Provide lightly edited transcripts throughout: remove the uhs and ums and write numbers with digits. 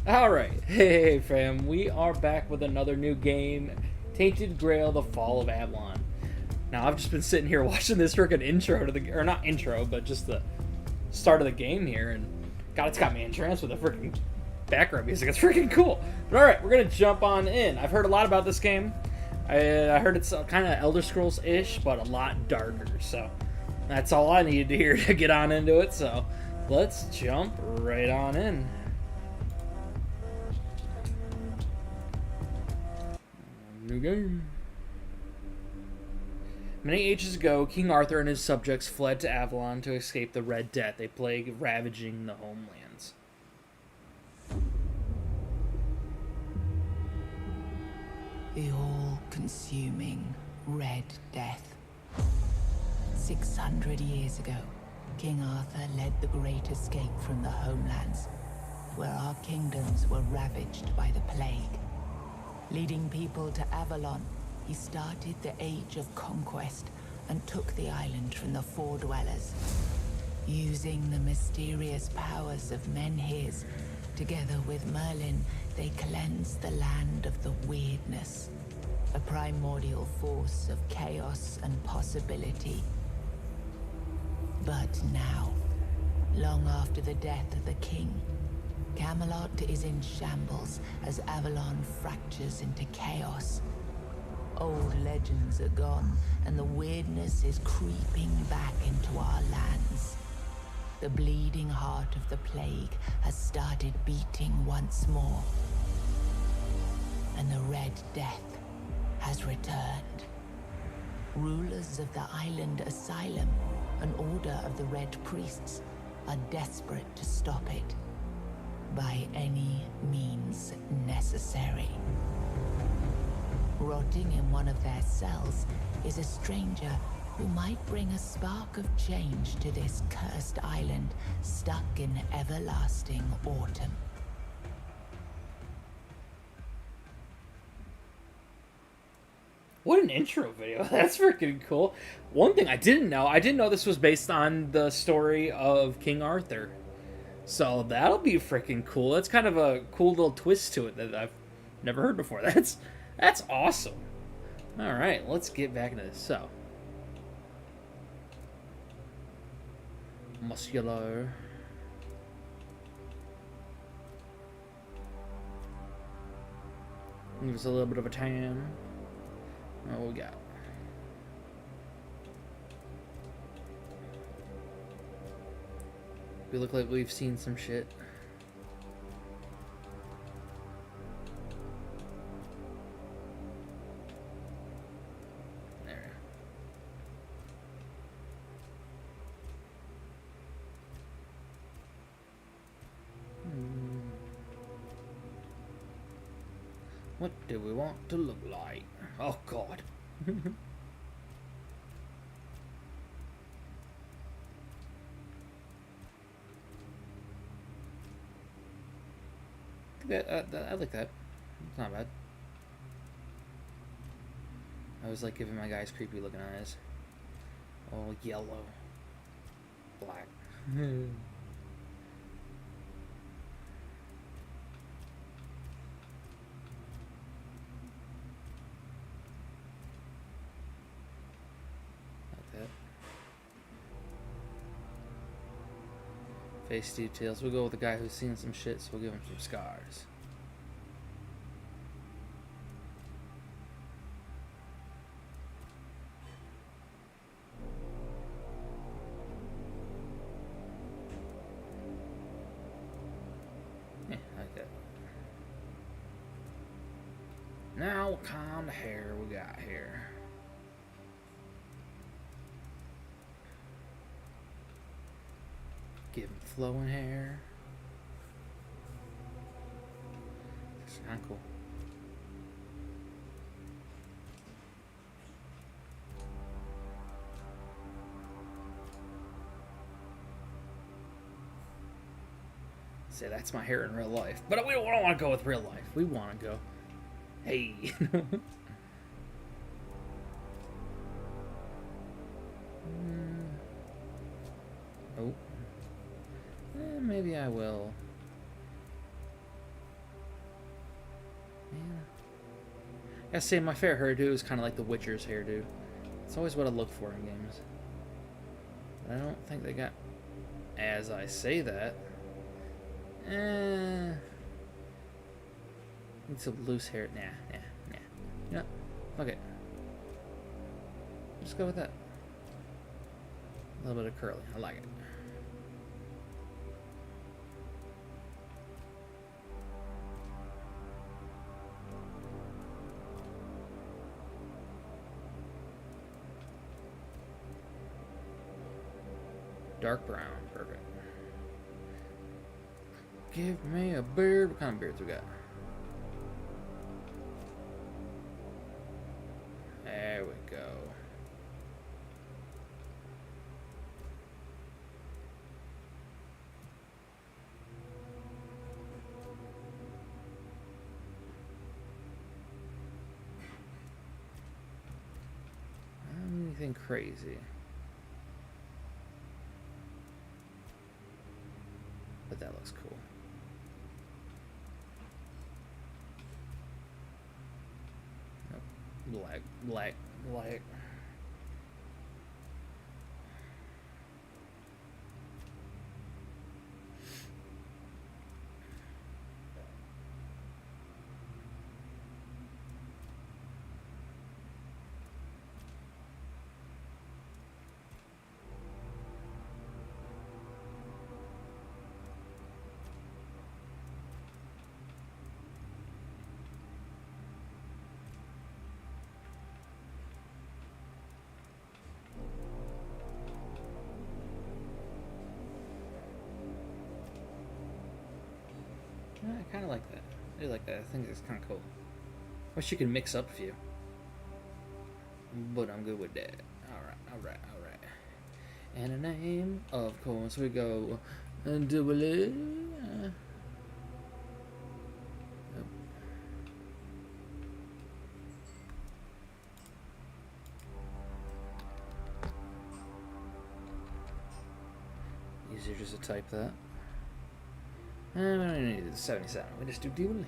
Alright, hey fam, we are back with another new game, Tainted Grail, the Fall of Avalon. Now, I've just been sitting here watching this freaking intro to the, or not intro, but just the start of the game here, and God, it's got me entranced with the freaking background music. It's freaking cool. But alright, we're gonna jump on in. I've heard a lot about this game. I heard it's kind of Elder Scrolls-ish, but a lot darker, so that's all I needed to hear to get on into it, so let's jump right on in. New game. Many ages ago, King Arthur and his subjects fled to Avalon to escape the Red Death, a plague ravaging the homelands. The all-consuming Red Death. 600 years ago, King Arthur led the great escape from the homelands, where our kingdoms were ravaged by the plague. Leading people to Avalon, he started the Age of Conquest and took the island from the Four Dwellers. Using the mysterious powers of Menhirs, together with Merlin, they cleansed the land of the Weirdness, a primordial force of chaos and possibility. But now, long after the death of the king, Camelot is in shambles as Avalon fractures into chaos. Old legends are gone, and the weirdness is creeping back into our lands. The bleeding heart of the plague has started beating once more, and the Red Death has returned. Rulers of the island Asylum, an order of the Red Priests, are desperate to stop it by any means necessary. Rotting in one of their cells is a stranger who might bring a spark of change to this cursed island stuck in everlasting autumn. What an intro video. That's freaking cool. One thing I didn't know this was based on the story of King Arthur. So that'll be freaking cool. That's kind of a cool little twist to it that I've never heard before. That's awesome. All right, let's get back into this. So, muscular. Give us a little bit of a tan. What we got? We look like we've seen some shit. There. What do we want to look like? Oh God. I like that. It's not bad. I was like giving my guys creepy looking eyes. Oh, yellow. Black. Like that. Face details. We'll go with the guy who's seen some shit, so we'll give him some scars. Yeah, like that. Now, what kind of hair we got here? Give him flowing hair. It's kind of cool. Say that's my hair in real life, but we don't want to go with real life. We want to go Hey. Oh. Maybe I will. Yeah. I gotta say, my favorite hairdo is kind of like the Witcher's hairdo. It's always what I look for in games. But I don't think they got... As I say that... Need some loose hair. Nah. You know, fuck it. Just go with that. A little bit of curly. I like it. Dark brown. Perfect. Give me a beard. What kind of beards we got? There we go. Anything crazy. But that looks cool. Nope. Black. I kind of like that. I do like that. I think it's kind of cool. Wish you could mix up a few. But I'm good with that. Alright. And a name, of course, we go double it. Easier just to type that. We don't need the 77. We just do dually.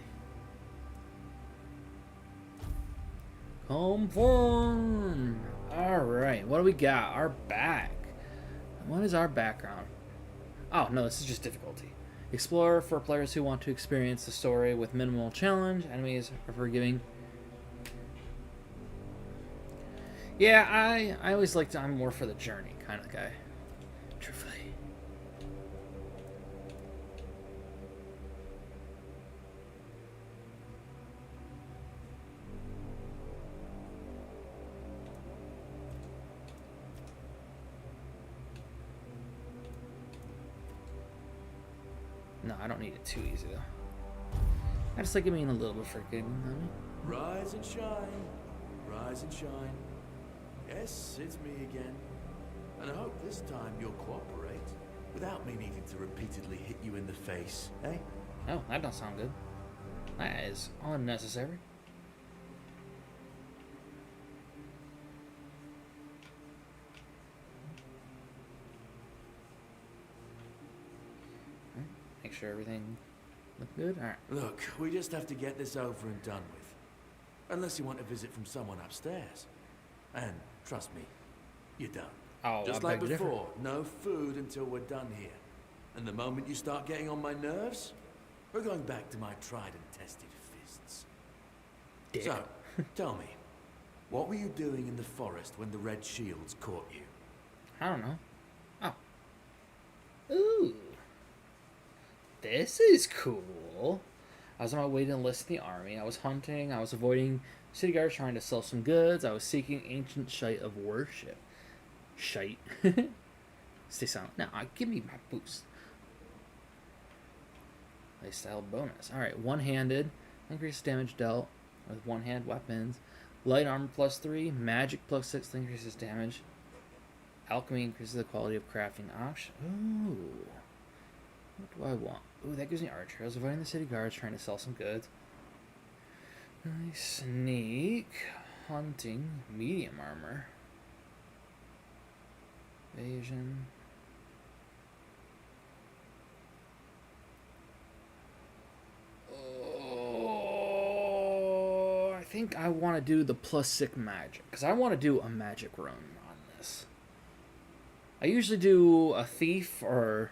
Confirm. Alright, what do we got? Our back. What is our background? Oh, no, this is just difficulty. Explorer for players who want to experience the story with minimal challenge. Enemies are forgiving. Yeah, I always like to... I'm more for the journey kind of guy. Truthfully. No, I don't need it too easy though. I just like it being a little bit freaking. Rise and shine, rise and shine. Yes, it's me again. And I hope this time you'll cooperate without me needing to repeatedly hit you in the face, eh? Oh, that don't sound good. That is unnecessary. Make sure everything looks good. All right. Look, we just have to get this over and done with. Unless you want a visit from someone upstairs. And trust me, you don't. Oh, just like before, no food until we're done here. And the moment you start getting on my nerves, we're going back to my tried and tested fists. Dick. So, tell me, what were you doing in the forest when the Red Shields caught you? I don't know. Oh. Ooh. This is cool. I was on my way to enlist in the army. I was hunting. I was avoiding city guards trying to sell some goods. I was seeking ancient shite of worship. Shite. Stay silent. Now, give me my boost. Playstyle bonus. Alright, one-handed. Increase damage dealt with one-hand weapons. Light armor +3. Magic +6 increases damage. Alchemy increases the quality of crafting option. Ooh. What do I want? Ooh, that gives me archer. I was avoiding the city guards trying to sell some goods. Sneak, hunting, medium armor, evasion. Oh, I think I want to do the +6 magic because I want to do a magic run on this. I usually do a thief or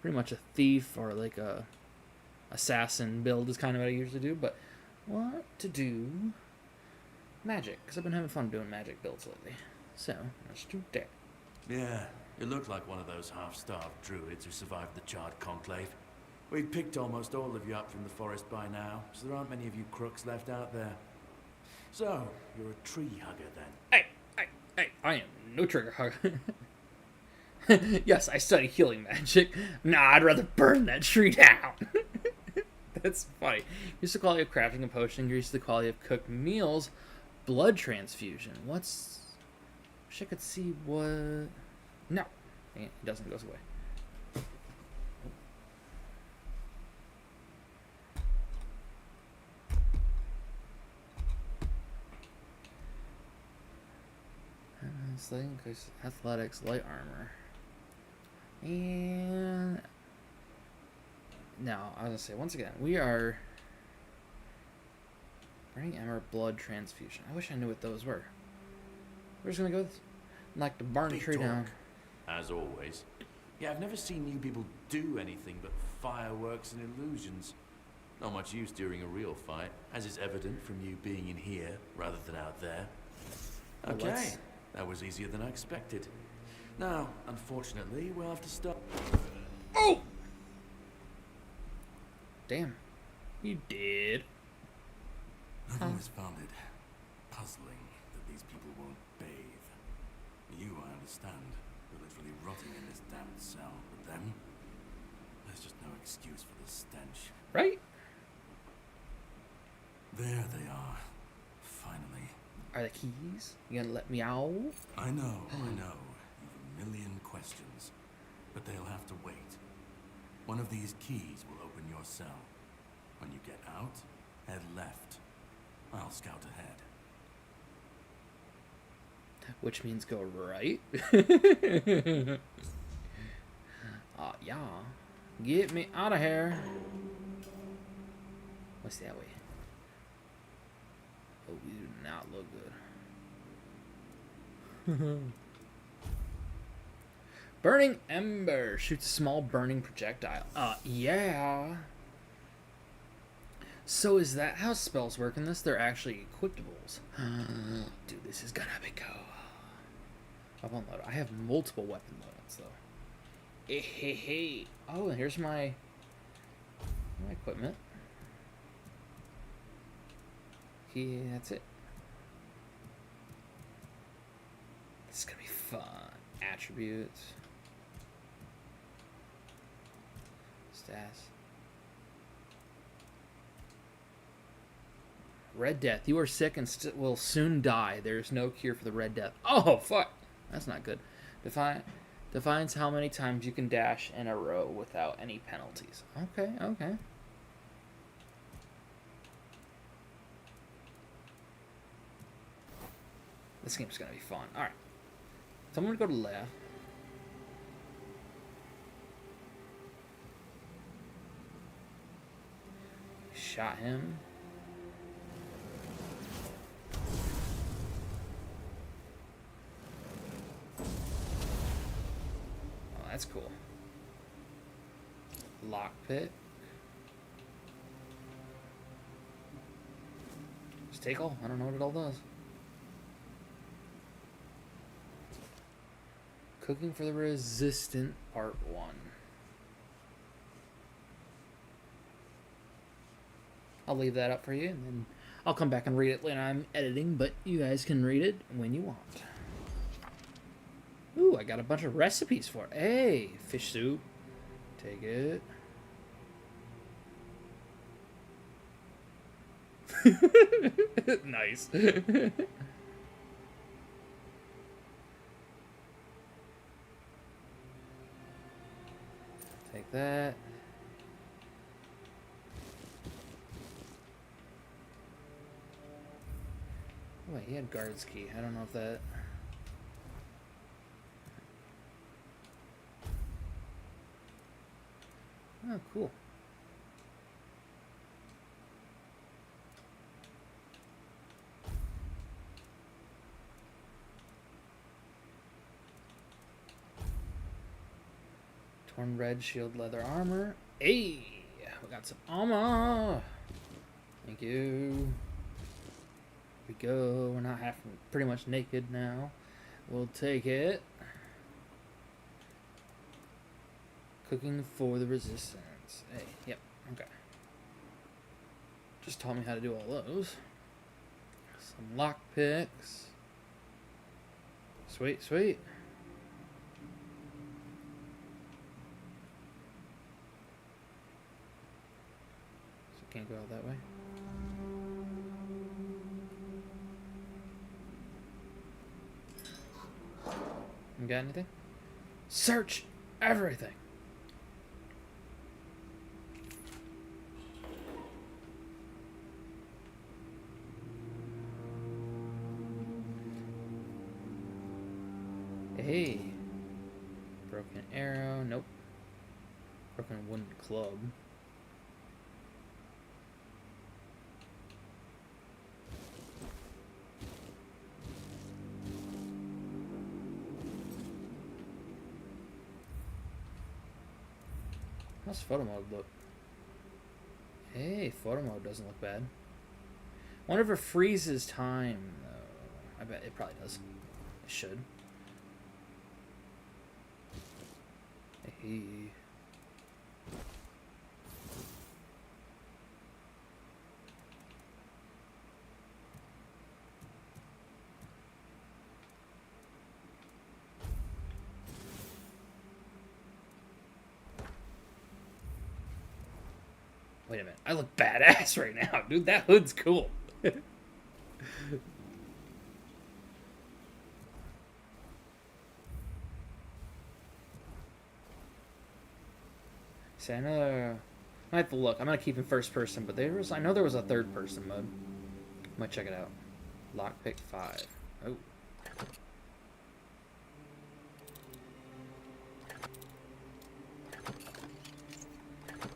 pretty much a thief or like a assassin build is kind of what I usually do, but want to do magic because I've been having fun doing magic builds lately. So let's do that. Yeah, you look like one of those half-starved druids who survived the Charred Conclave. We've picked almost all of you up from the forest by now, so there aren't many of you crooks left out there. So, you're a tree hugger then? Hey, I am no trigger hugger. Yes, I study healing magic. Nah, I'd rather burn that tree down. That's funny. Increase the quality of crafting a potion, increase the quality of cooked meals, blood transfusion. What's... Wish I could see what... No. It doesn't, it goes away. Slightly increase athletics, light armor. And now I was gonna say once again, we are burning ember, blood transfusion. I wish I knew what those were. We're just gonna go with like the burn Big tree talk, down. as always. Yeah, I've never seen you people do anything but fireworks and illusions. Not much use during a real fight, as is evident from you being in here rather than out there. Well, Okay, that was easier than I expected. Now, unfortunately, we'll have to stop. Oh! Damn. You did. I've always found it puzzling that these people won't bathe. You, I understand, you're literally rotting in this damned cell, but them, there's just no excuse for the stench. Right? There they are, finally. Are the keys? You gonna let me out? I know, you've a million questions, but they'll have to wait. One of these keys will open your cell. When you get out, head left. I'll scout ahead. Which means go right. Yeah. Get me out of here. What's that way? Oh, we do not look good. Burning Ember shoots a small burning projectile. Yeah. So is that how spells work in this? They're actually equipables. Dude, this is gonna be cool. I've unloaded. I have multiple weapon loads though. Hey. Oh, and here's my equipment. That's it. This is gonna be fun. Attributes. Stats. Red Death. You are sick and will soon die. There is no cure for the Red Death. Oh, fuck. That's not good. Defines how many times you can dash in a row without any penalties. Okay. This game's gonna be fun. Alright. So I'm gonna go to left. Shot him. Oh, that's cool. Lockpick. Just take all. I don't know what it all does. Cooking for the Resistant, Part 1. I'll leave that up for you, and then I'll come back and read it when I'm editing, but you guys can read it when you want. Ooh, I got a bunch of recipes for it. Hey, fish soup. Take it. Nice. Take that. wait, he had guard's key. I don't know if that... Oh, cool. Torn red shield leather armor. Hey! We got some armor! Thank you. Here we go. We're not half, pretty much naked now. We'll take it. Cooking for the resistance. Hey, yep, okay. Just taught me how to do all those. Some lockpicks. Sweet, sweet. So can't go out that way. You got anything? Search everything. Hey. Broken arrow. Nope. Broken wooden club. How's photo mode look? Hey, photo mode doesn't look bad. Wonder if it freezes time, though. I bet it probably does. It should. Hey. Wait a minute. I look badass right now, dude. That hood's cool. See, I have to look. I'm gonna keep in first person, but I know there was a third person mode. Might check it out. Lockpick 5. Oh.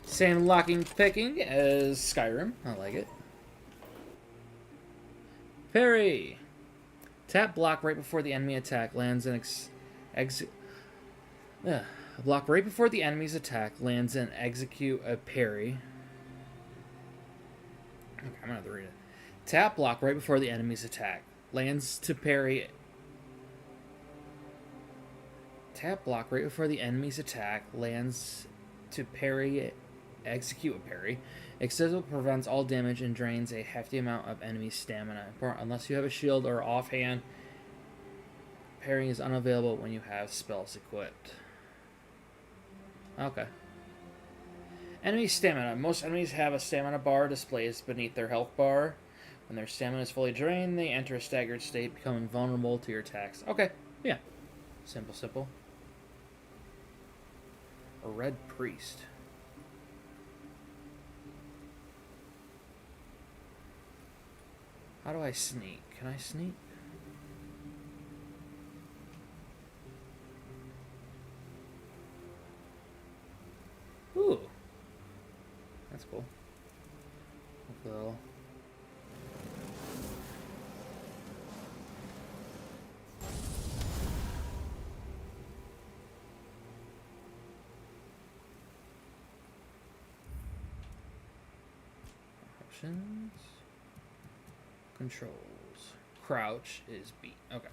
Same locking picking as Skyrim. I like it. Parry. Tap block right before the enemy attack lands an block right before the enemy's attack lands and execute a parry. Okay, I'm gonna have to read it. Tap block right before the enemy's attack lands to parry. Tap block right before the enemy's attack lands to parry. Execute a parry. Accessible prevents all damage and drains a hefty amount of enemy stamina. Unless you have a shield or offhand, parrying is unavailable when you have spells equipped. Okay. Enemy stamina. Most enemies have a stamina bar displayed beneath their health bar. When their stamina is fully drained, they enter a staggered state, becoming vulnerable to your attacks. Okay. Yeah. Simple, simple. A red priest. How do I sneak? Can I sneak? Ooh. That's cool. Well. Options. Controls. Crouch is B. Okay.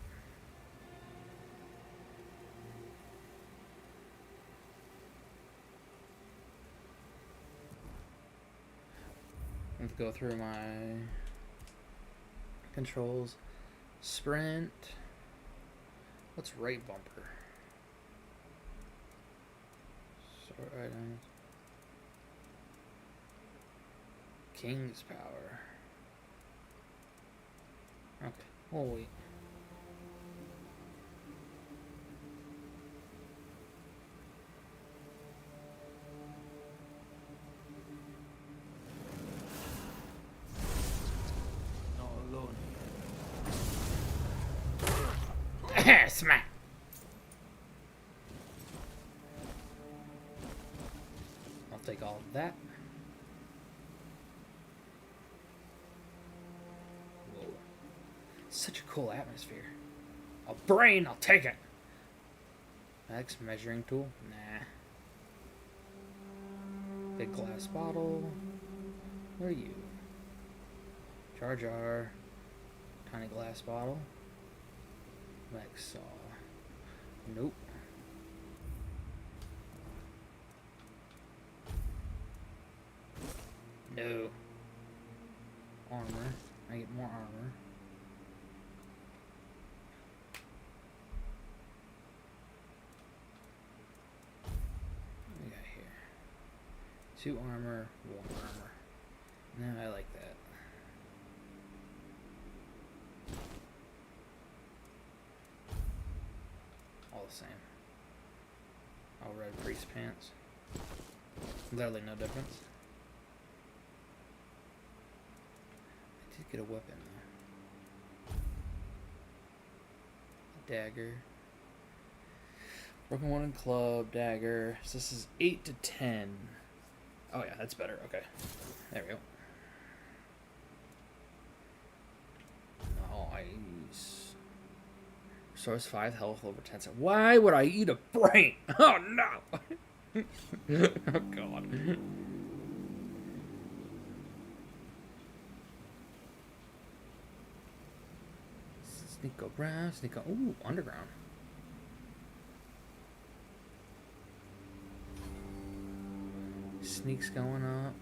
Let's go through my controls. Sprint. What's right bumper? Sort items. King's power. Okay, we'll wait. Not alone. Smack. I'll take all of that. Whoa. Such a cool atmosphere. A brain, I'll take it. Next, measuring tool. Nah. Big glass bottle. What are you? Jar jar. Tiny glass bottle. Next saw. Nope. No. Armor. I get more armor. What do we got here? 2 armor, 1 armor. No, I like that. All the same. All red priest pants. Literally no difference. I did get a weapon though. A dagger. Broken wooden club, dagger. So this is 8 to 10. Oh yeah, that's better. Okay. There we go. Nice. Restores 5 health over 10 seconds. Why would I eat a brain? Oh no! Oh god. Sneak around, sneak on. Ooh, underground. Sneaks going up.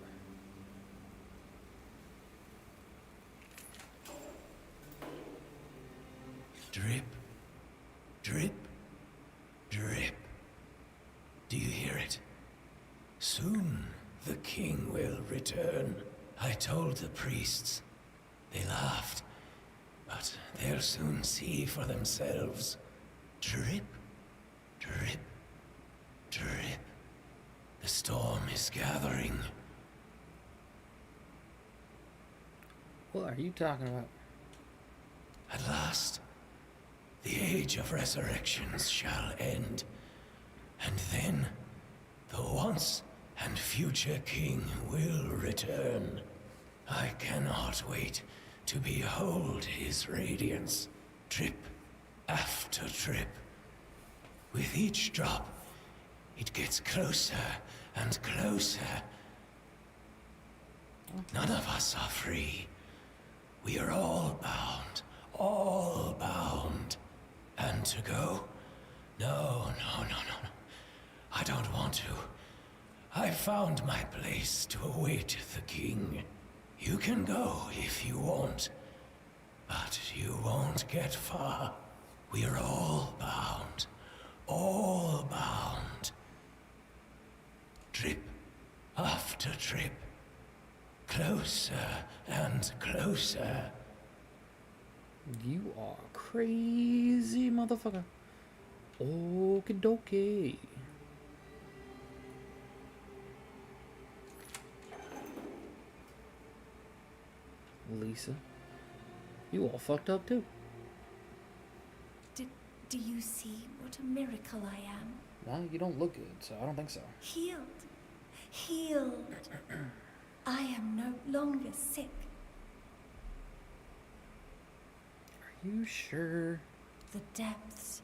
Drip, drip, drip. Do you hear it? Soon the king will return. I told the priests. They laughed. But they'll soon see for themselves. Drip, drip, drip. The storm is gathering. What are you talking about? At last, the age of resurrections shall end. And then, the once and future king will return. I cannot wait to behold his radiance, drip after drip. With each drop, it gets closer and closer. None of us are free. We are all bound, all bound. And to go? No, no, no, no, no. I don't want to. I found my place to await the king. You can go if you want, but you won't get far. We are all bound, all bound. Trip after trip, closer and closer. You are crazy, motherfucker. Okie dokie. Lisa, you all fucked up too. Do you see what a miracle I am? Well, you don't look good, so I don't think so. Healed. Healed. I am no longer sick. Are you sure? The depths,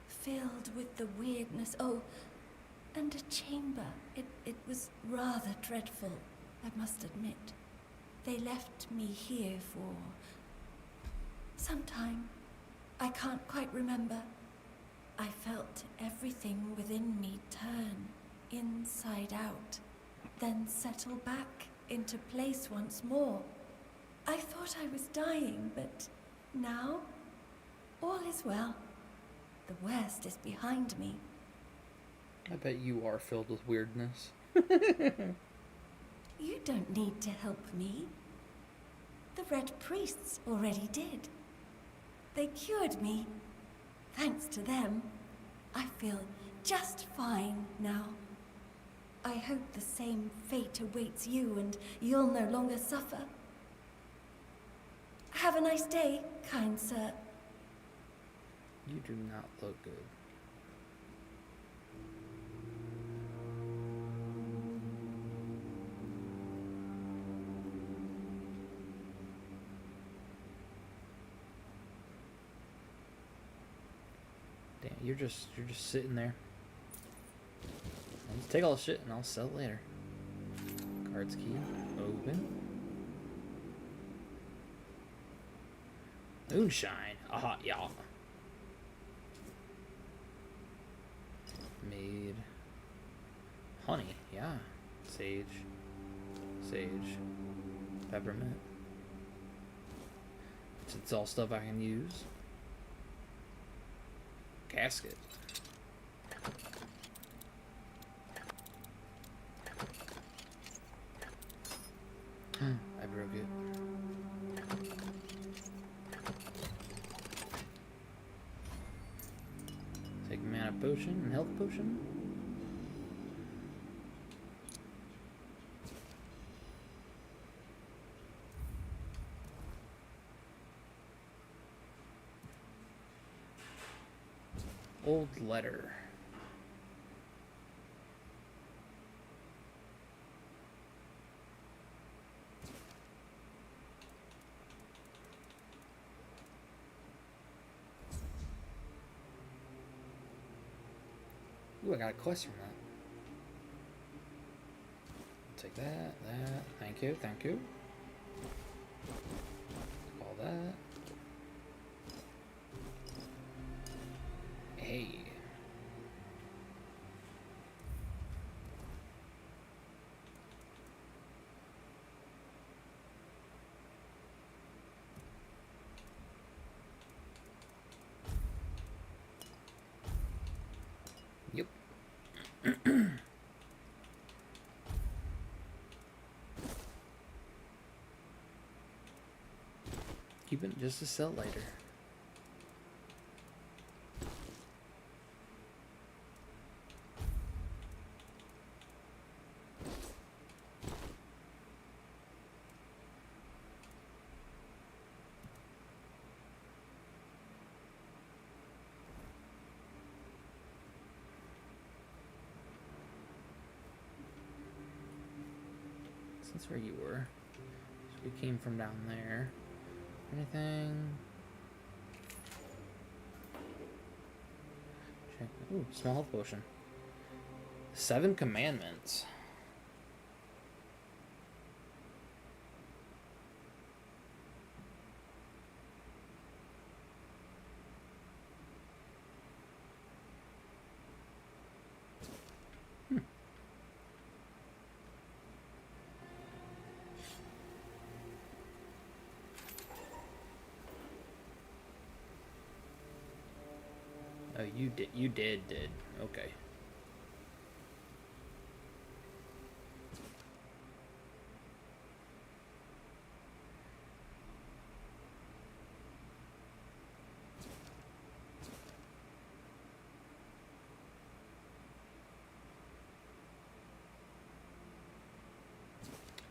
filled with the weirdness. Oh, and a chamber. It was rather dreadful, I must admit. They left me here for some time. I can't quite remember. I felt everything within me turn inside out, then settle back into place once more. I thought I was dying, but now all is well. The worst is behind me. I bet you are filled with weirdness. You don't need to help me. The Red Priests already did. They cured me. Thanks to them, I feel just fine now. I hope the same fate awaits you and you'll no longer suffer. Have a nice day, kind sir. You do not look good. Damn, you're just sitting there. I'll just take all the shit and I'll sell it later. Cards key. Open. Moonshine. Aha, yeah. Made. Honey, yeah. Sage. Sage. Peppermint. It's all stuff I can use. Casket. I broke it. Take mana potion and health potion. Old letter. Ooh, I got a quest from that. Take that, that. Thank you, thank you. All that. Hey. Yep. Keep it just to sell later. That's where you were. So we came from down there. Anything? Check. Ooh, small health potion. 7 commandments. Oh, you did. Okay.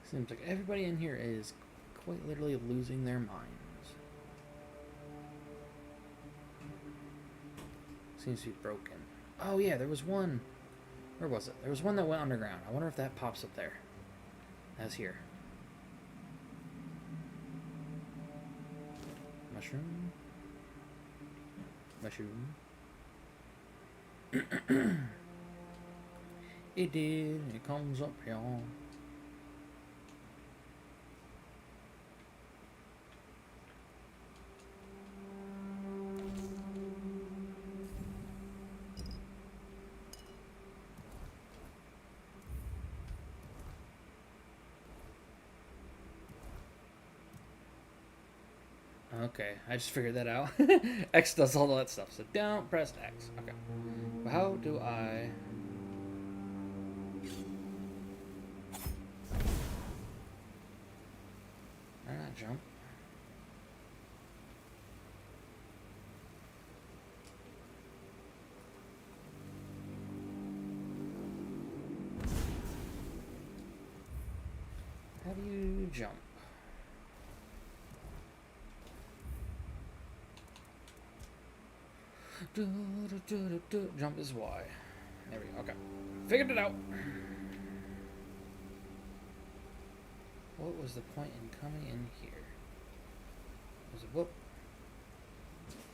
Seems like everybody in here is quite literally losing their minds. Seems to be broken. Oh yeah, there was one. Where was it? There was one that went underground. I wonder if that pops up there. As here. Mushroom. Mushroom. It did. It comes up here. Okay, I just figured that out. X does all that stuff, so don't press X. Okay. But how do I... Why not jump? How do you jump? Jump is Y. There we go. Okay. Figured it out. What was the point in coming in here? Was it whoop?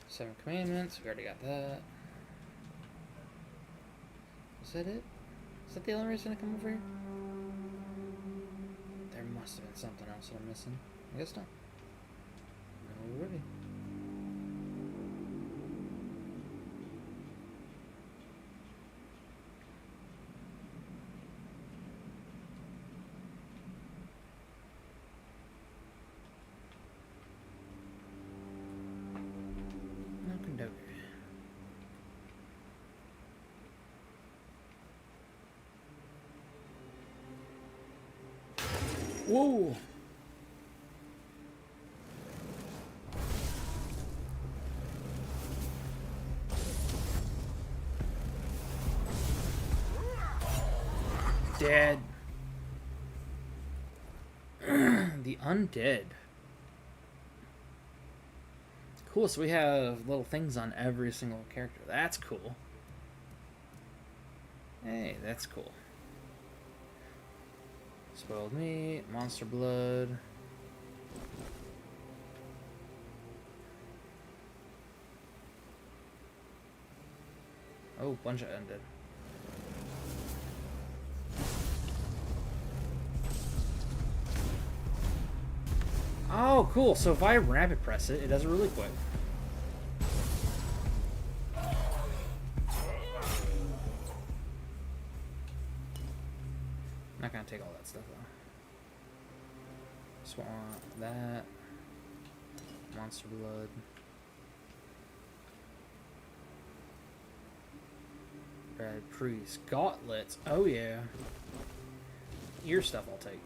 7 commandments. We already got that. Is that it? Is that the only reason to come over here? There must have been something else that I'm missing. I guess not. Alrighty. Whoa! Dead. The undead. Cool, so we have little things on every single character. That's cool. Hey, that's cool. Spoiled meat, monster blood. Oh, bunch of undead. Oh, cool. So if I rapid press it, it does it really quick. Not gonna take all that stuff though. Just want that. Monster blood. Red priest. Gauntlets. Oh yeah. Ear stuff I'll take.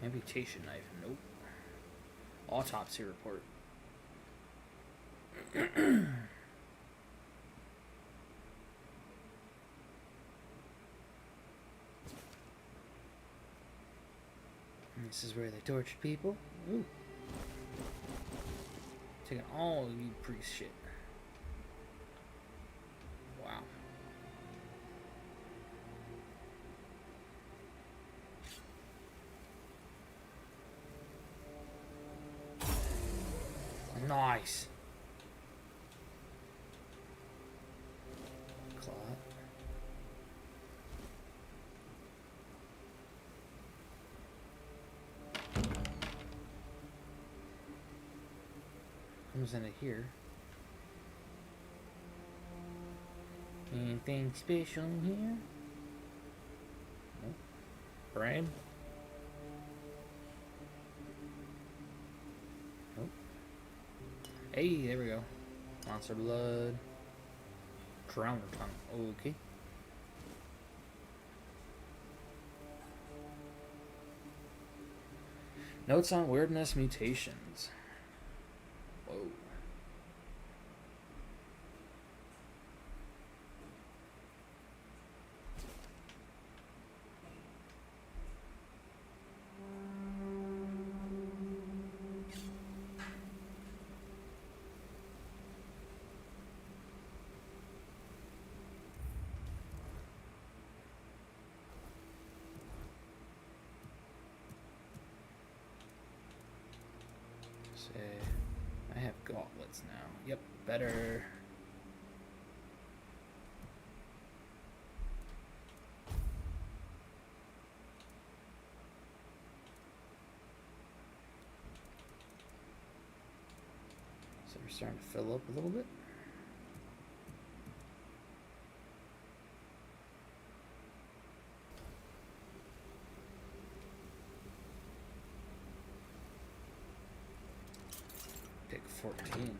Amputation knife. Nope. Autopsy report. This is where they tortured people. Ooh. Taking all you priest shit. Wow. Nice. Clot. Comes into here. Anything special in here? Nope. Brain? Nope. Hey, there we go. Monster blood. Drowner tongue. Okay. Notes on weirdness mutations. Whoa. Say, I have gauntlets now. Yep, better. So we're starting to fill up a little bit. Pick 14.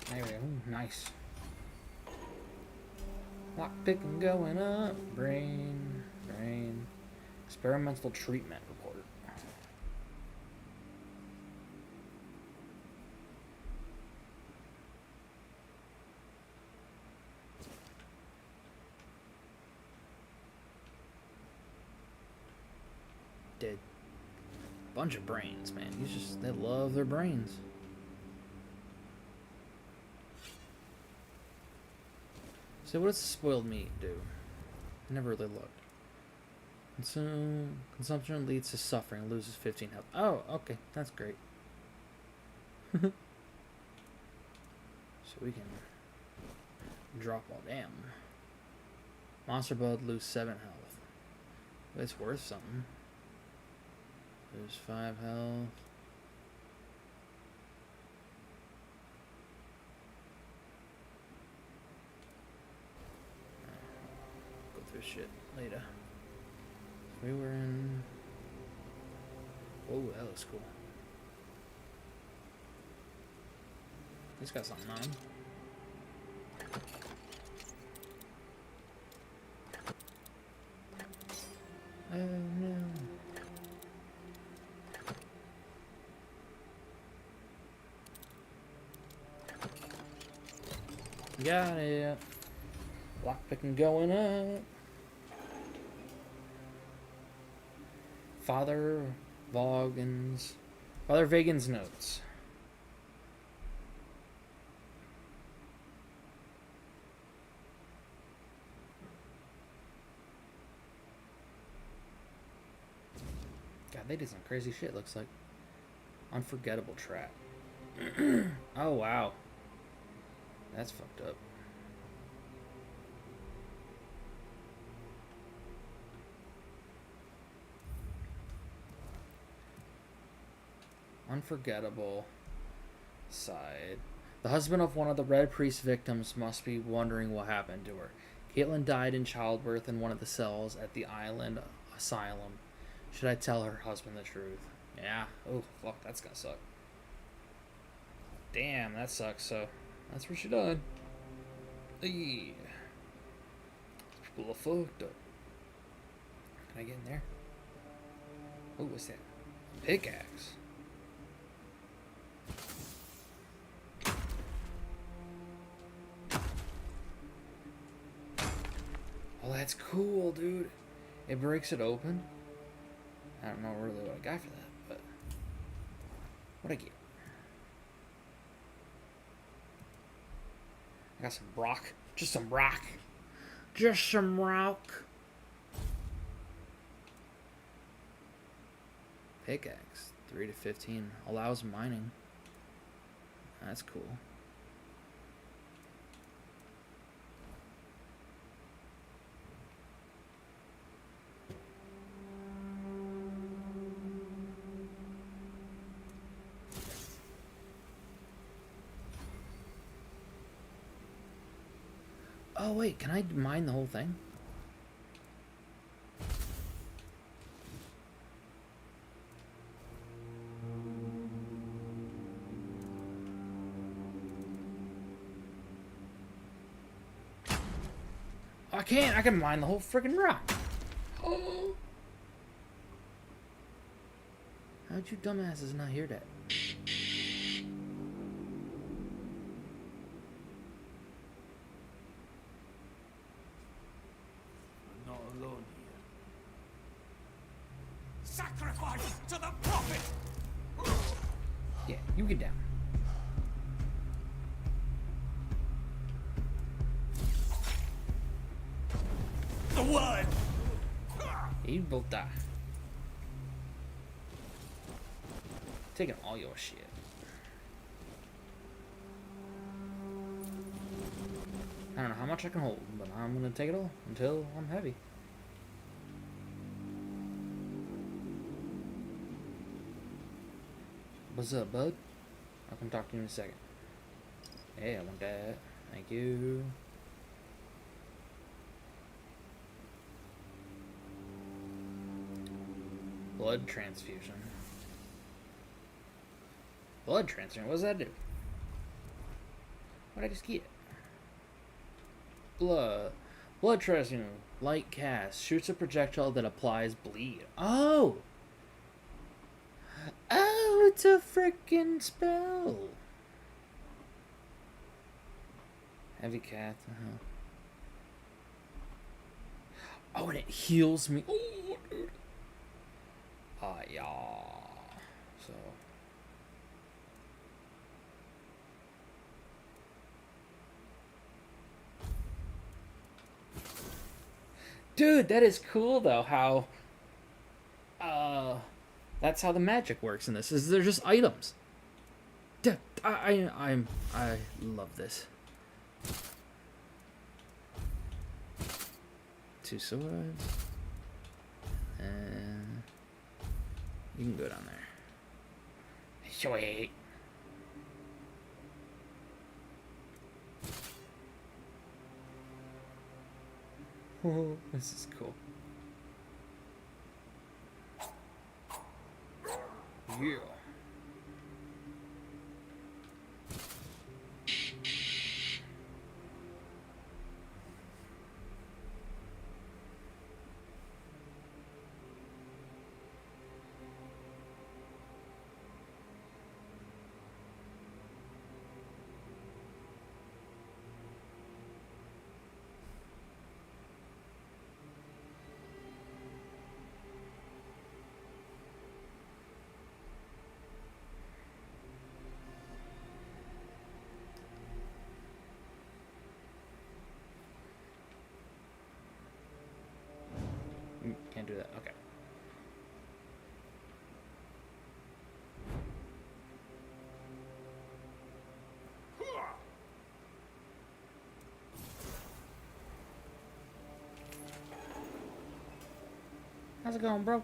There we go. Ooh, nice. Lock picking going up. Brain. Experimental treatment report. dead. Bunch of brains, man. They love their brains. So what does spoiled meat do? I never really looked. Consumption leads to suffering, loses 15 health. Oh, okay, that's great. So we can drop all damn. Monster blood, lose 7 health. It's worth something. Lose 5 health. Go through shit later. We were in... Oh, that looks cool. He's got something on him. Oh no. Got it. Lockpicking going up. Father Vagan's notes. God, they did some crazy shit, looks like. Unforgettable trap. Oh, wow. That's fucked up. Unforgettable side. The husband of one of the Red Priest victims must be wondering what happened to her. Caitlin died in childbirth in one of the cells at the island asylum. Should I tell her husband the truth? Yeah. Oh, fuck, that's gonna suck. Damn, that sucks. So, that's where she died. Yeah. People are fucked up. Can I get in there? Oh, what's that? Pickaxe. Oh, that's cool, dude. It breaks it open. I don't know really what I got for that, but what'd I get? I got some rock. Just some rock. Just some rock. Pickaxe. 3 to 15. Allows mining. That's cool. Oh wait, can I mine the whole thing? Oh, I can't. I can mine the whole freaking rock. Oh. How'd you dumbasses not hear that? Sacrifice to the prophet! Yeah, you get down. The word! Yeah, you both die. Taking all your shit. I don't know how much I can hold, but I'm gonna take it all until I'm heavy. What's up, bud? I'll come talk to you in a second. Hey, I want that. Thank you. Blood transfusion. Blood transfusion? What does that do? What did I just get? Blood transfusion. Light cast. Shoots a projectile that applies bleed. Oh! Oh, it's a freaking spell. Heavy cat. Oh, and it heals me. Oh, dude. Yeah. So. Dude, that is cool though. How. That's how the magic works in this. Is they're just items. I love this. 2 swords. And you can go down there. Sweet. This is cool. Yeah. Can't do that. Okay. How's it going, bro?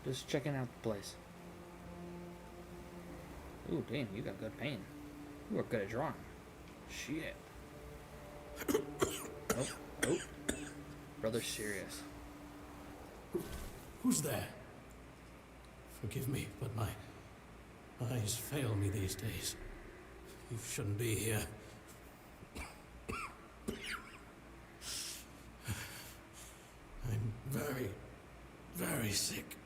Just checking out the place. Ooh, damn, you got good paint. You are good at drawing. Shit. Nope. Nope. Brother's serious. Who's there? Forgive me, but my eyes fail me these days. You shouldn't be here. I'm very, very sick.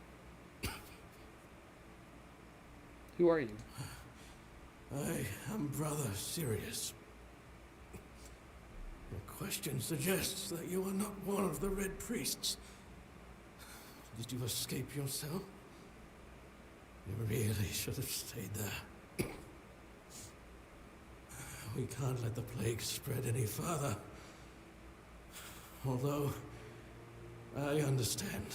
Who are you? I am Brother Sirius. Your question suggests that you are not one of the Red Priests. Did you escape yourself? You really should have stayed there. We can't let the plague spread any further. Although, I understand.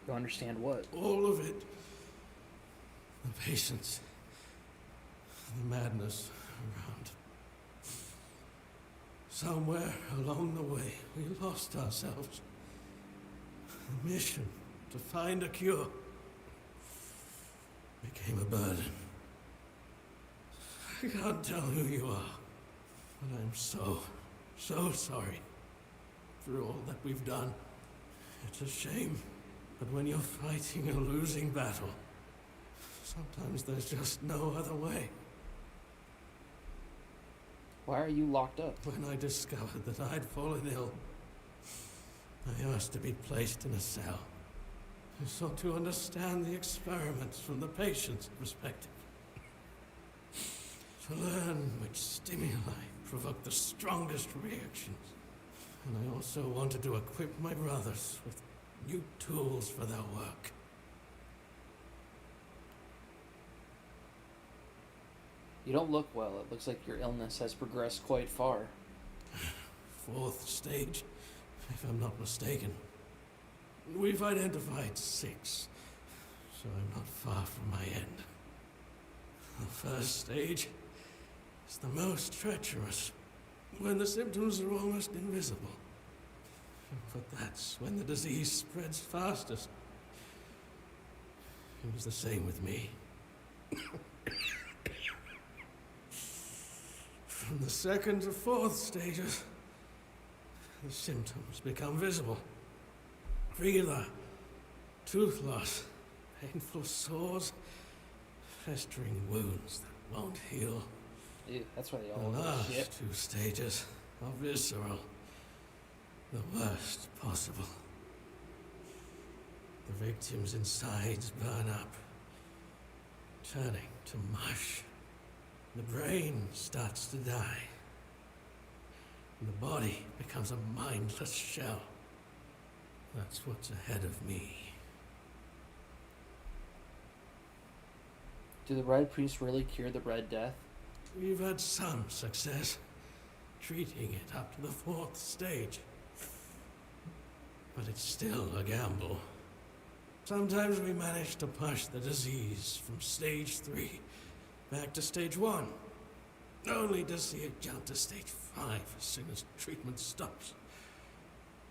You understand what? All of it. The patience. The madness around. Somewhere along the way, we lost ourselves. The mission to find a cure became a burden. I can't tell who you are, but I'm so sorry for all that we've done. It's a shame, but when you're fighting a losing battle, sometimes there's just no other way. Why are you locked up? When I discovered that I'd fallen ill, I asked to be placed in a cell. I sought to understand the experiments from the patient's perspective. To learn which stimuli provoke the strongest reactions. And I also wanted to equip my brothers with new tools for their work. You don't look well. It looks like your illness has progressed quite far. 4th stage, if I'm not mistaken. We've identified 6, so I'm not far from my end. The 1st stage is the most treacherous, when the symptoms are almost invisible. But that's when the disease spreads fastest. It was the same with me. From the 2nd to 4th stages, the symptoms become visible. Fever, tooth loss, painful sores, festering wounds that won't heal. Ew, that's why they all The look last shit. 2 stages are visceral, the worst possible. The victim's insides burn up, turning to mush. The brain starts to die. And the body becomes a mindless shell. That's what's ahead of me. Do the Red Priests really cure the Red Death? We've had some success, treating it up to the 4th stage. But it's still a gamble. Sometimes we manage to push the disease from stage 3 back to stage 1, only to see it jump to stage 5 as soon as treatment stops.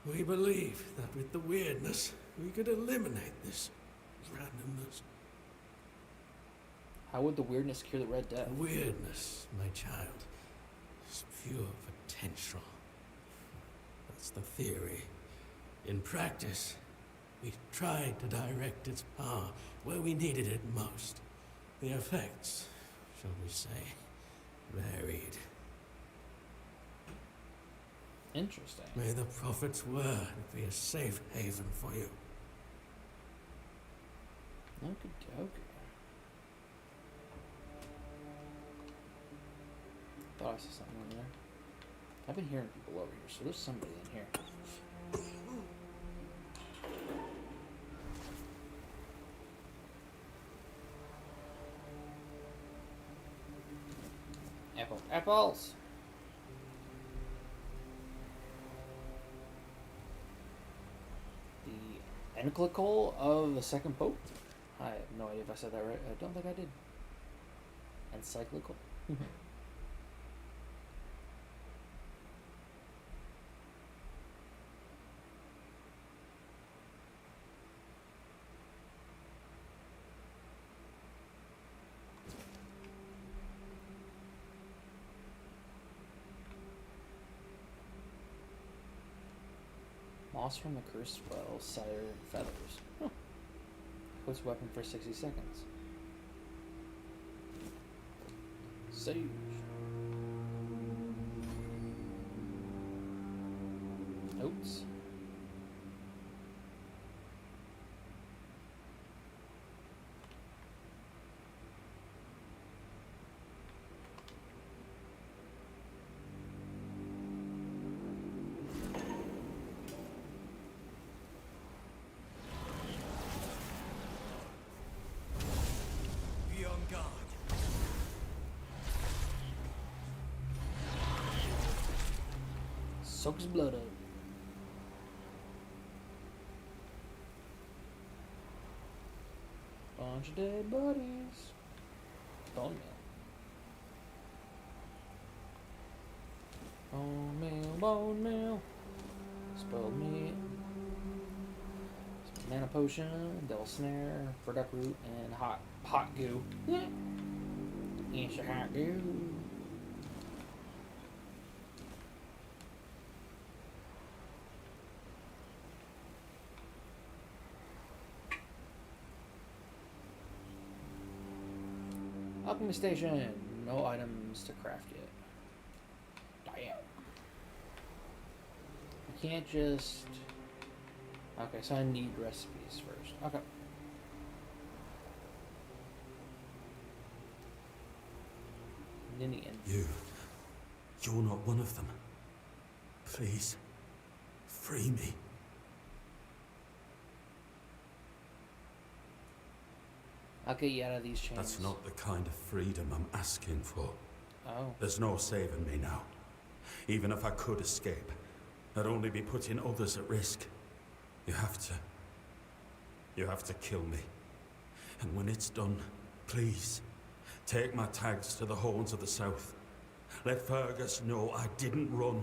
We believe that with the weirdness, we could eliminate this randomness. How would the weirdness cure the Red Death? The weirdness, my child, is pure potential. That's the theory. In practice, we tried to direct its power where we needed it most. The effects, shall we say, varied. Interesting. May the Prophet's word be a safe haven for you. Okie dokie. Thought I saw something in there. I've been hearing people over here, so there's somebody in here. Apples! The encyclical of the second pope? I have no idea if I said that right. I don't think I did. Encyclical? Moss from the cursed well, cider, and feathers. Huh. Quits weapon for 60 seconds. Sage. Oats. Soak his blood up. Bunch of dead bodies. Bone meal. Bone meal, bone meal. Spoiled meat. Some mana potion, devil snare, burdock root, and hot goo. It's a hot goo. Alchemy station. No items to craft yet. Damn. I can't just... Okay, so I need recipes first. Okay. Ninian. You're not one of them. Please, free me. I'll get you out of these chains. That's not the kind of freedom I'm asking for. Oh. There's no saving me now. Even if I could escape, I'd only be putting others at risk. You have to kill me. And when it's done, please, take my tags to the Horns of the South. Let Fergus know I didn't run.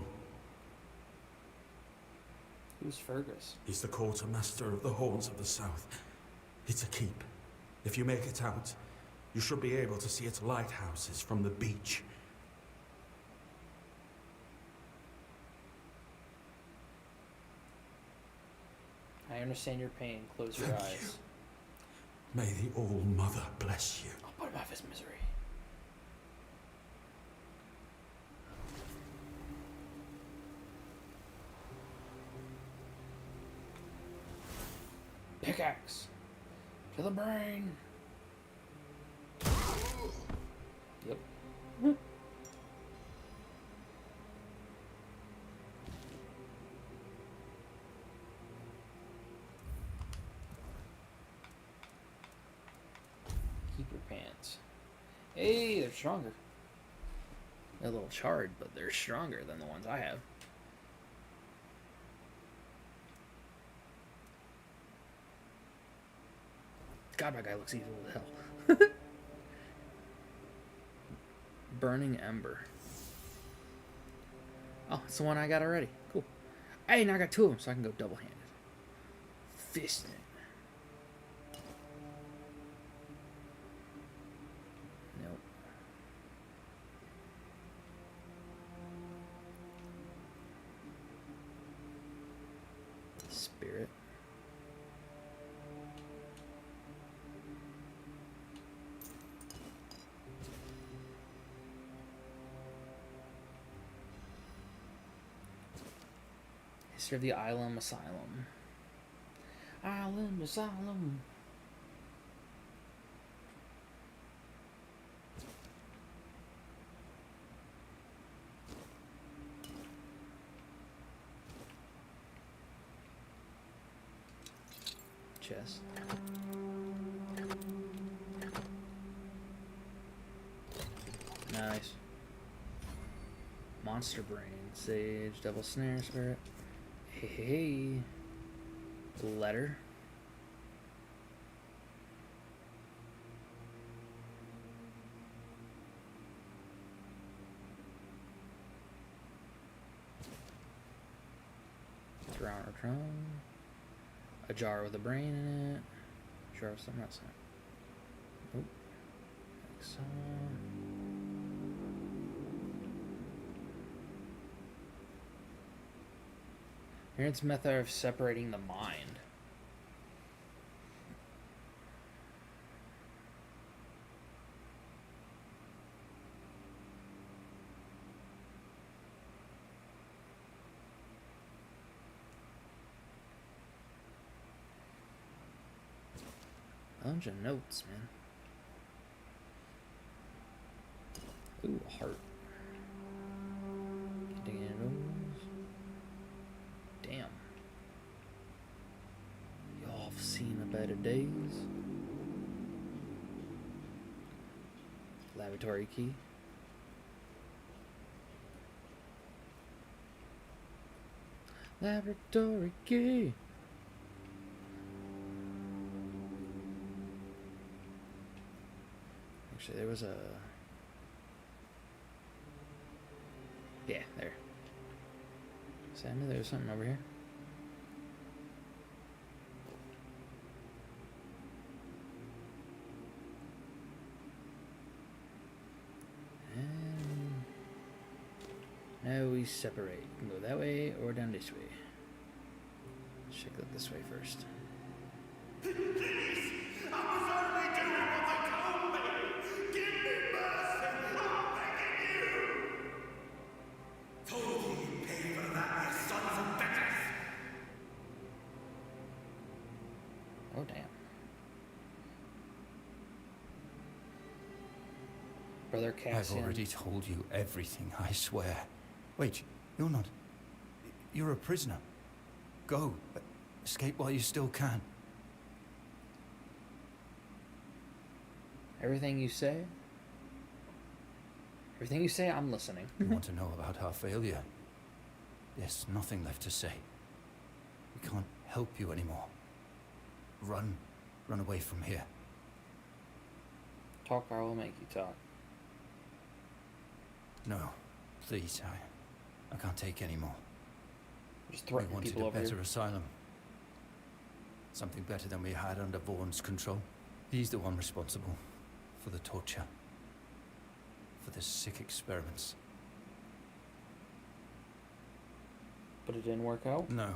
Who's Fergus? He's the quartermaster of the Horns of the South. It's a keep. If you make it out, you should be able to see its lighthouses from the beach. I understand your pain. Close your Thank eyes. you. May the All-Mother bless you. I'll put him out of his misery. Pickaxe. To the brain. Yep. Keeper pants. Hey, they're stronger. They're a little charred, but they're stronger than the ones I have. God, my guy looks evil as hell. Burning Ember. Oh, it's the one I got already. Cool. Hey, now I got two of them, so I can go double-handed. Fisting. Nope. Spirit. History of the Island Asylum. Island Asylum. Chest. Nice. Monster Brain. Sage. Double Snare Spirit. Hey. Letter. Throne or Throne. A jar with a brain in it. Jar of something else in it. Oop. Like so. Here's its method of separating the mind. Bunch of notes, man. Ooh, a heart. Digging into those. Damn. Y'all have seen a better days. Laboratory key. Laboratory key. Actually, there was a... Yeah, there. So I knew there was something over here. And now we separate. You can go that way or down this way. Let's check out this way first. Oh, damn. Brother Cassian. I've already told you everything, I swear. Wait, you're not... You're a prisoner. Go. Escape while you still can. Everything you say? Everything you say, I'm listening. You want to know about our failure? There's nothing left to say. We can't help you anymore. Run. Run away from here. Talk, I will make you talk. No, please, I can't take any more. Just We threaten wanted people a over better here. asylum. Something better than we had under Vaughn's control. He's the one responsible for the torture, for the sick experiments. But it didn't work out? No,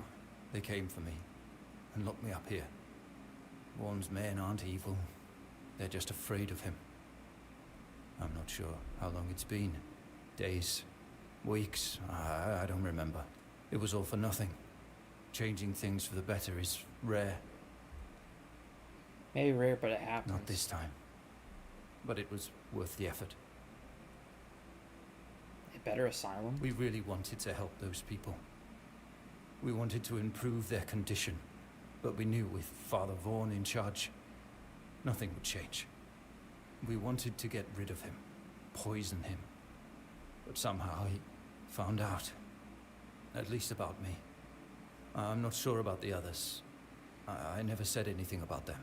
they came for me and locked me up here. Vaughn's men aren't evil. They're just afraid of him. I'm not sure how long it's been. Days, weeks, I don't remember. It was all for nothing. Changing things for the better is rare. Maybe rare, but it happens. Not this time. But it was worth the effort. A better asylum? We really wanted to help those people. We wanted to improve their condition. But we knew with Father Vaughn in charge, nothing would change. We wanted to get rid of him, poison him. But somehow he found out. At least about me. I'm not sure about the others. I never said anything about them.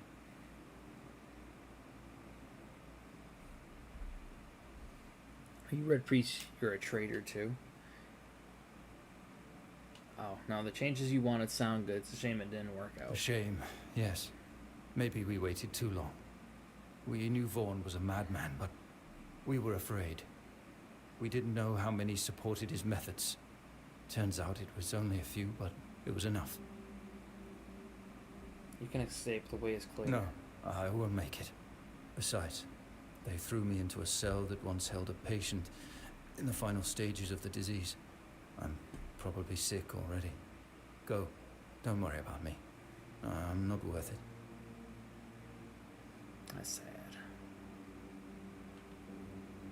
You Red Priest, you're a traitor too. Oh, no, the changes you wanted sound good. It's a shame it didn't work out. A shame, yes. Maybe we waited too long. We knew Vaughn was a madman, but we were afraid. We didn't know how many supported his methods. Turns out it was only a few, but it was enough. You can escape, the way is clear. No, I won't make it. Besides, they threw me into a cell that once held a patient in the final stages of the disease. I'm probably sick already. Go. Don't worry about me. I'm not worth it. That's sad.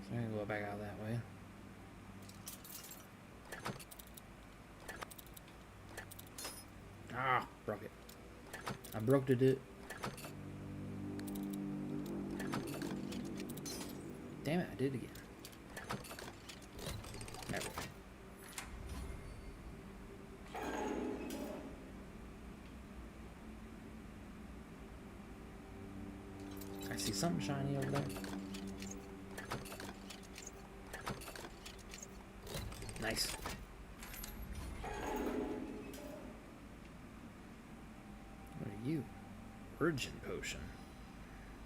So I'm gonna go back out that way. Ah, broke it. I broke it. Damn it, I did it again. Never. I see something shiny over there. Nice. What are you? Urgent potion.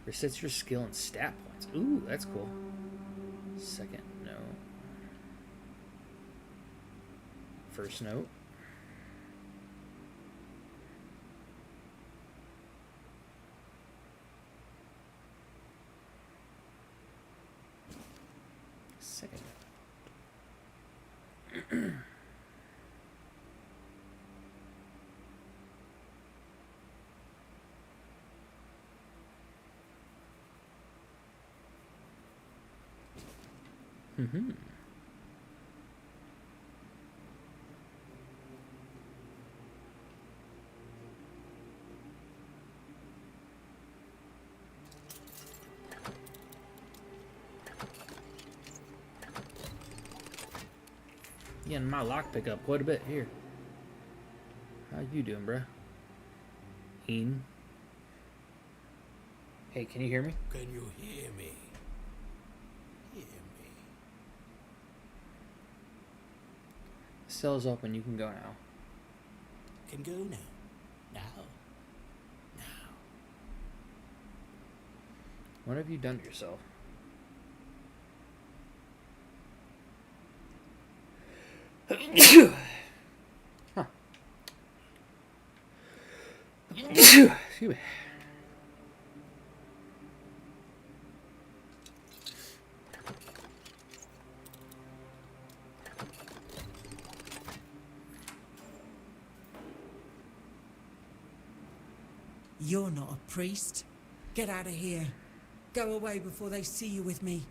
Resets your skill and stat points. Ooh, that's cool. Second note. First note. Second note. Mm-hmm. Getting my lockpick up quite a bit here. How you doing, bruh? Ian? Hey, can you hear me? Can you hear me? Hear me. The cell's open, you can go now. Can go now. Now. Now. What have you done to yourself? Huh. Excuse me. You're not a priest. Get out of here. Go away before they see you with me.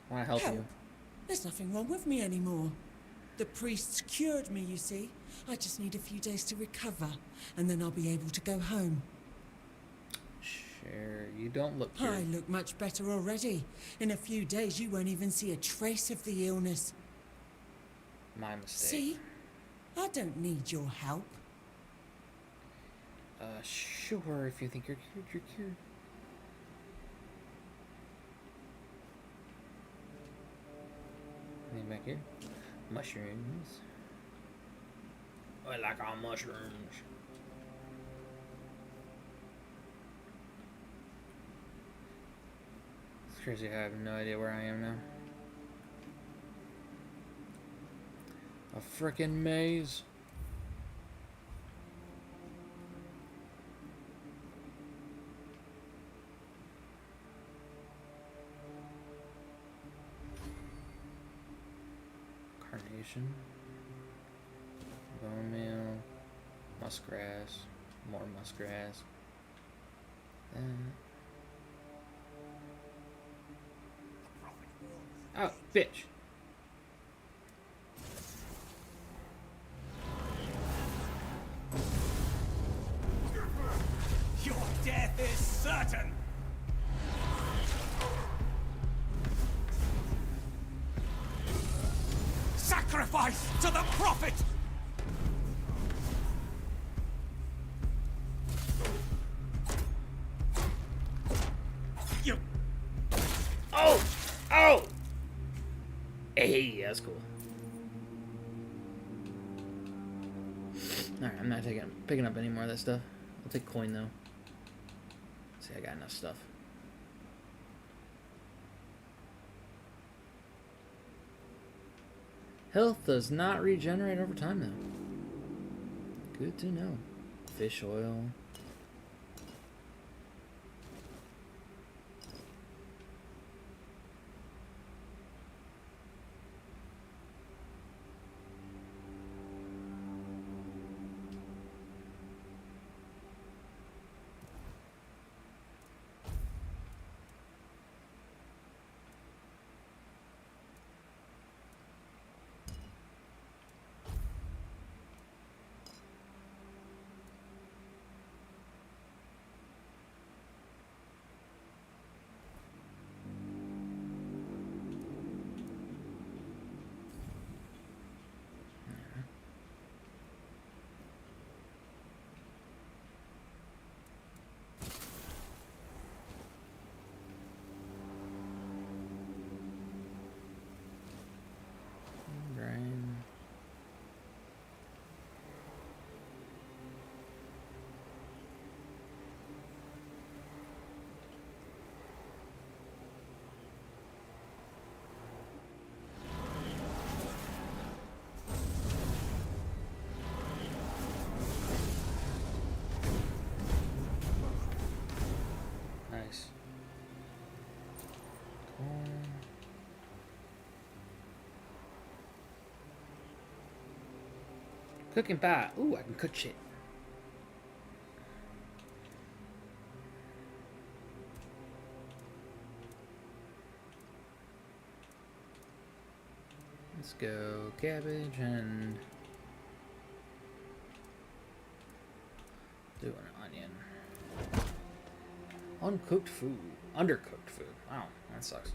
I want to help you. There's nothing wrong with me anymore. The priests cured me, you see. I just need a few days to recover, and then I'll be able to go home. Sure, you don't look I cured. look much better already. In a few days, you won't even see a trace of the illness. My mistake. See? I don't need your help. Sure, if you think you're cured, you're cured. Anything back here? Mushrooms. I like our mushrooms. It's crazy how I have no idea where I am now. A frickin' maze. Carnation. Bone meal. Muskgrass. More muskgrass. Oh, bitch. You're death is certain! Sacrifice to the prophet! You... Oh! Oh! Hey, that's cool. Alright, I'm not picking up any more of that stuff. I'll take coin though. See, I got enough stuff. Health does not regenerate over time though. Good to know. Fish oil. Drain. Nice. Corn. Cooking pie. Ooh, I can cook shit. Let's go cabbage and do an onion. Uncooked food. Undercooked food. Wow, that sucks.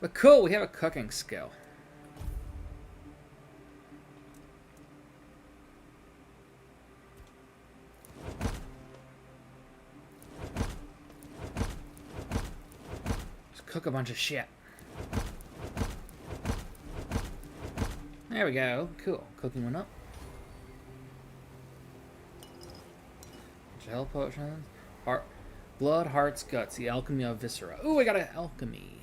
But cool, we have a cooking skill. Let's cook a bunch of shit. There we go. Cool. Cooking one up. Health potions. Heart, blood, hearts, guts. The alchemy of viscera. Ooh, I got an alchemy.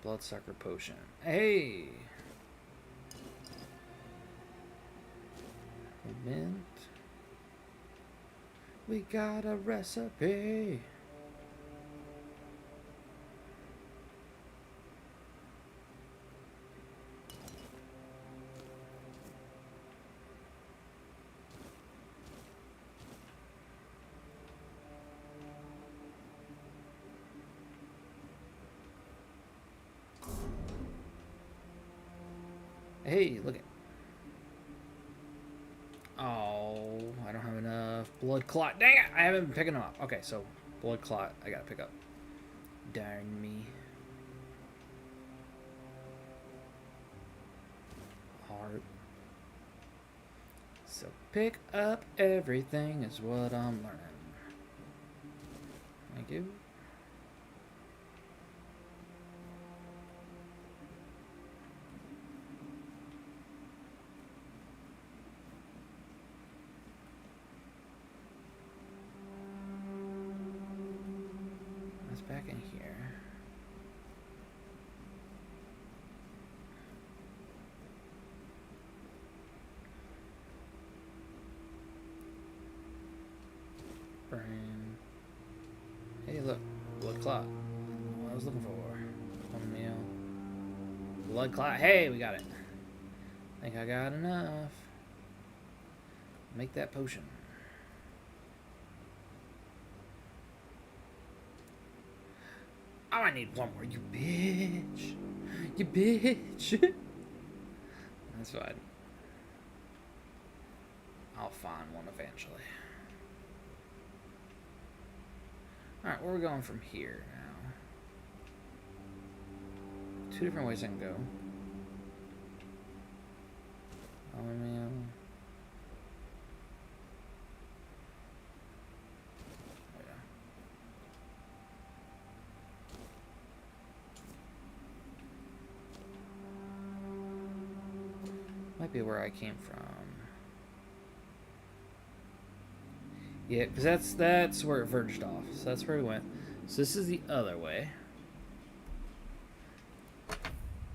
Bloodsucker potion. Hey. Mint. We got a recipe. Hey, look at. Oh, I don't have enough blood clot. Dang it! I haven't been picking them up. Okay, so blood clot, I gotta pick up. Darn me. Heart. So pick up everything is what I'm learning. Thank you. Back in here. Brain. Hey, look, blood clot. What I was looking for. One meal. Blood clot. Hey, we got it. Think I got enough. Make that potion. Oh, I need one more, you bitch. You bitch. That's fine. I'll find one eventually. Alright, where are we going from here now? Two different ways I can go. Oh, man. Oh, yeah. Might be where I came from. Yeah, because that's where it verged off. So that's where we went. So this is the other way.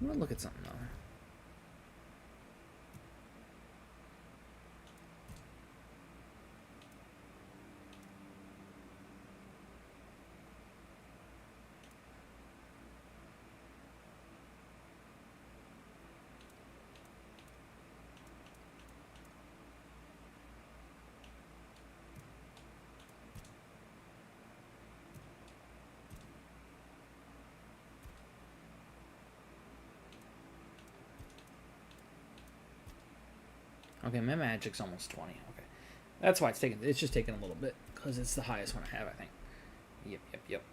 I'm gonna look at something though. Okay, my magic's almost 20. Okay, that's why it's just taking a little bit because it's the highest one I have, I think. Yep.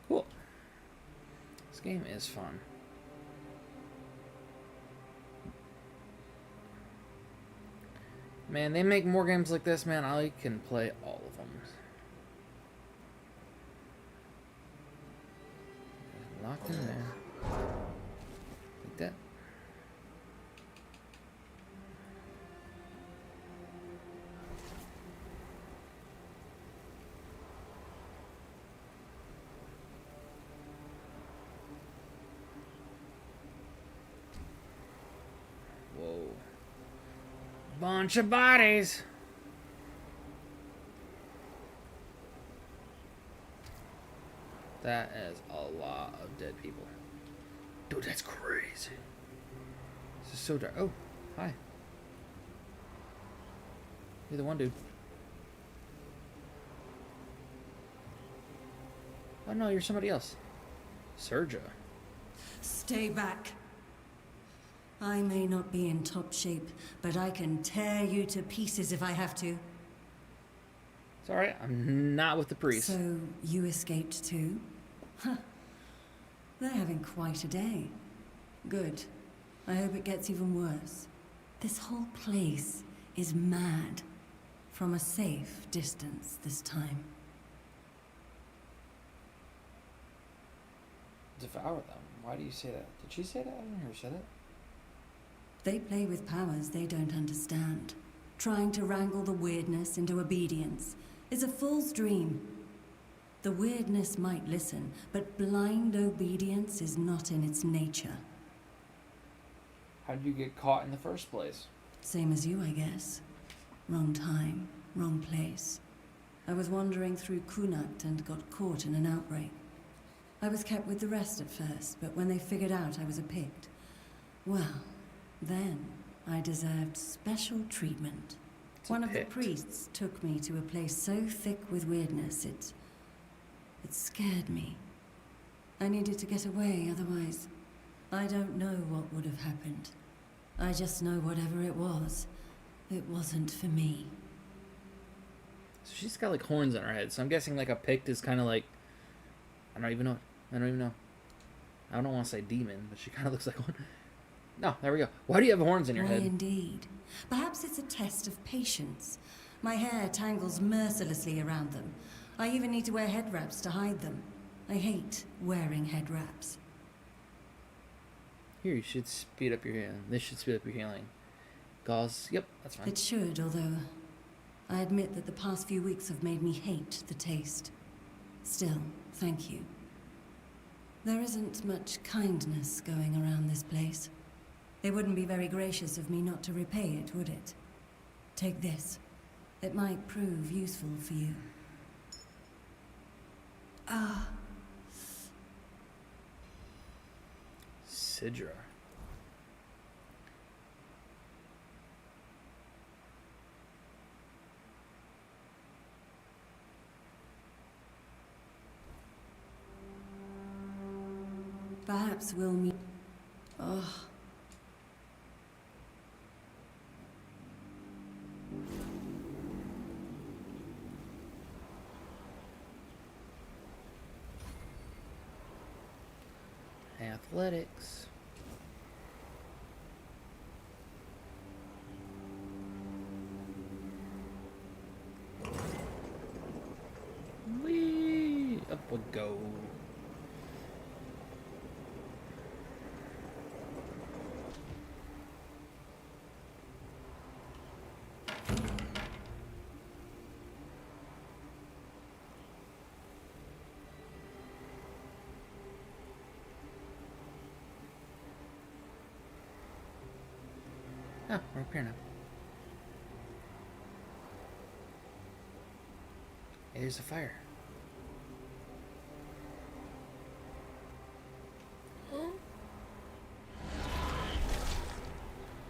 Cool. This game is fun. Man, they make more games like this, man. I can play all of them. Locked in there. Like that. Whoa. Bunch of bodies. That is a lot of dead people. Dude, that's crazy. This is so dark. Oh, hi. You're the one dude. Oh no, you're somebody else. Serja. Stay back. I may not be in top shape, but I can tear you to pieces if I have to. It's alright, I'm not with the priest. So, you escaped too? Huh. They're having quite a day. Good. I hope it gets even worse. This whole place is mad. From a safe distance this time. Devour them. Why do you say that? Did she say that? I didn't hear her say that. They play with powers they don't understand. Trying to wrangle the weirdness into obedience is a fool's dream. The weirdness might listen, but blind obedience is not in its nature. How did you get caught in the first place? Same as you, I guess. Wrong time, wrong place. I was wandering through Kunat and got caught in an outbreak. I was kept with the rest at first, but when they figured out I was a Pict, well, then I deserved special treatment. One of the priests took me to a place so thick with weirdness, it scared me. I needed to get away, otherwise I don't know what would have happened. I just know whatever it wasn't for me. So she's got like horns on her head, so I'm guessing like a Pict is kind of like, I don't even know. I don't want to say demon, but she kind of looks like one. No, there we go. Why do you have horns in your Why, head? indeed. Perhaps it's a test of patience. My hair tangles mercilessly around them. I even need to wear head wraps to hide them. I hate wearing head wraps. Here, you should speed up your healing. This should speed up your healing. Gauze, yep, that's fine. It should, although I admit that the past few weeks have made me hate the taste. Still, thank you. There isn't much kindness going around this place. They wouldn't be very gracious of me not to repay it, would it? Take this. It might prove useful for you. Ah. Sidra. Perhaps we'll meet. Oh. Athletics. Whee! Up we go. Oh, we're up here now. Hey, there's a fire. Oh,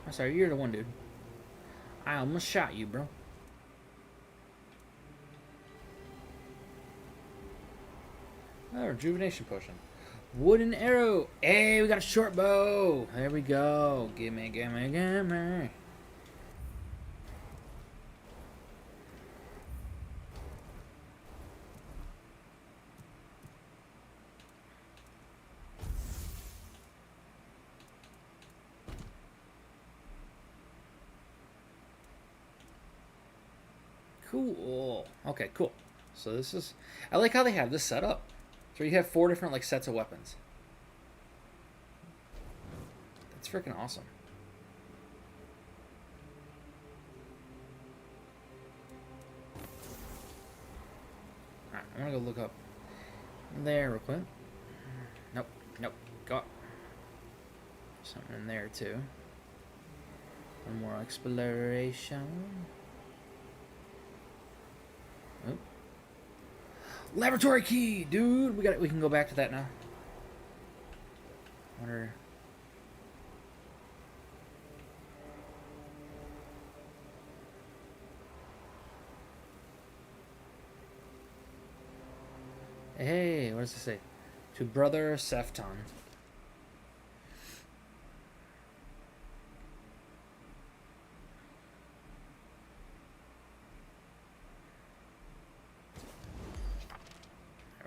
sorry, you're the one, dude. I almost shot you, bro. Oh, rejuvenation potion. Wooden arrow. Hey, we got a short bow. There we go. Gimme, gimme, gimme. Cool. Okay, cool. So this is... I like how they have this set up. So you have 4 different like sets of weapons. That's freaking awesome. Alright, I'm gonna go look up there real quick. Nope, nope, go up. Something in there too. One more exploration. Oh. Laboratory key, dude. We can go back to that now. Wonder. Hey, what does it say? To Brother Sefton.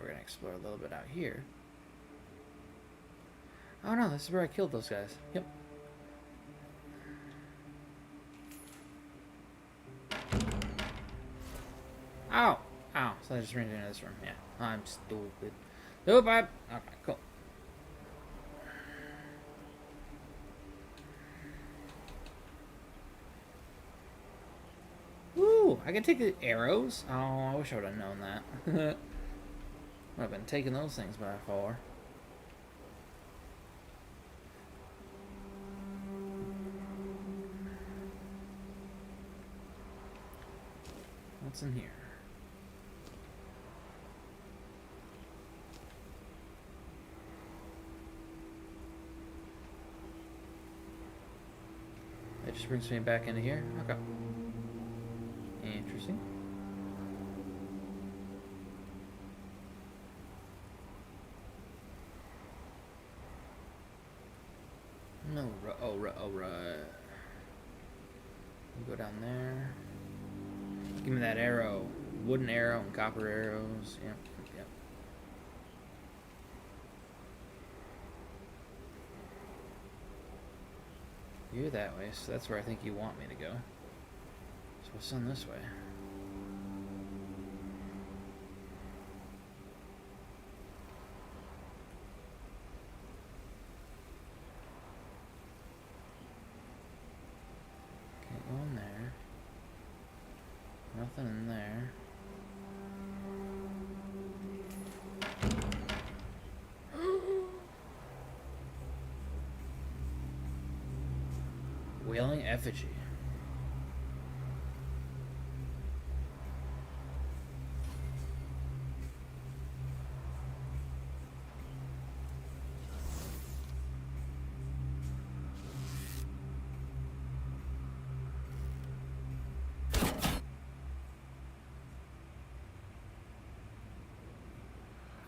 We're gonna explore a little bit out here. Oh no, this is where I killed those guys. Yep. Ow! Ow. So I just ran into this room. Yeah. I'm stupid. Nope, okay, cool. Woo! I can take the arrows? Oh, I wish I would have known that. I've been taking those things by far. What's in here? That just brings me back into here. Okay. Interesting. No, oh, right. Go down there. Give me that arrow. Wooden arrow and copper arrows. Yep, yep. You're that way, so that's where I think you want me to go. So what's on this way? Can't go in there. Nothing in there. Wailing effigy.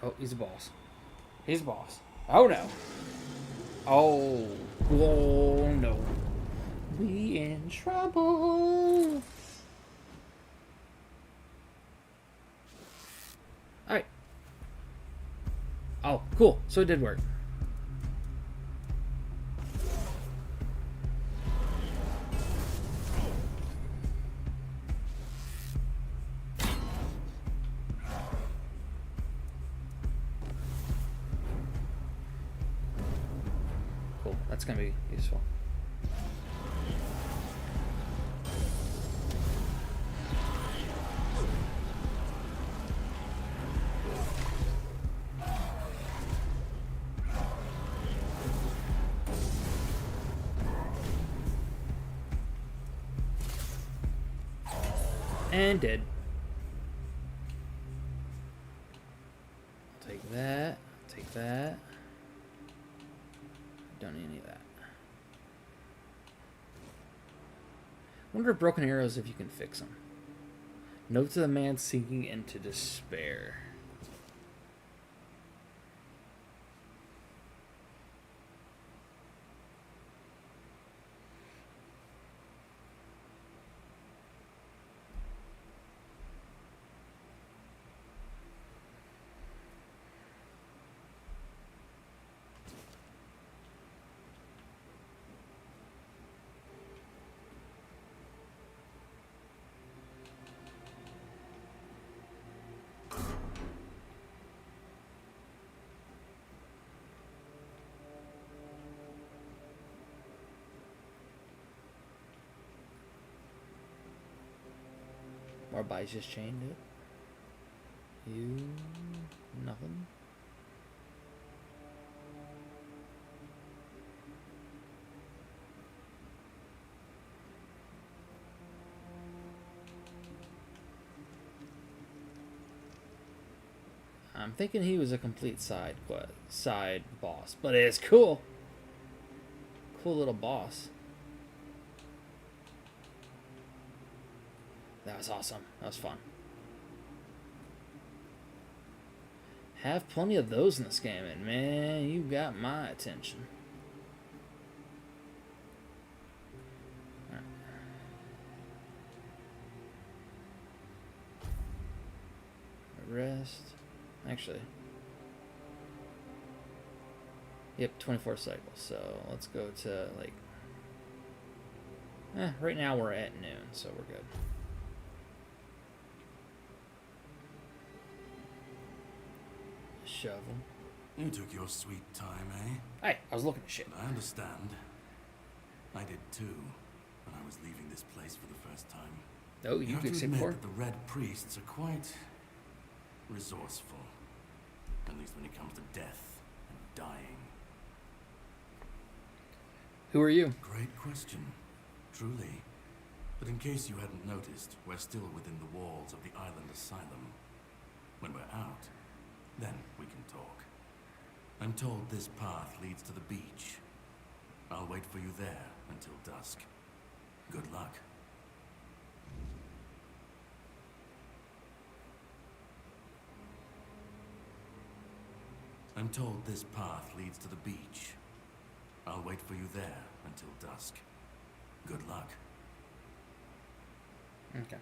Oh, he's a boss. He's a boss. Oh no. Oh. Oh no. We in trouble. Alright. Oh, cool. So it did work. Cool. That's gonna be useful. And dead. I'll take that. I'll take that. Don't need any of that. Wonder if broken arrows if you can fix them. Note to the man sinking into despair. More bodies just chained it. You... nothing. I'm thinking he was a complete side boss, but it's cool. Cool little boss. That was awesome. That was fun. Have plenty of those in this game, and man, you got my attention. Right. Rest. Actually. Yep, 24 cycles. So let's go to like. Right now we're at noon, so we're good. Shovel. You took your sweet time, eh? Hey, I was looking at shit. I understand. I did too, when I was leaving this place for the first time. Oh, you have to fixed it admit before? that the Red Priests are quite resourceful. At least when it comes to death and dying. Who are you? Great question, truly. But in case you hadn't noticed, we're still within the walls of the island asylum. When we're out, then we can talk. I'm told this path leads to the beach. I'll wait for you there until dusk. Good luck. I'm told this path leads to the beach. I'll wait for you there until dusk. Good luck. Okay.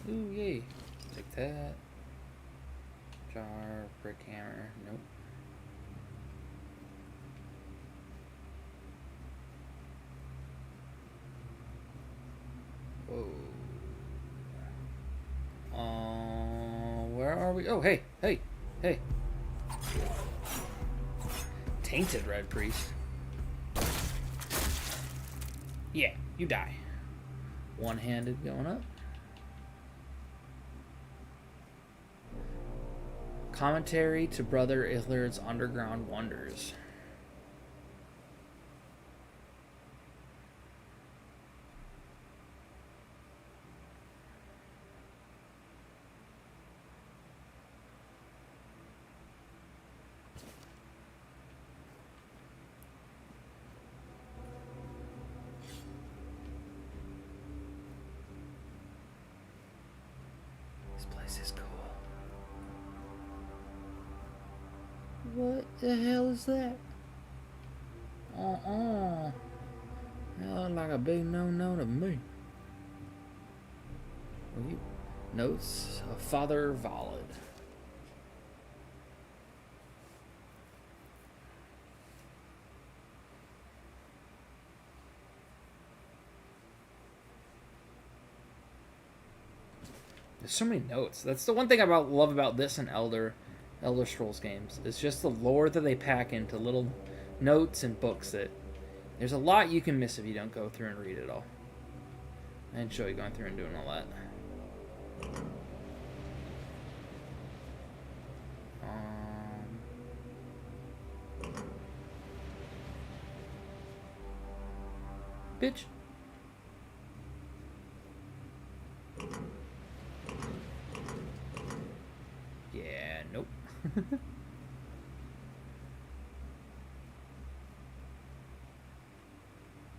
Ooh, yay. Take that. Jar, brick hammer. Nope. Whoa. Where are we? Oh, hey, hey, hey. Tainted Red Priest. Yeah, you die. One-handed going up. Commentary to Brother Illard's Underground Wonders. This place is cool. What the hell is that? That looks like a big no-no to me. Notes of Father Valid. There's so many notes. That's the one thing I love about this and Elder Scrolls games. It's just the lore that they pack into little notes and books that there's a lot you can miss if you don't go through and read it all. I enjoy going through and doing all that. Bitch. Yeah, nope.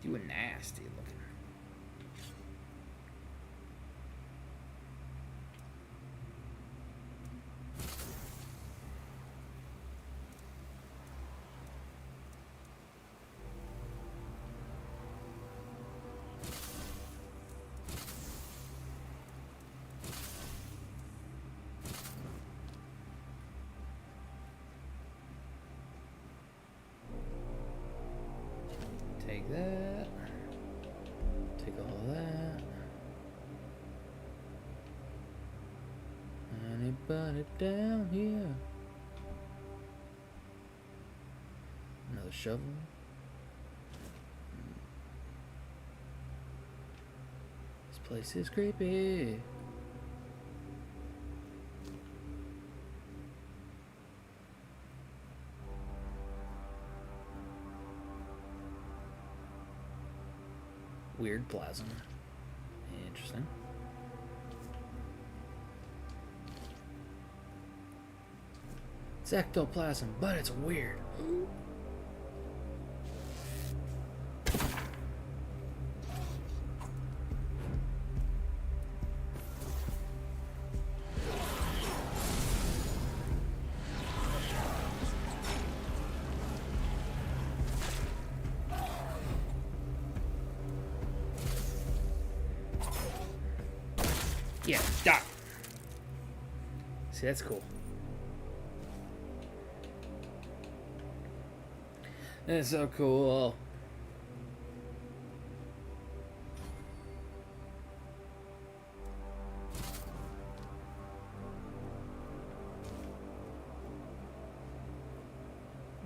You were nasty looking. Take that. Take all of that. Anybody down here? Another shovel. This place is creepy. Weird plasm. Interesting. It's ectoplasm, but it's weird. Yeah, die. See, that's cool. That's so cool.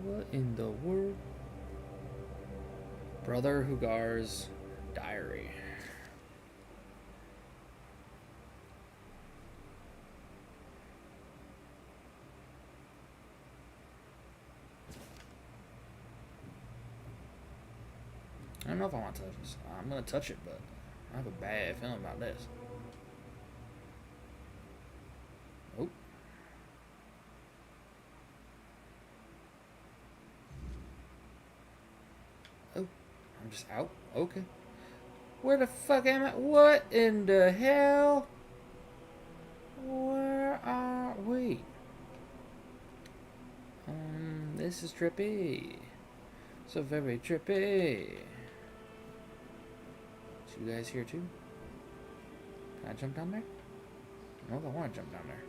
What in the world? Brother Hugar's diary. I don't know if I want to touch this. I'm going to touch it, but I have a bad feeling about this. Oh. Oh. I'm just out? Okay. Where the fuck am I? What in the hell? Where are we? This is trippy. So very trippy. You guys here too? Can I jump down there? No, I want to jump down there.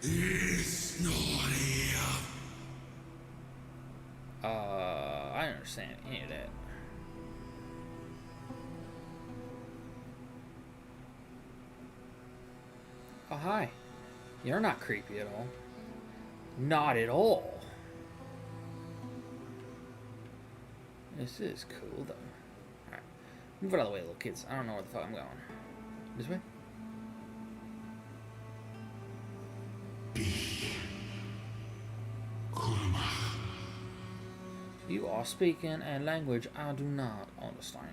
It's not here. I don't understand any of that. Oh, hi. You're not creepy at all. Not at all. This is cool, though. Alright. Move out of the way, little kids. I don't know where the fuck I'm going. This way? You are speaking a language I do not understand.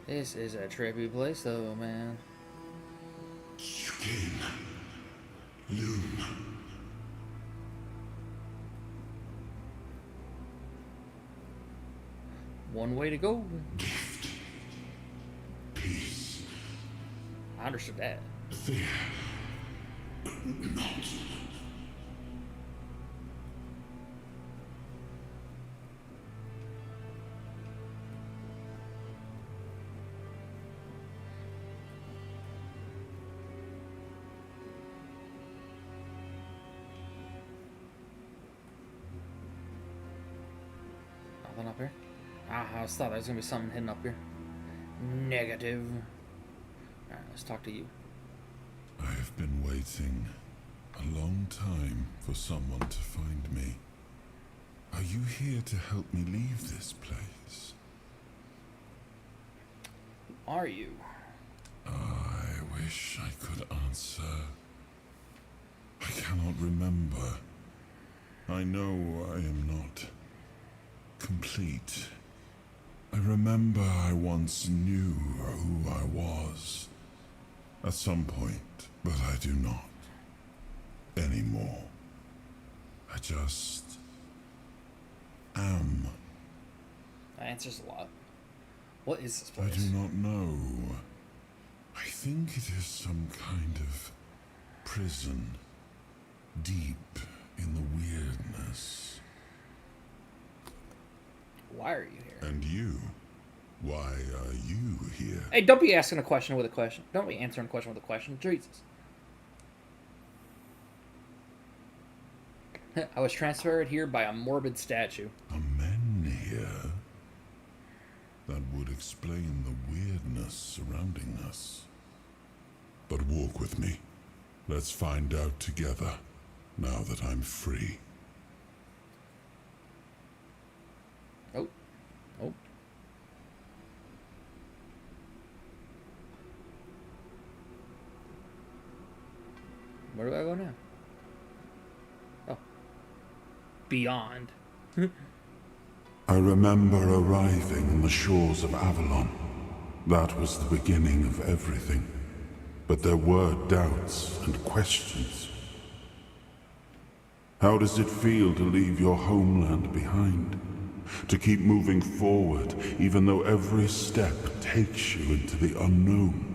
This is a trippy place, though, man. Skin. Loom. One way to go. Peace. I understood that. Fear. Not. Nothing up here? Ah, I thought there was gonna be something hidden up here. Negative. Alright, let's talk to you. I have been waiting a long time for someone to find me. Are you here to help me leave this place? Who are you? I wish I could answer. I cannot remember. I know I am not complete. I remember I once knew who I was. At some point, but I do not anymore. I just am. That answers a lot. What is this I place? do not know. I think it is some kind of prison, deep in the weirdness. Why are you here? And you? Why are you here? Hey, don't be asking a question with a question. Don't be answering a question with a question. Jesus. I was transferred here by a morbid statue. Are men here? That would explain the weirdness surrounding us. But walk with me. Let's find out together, now that I'm free. Oh. Oh. Where do I go now? Oh. Beyond. I remember arriving on the shores of Avalon. That was the beginning of everything. But there were doubts and questions. How does it feel to leave your homeland behind? To keep moving forward, even though every step takes you into the unknown?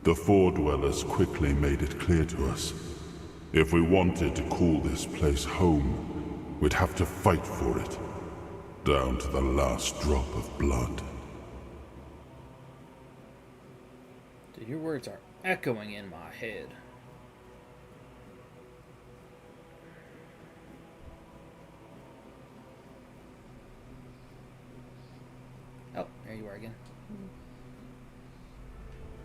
The Four Dwellers quickly made it clear to us. If we wanted to call this place home, we'd have to fight for it, down to the last drop of blood. Dude, your words are echoing in my head. Oh, there you are again.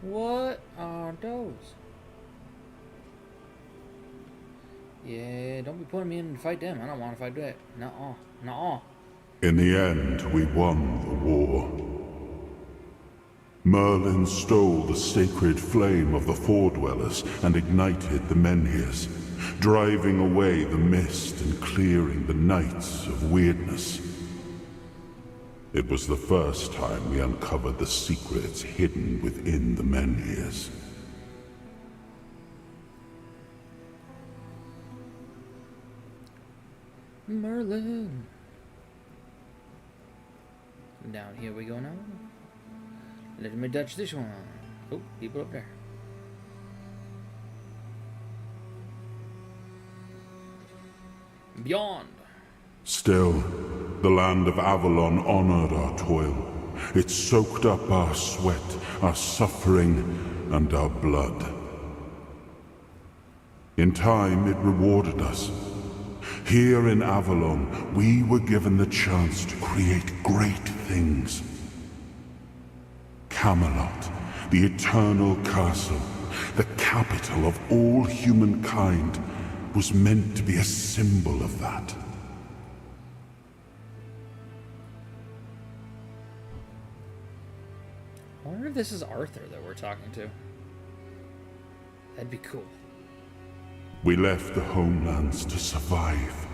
What are those? Yeah, don't be putting me in to fight them. I don't want to fight that. Nuh-uh. Nuh-uh. In the end, we won the war. Merlin stole the sacred flame of the Four Dwellers and ignited the Menhirs, driving away the mist and clearing the nights of weirdness. It was the first time we uncovered the secrets hidden within the Menhirs. Merlin. Down here we go now. Let me touch this one. Oh, people up there. Beyond. Still, the land of Avalon honored our toil. It soaked up our sweat, our suffering, and our blood. In time, it rewarded us. Here in Avalon, we were given the chance to create great things. Camelot, the eternal castle, the capital of all humankind, was meant to be a symbol of that. I wonder if this is Arthur that we're talking to. That'd be cool. We left the homelands to survive.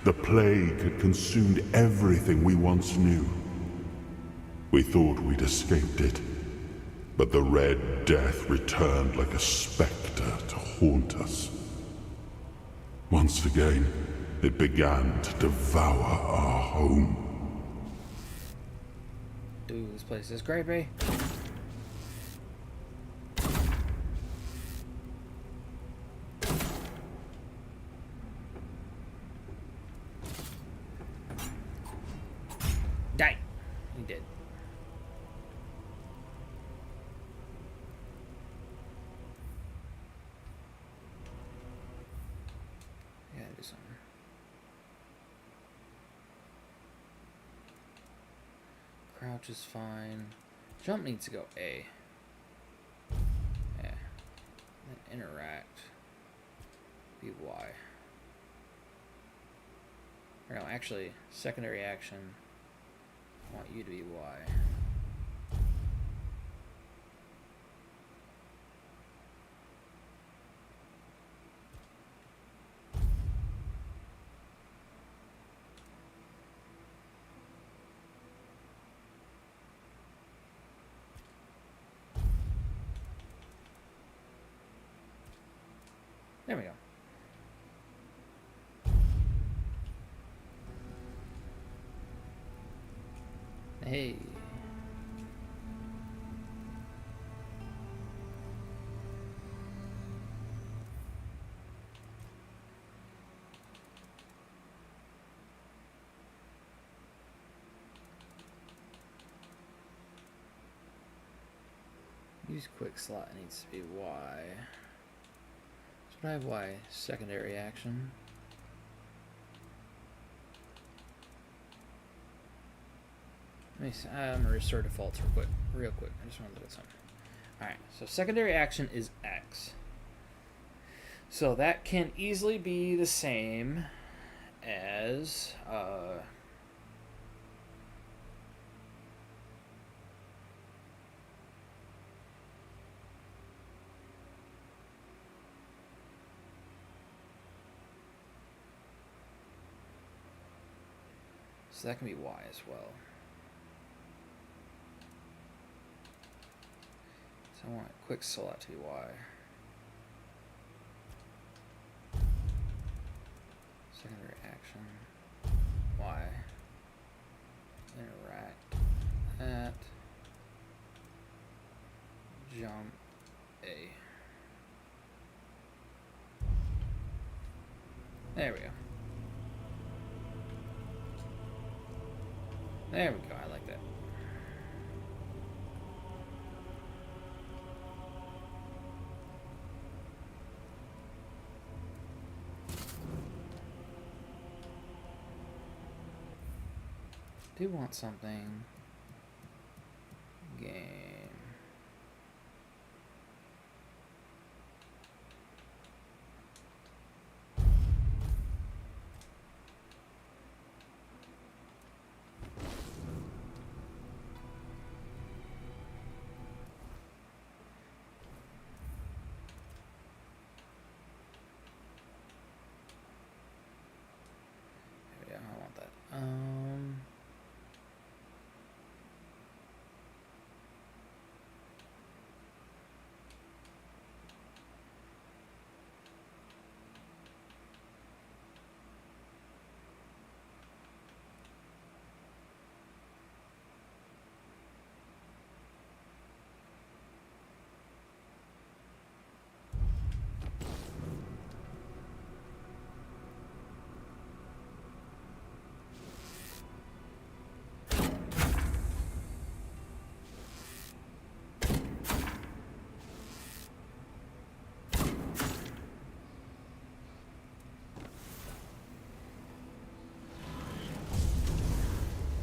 The plague had consumed everything we once knew. We thought we'd escaped it, but the Red Death returned like a specter to haunt us. Once again, it began to devour our home. Ooh, this place is creepy. Die. He did. Yeah, do something. Crouch is fine. Jump needs to go A. Yeah. Then interact. Be Y. Or no, actually, secondary action. I want you to be Y. There we go. Hey. Use quick slot needs to be Y. So I have Y secondary action. Let me see. I'm gonna restore defaults real quick. I just want to look at something. Alright, so secondary action is X. So that can easily be the same as so that can be Y as well. So I want a quick select to be Y. Secondary action. Y. Interact. At. Jump. A. There we go. There we go. I like that. Do want something. Game. Yeah, I want that.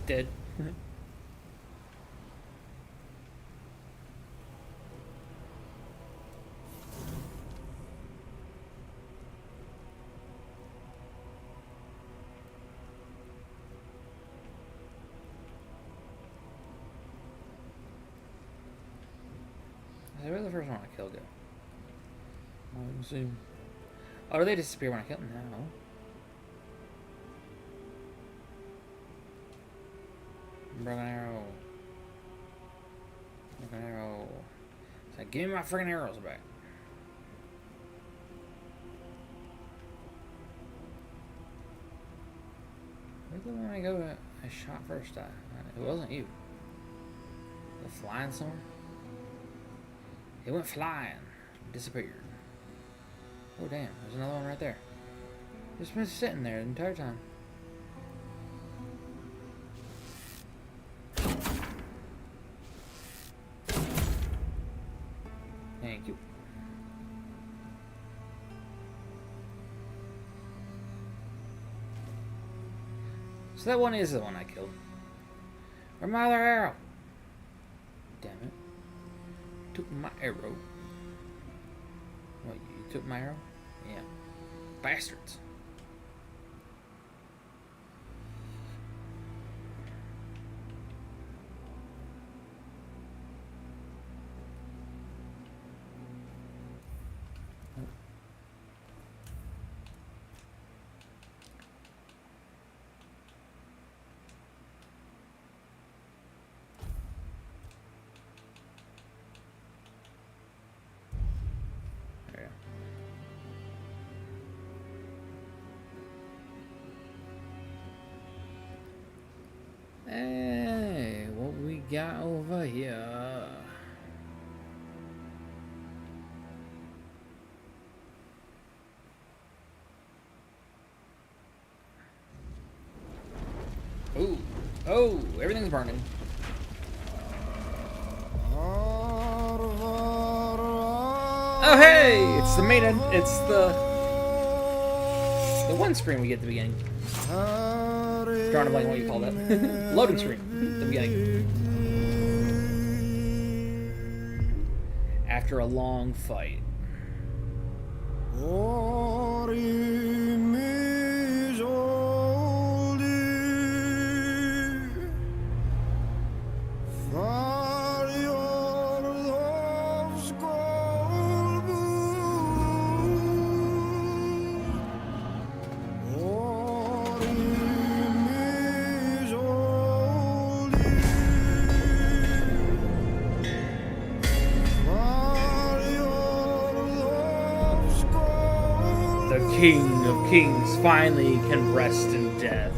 Dead. Where'd the first one I killed go? Oh, do they disappear when I kill them now? Broken arrow. Broken arrow. It's like, give me my freaking arrows back. Where'd the one I shot first? It wasn't you. The flying somewhere? It went flying. Disappeared. Oh damn, there's another one right there. It's been sitting there the entire time. Thank you. So that one is the one I killed. Where's my other arrow? Damn it. Took my arrow. What, you took my arrow? Yeah. Bastards. Hey, what we got over here? Ooh, oh, everything's burning. Oh, hey, it's the main. It's the one screen we get at the beginning. Drawing a blank what you call that. Loading screen at the beginning. After a long fight. The King of Kings finally can rest in death.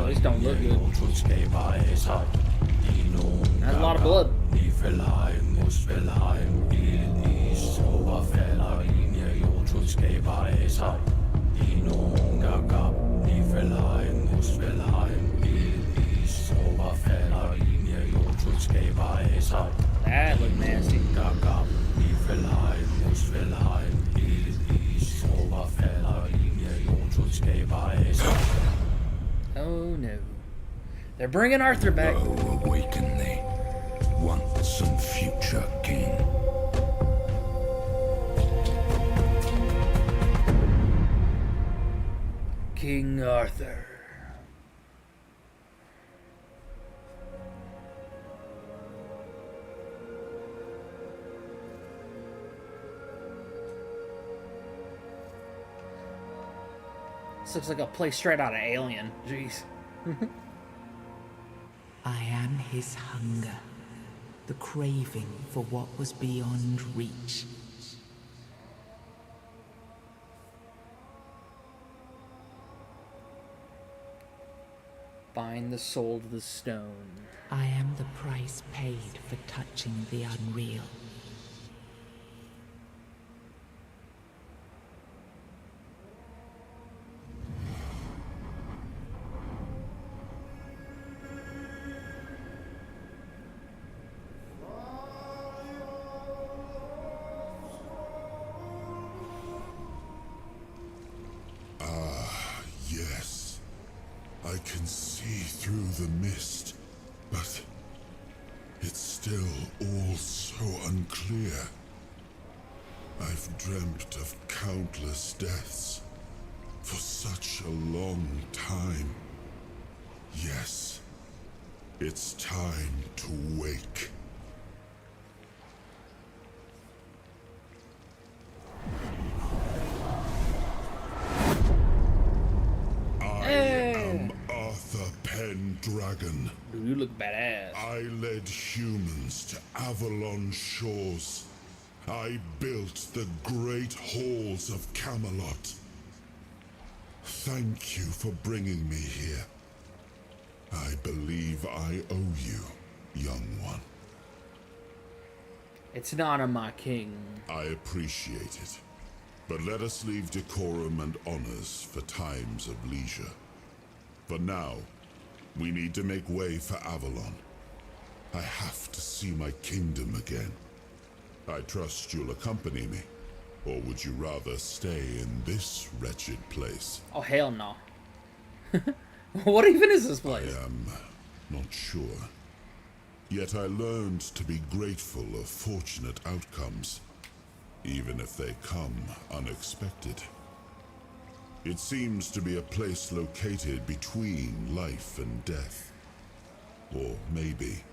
These don't look good. That's a lot of blood. That looked nasty. Oh no. They're bringing Arthur back. Oh, awaken thee, once and future king. King Arthur. This looks like a place straight out of Alien. Jeez. I am his hunger, the craving for what was beyond reach. Bind the soul to the stone. I am the price paid for touching the unreal. Yes, I can see through the mist, but it's still all so unclear. I've I've dreamt of countless deaths for such a long time. Yes, it's time to wake. I am Arthur Pendragon. Dude, you look badass. I led humans to Avalon shores. I built the great halls of Camelot. Thank you for bringing me here. I believe I owe you, young one. It's an honor, my king. I appreciate it. But let us leave decorum and honors for times of leisure. For now, we need to make way for Avalon. I have to see my kingdom again. I trust you'll accompany me. Or would you rather stay in this wretched place? Oh, hell no. What even is this place? I am not sure. Yet I learned to be grateful of fortunate outcomes, even if they come unexpected. It seems to be a place located between life and death. Or maybe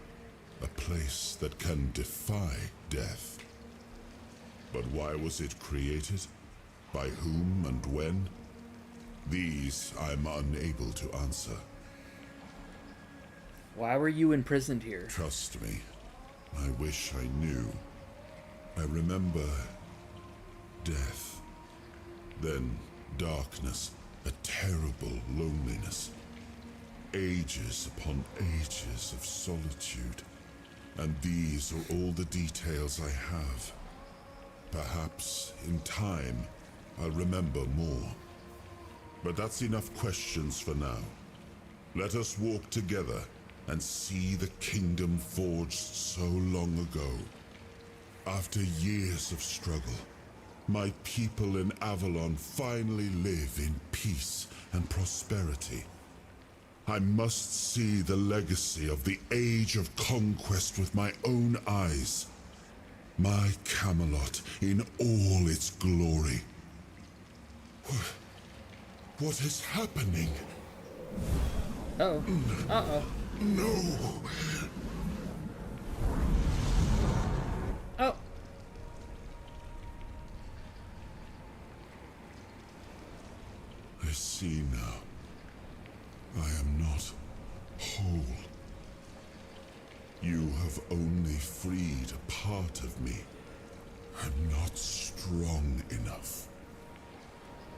a place that can defy death. But why was it created? By whom and when? These I'm unable to answer. Why were you imprisoned here? Trust me, I wish I knew. I remember death, then darkness, a terrible loneliness, ages upon ages of solitude, and these are all the details I have. Perhaps, in time, I'll remember more. But that's enough questions for now. Let us walk together and see the kingdom forged so long ago. After years of struggle, my people in Avalon finally live in peace and prosperity. I must see the legacy of the Age of Conquest with my own eyes. My Camelot in all its glory. What is happening? Uh-oh. Uh-oh. No! Oh. I see now. I am not whole. You have only freed a part of me. I'm not strong enough.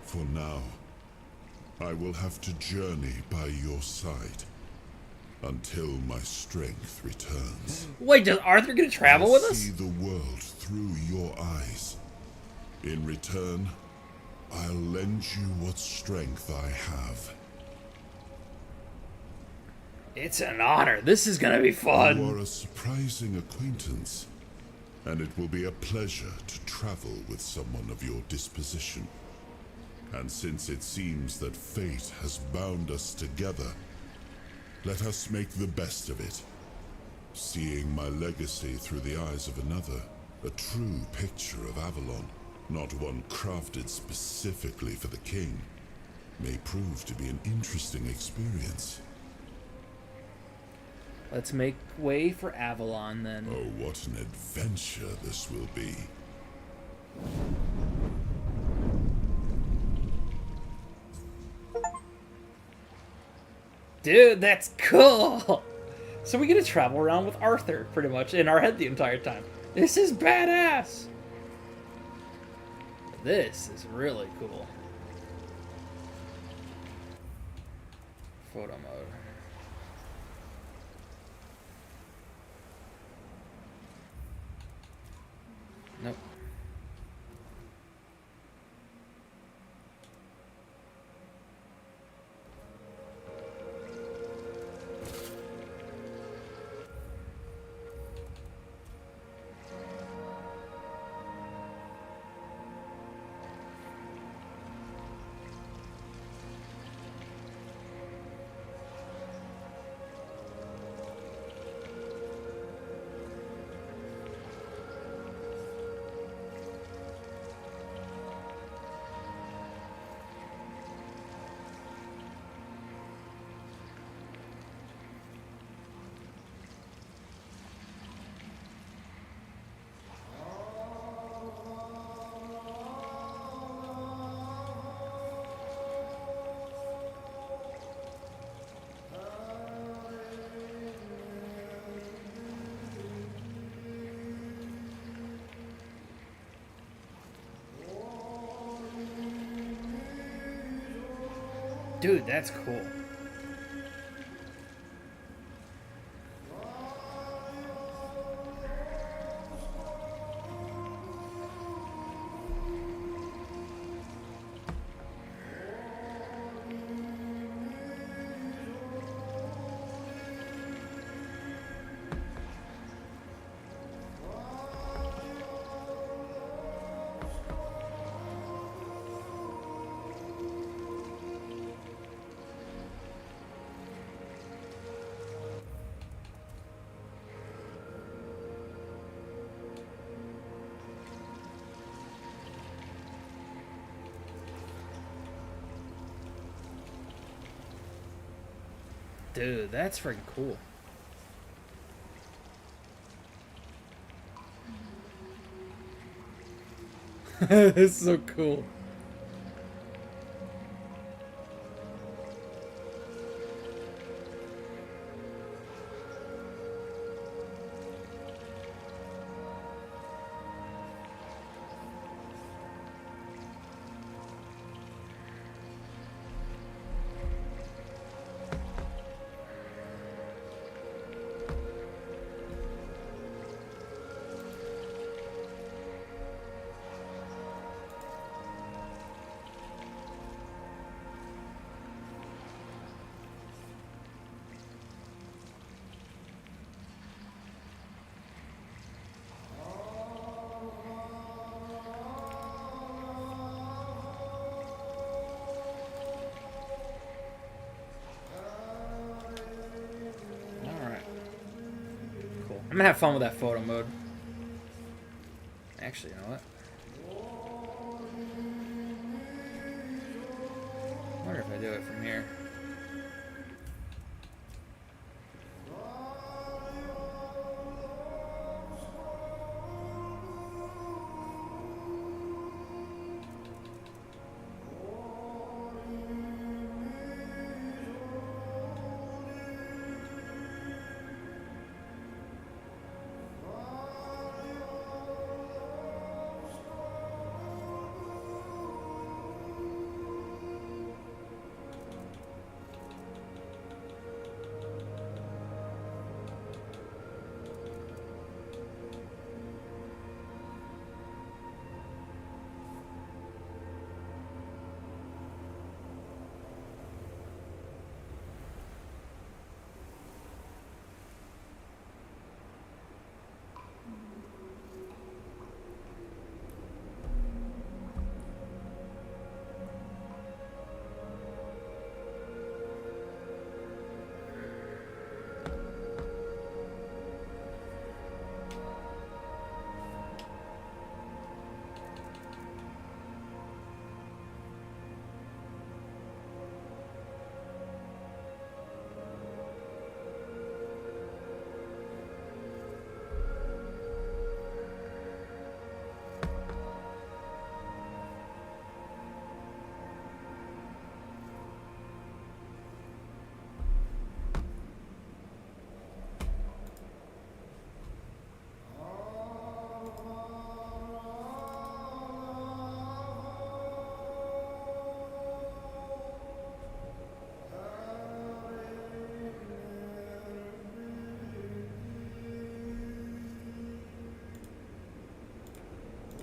For now, I will have to journey by your side until my strength returns. Wait, does Arthur get to travel with us? See the world through your eyes. In return, I'll lend you what strength I have. It's an honor. This is gonna be fun. You are a surprising acquaintance, and it will be a pleasure to travel with someone of your disposition. And since it seems that fate has bound us together, let us make the best of it. Seeing my legacy through the eyes of another, a true picture of Avalon, not one crafted specifically for the king, may prove to be an interesting experience. Let's make way for Avalon then. Oh, what an adventure this will be. Dude, that's cool! So we get to travel around with Arthur, pretty much, in our head the entire time. This is badass! This is really cool. Photo mode. Nope. Dude, that's cool. Dude, that's freaking cool. It's so cool. I'm gonna have fun with that photo mode. Actually, you know what? I wonder if I do it from here.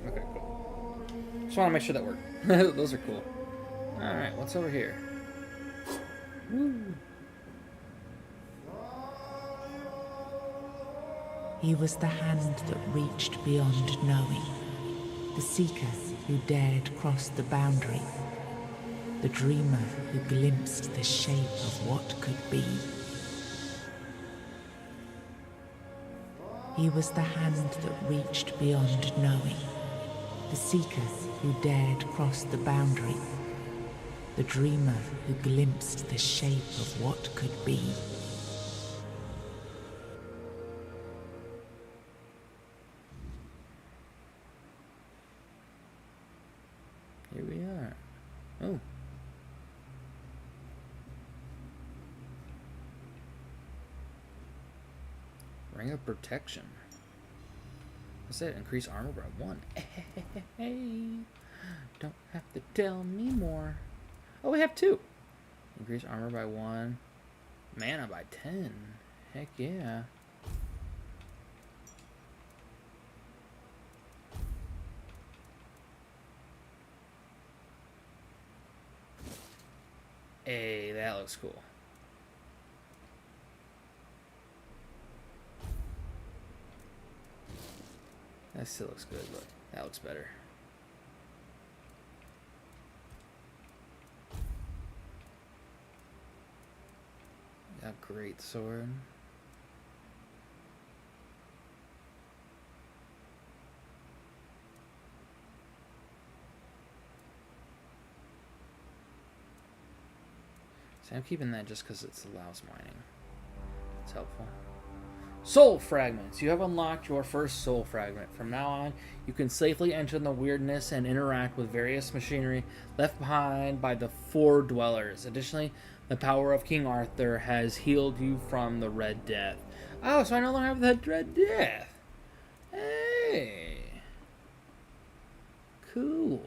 Okay, cool. Just want to make sure that worked. Those are cool. Alright, what's over here? Woo. He was the hand that reached beyond knowing, the seeker who dared cross the boundary, the dreamer who glimpsed the shape of what could be. He was the hand that reached beyond knowing, the seeker who dared cross the boundary, the dreamer who glimpsed the shape of what could be. Here we are. Oh. Ring of Protection. What's that? Increase armor by 1. Hey, don't have to tell me more. Oh, we have 2. Increase armor by 1. Mana by 10. Heck yeah. Hey, that looks cool. That still looks good, but that looks better. Got great sword. See, I'm keeping that just because it allows mining. It's helpful. Soul fragments. You have unlocked your first soul fragment. From now on, you can safely enter the weirdness and interact with various machinery left behind by the four dwellers. Additionally, the power of King Arthur has healed you from the Red Death. Oh, so I no longer have that Red Death. Hey. Cool.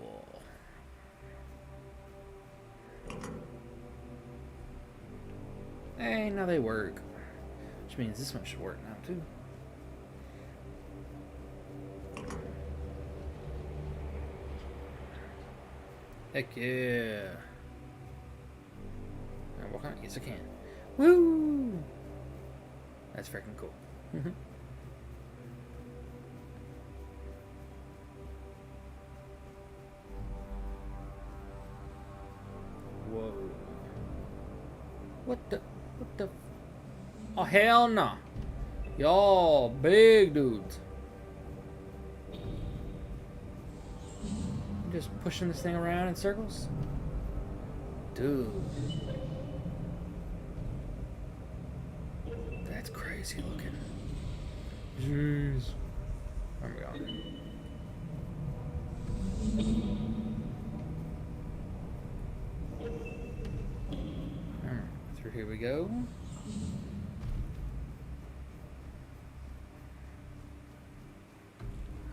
Hey, now they work. Which means this one should work now, too. Heck yeah. Can I walk on it? Yes, I can. Woo! That's freaking cool. Whoa. What the? Oh, hell no. Y'all big dudes. Just pushing this thing around in circles? Dude. That's crazy looking. Jeez. Where am I going? Through here we go.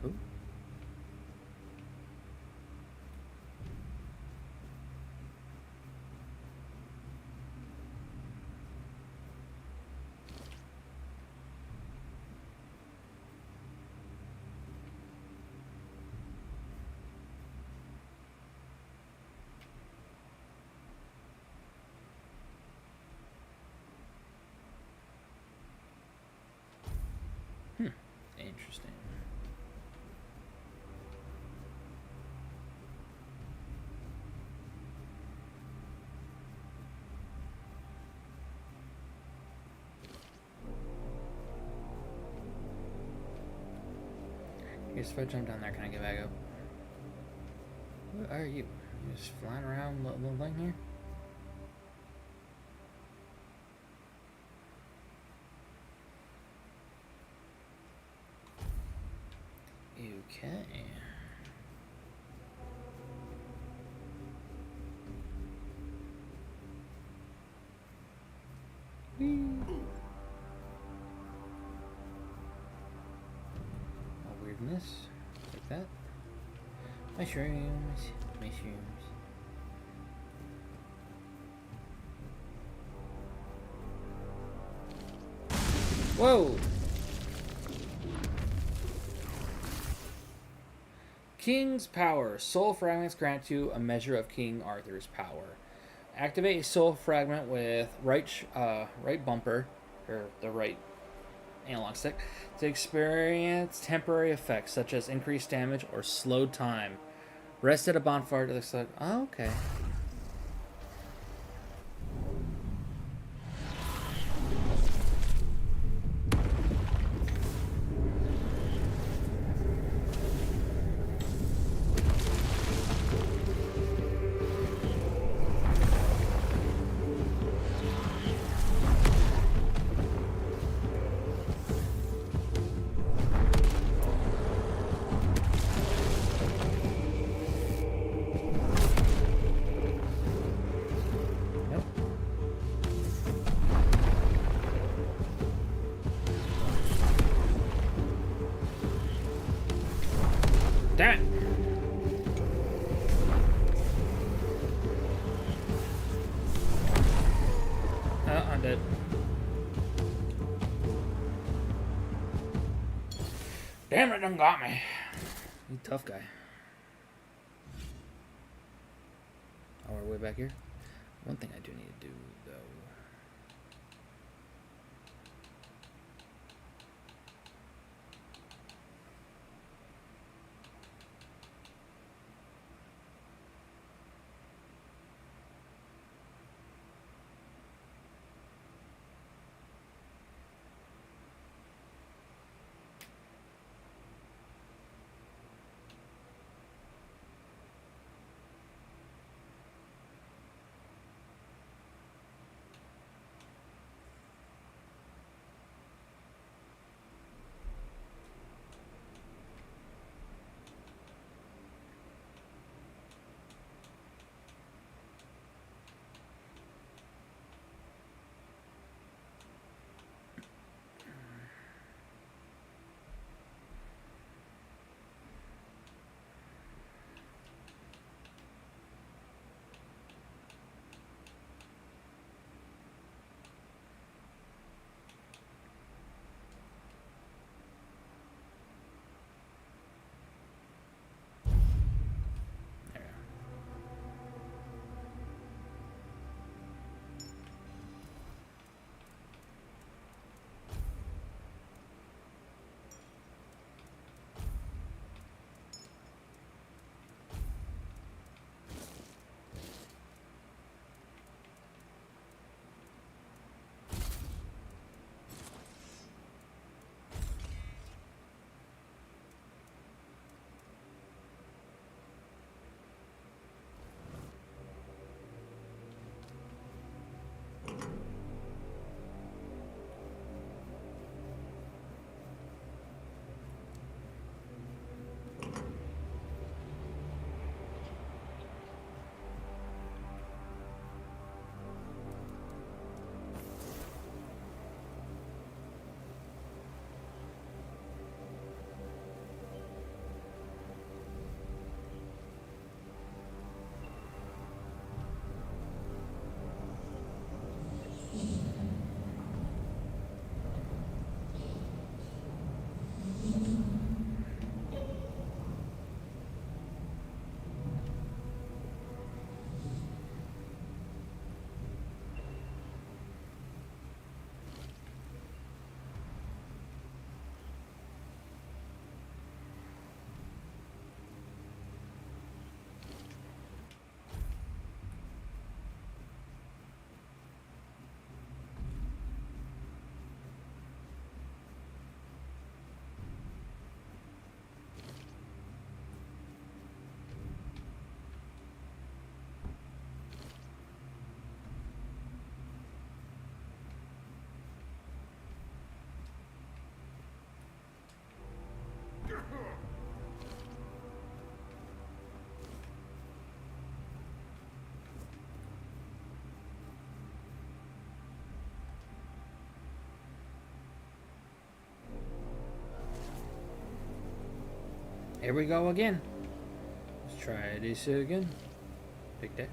Cool. Interesting. I guess if I jump down there, can I get back up? What are you? You just flying around little thing here? Okay. Weirdness like that. Mushrooms. Whoa! King's Power. Soul fragments grant you a measure of King Arthur's power. Activate a soul fragment with right bumper, or the right analog stick, to experience temporary effects such as increased damage or slowed time. Rest at a bonfire to the side. Oh, okay. Damn it. Damn it, done got me. You tough guy. Oh, we're way back here. One thing I do need to do, though. Here we go again. Let's try this again. Pick that.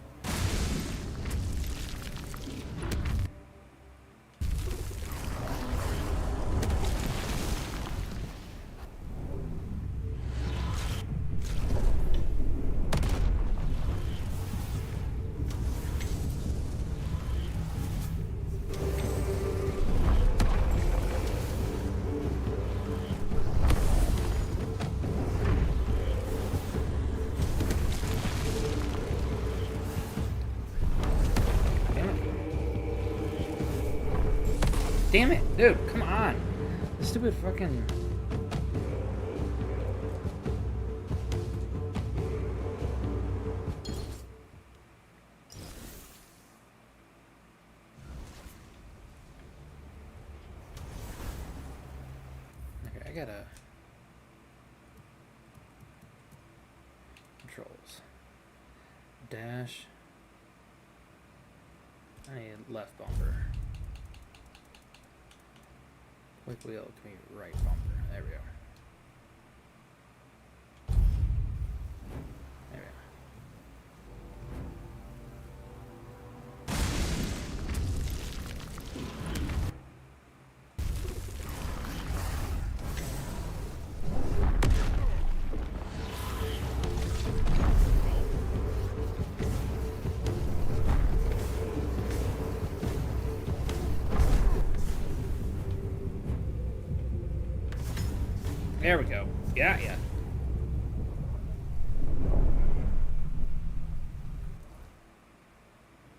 Damn it, dude, come on. Stupid fucking... Okay, I gotta... Controls. Dash. I need left bumper. Quick wheel to me right bumper. There we go. There we go. There we go. Yeah, yeah.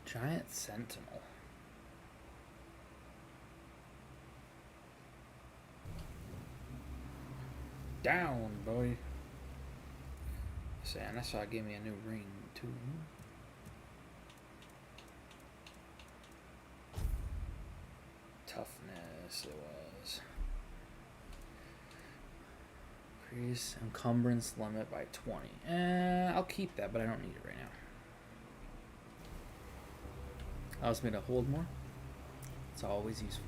Giant Sentinel. Down, boy. And that's why I gave me a new ring, too. Toughness, it was. Increase encumbrance limit by 20. I'll keep that, but I don't need it right now. Allows me to hold more. It's always useful.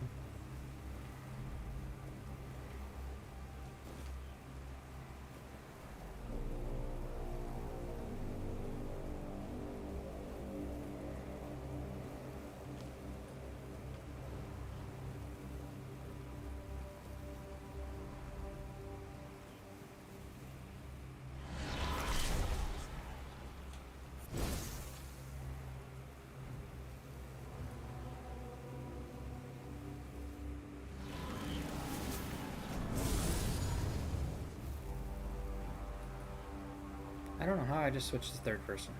I don't know how I just switched to third person.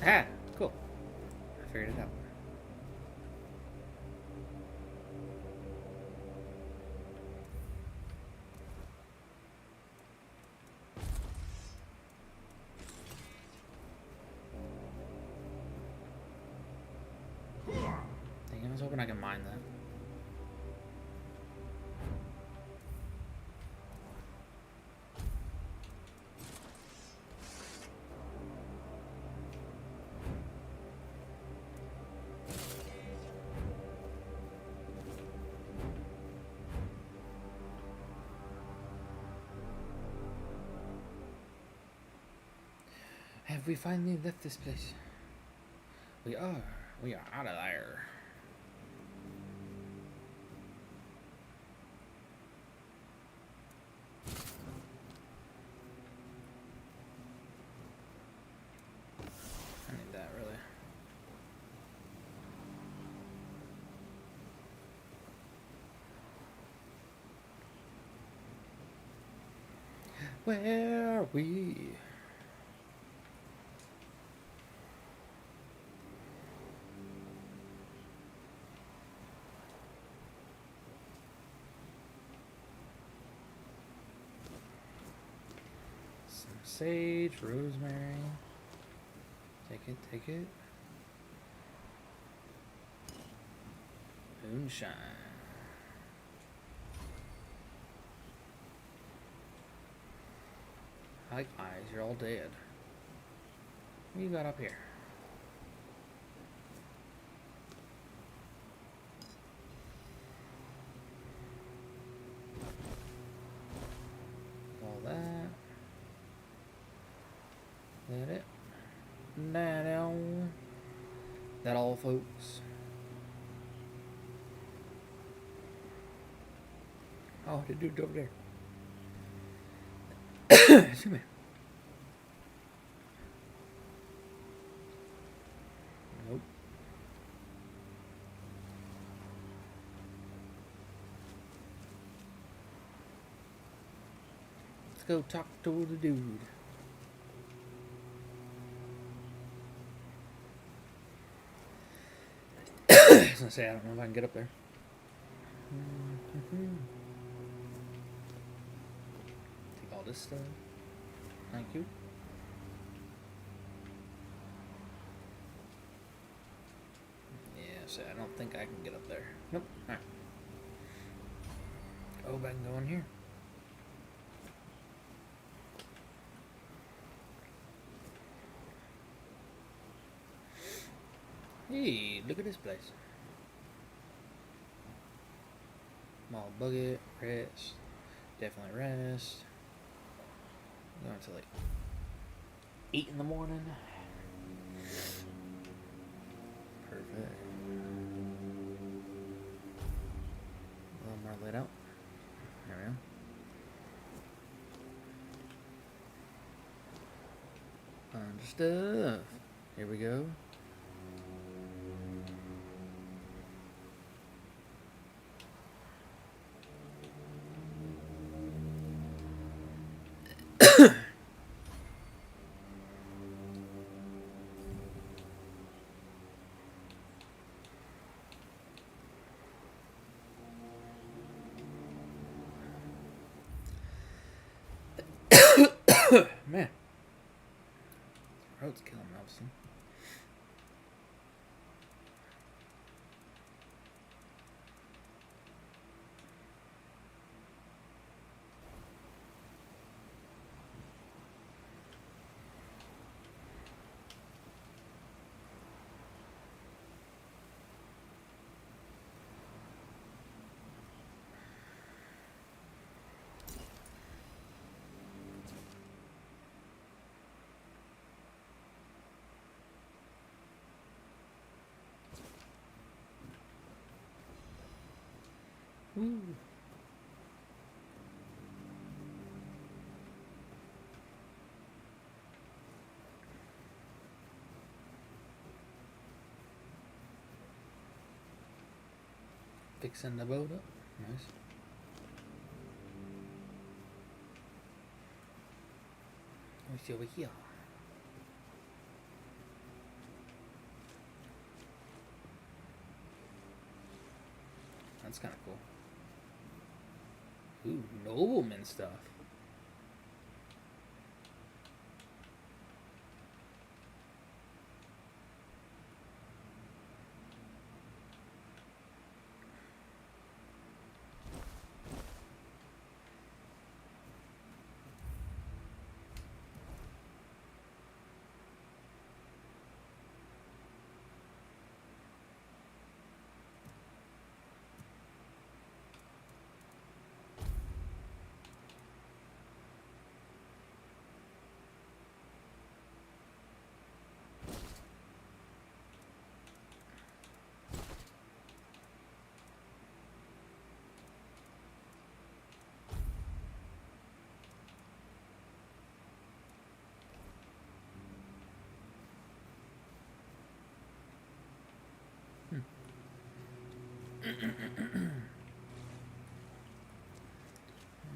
Ah, cool. I figured it out. Dang, I was hoping I could mine that. Have we finally left this place? We are out of there. I need that, really. Where are we? Sage, rosemary. Take it, take it. Moonshine. Like eyes, you're all dead. What you got up here? All that. That all, folks. Oh, the dude over there. Excuse me. Nope. Let's go talk to the dude. I was gonna say, I don't know if I can get up there. Take all this stuff. Thank you. Yeah, so I don't think I can get up there. Nope. Alright. Oh, I can go in here. Hey, look at this place. Small bucket, rest. Definitely rest. Going to like 8 in the morning. stuff. Here we go. Man. Road's killing Nelson. Ooh. Fixing the boat up. Nice. What's over here? That's kind of cool. Ooh, nobleman stuff.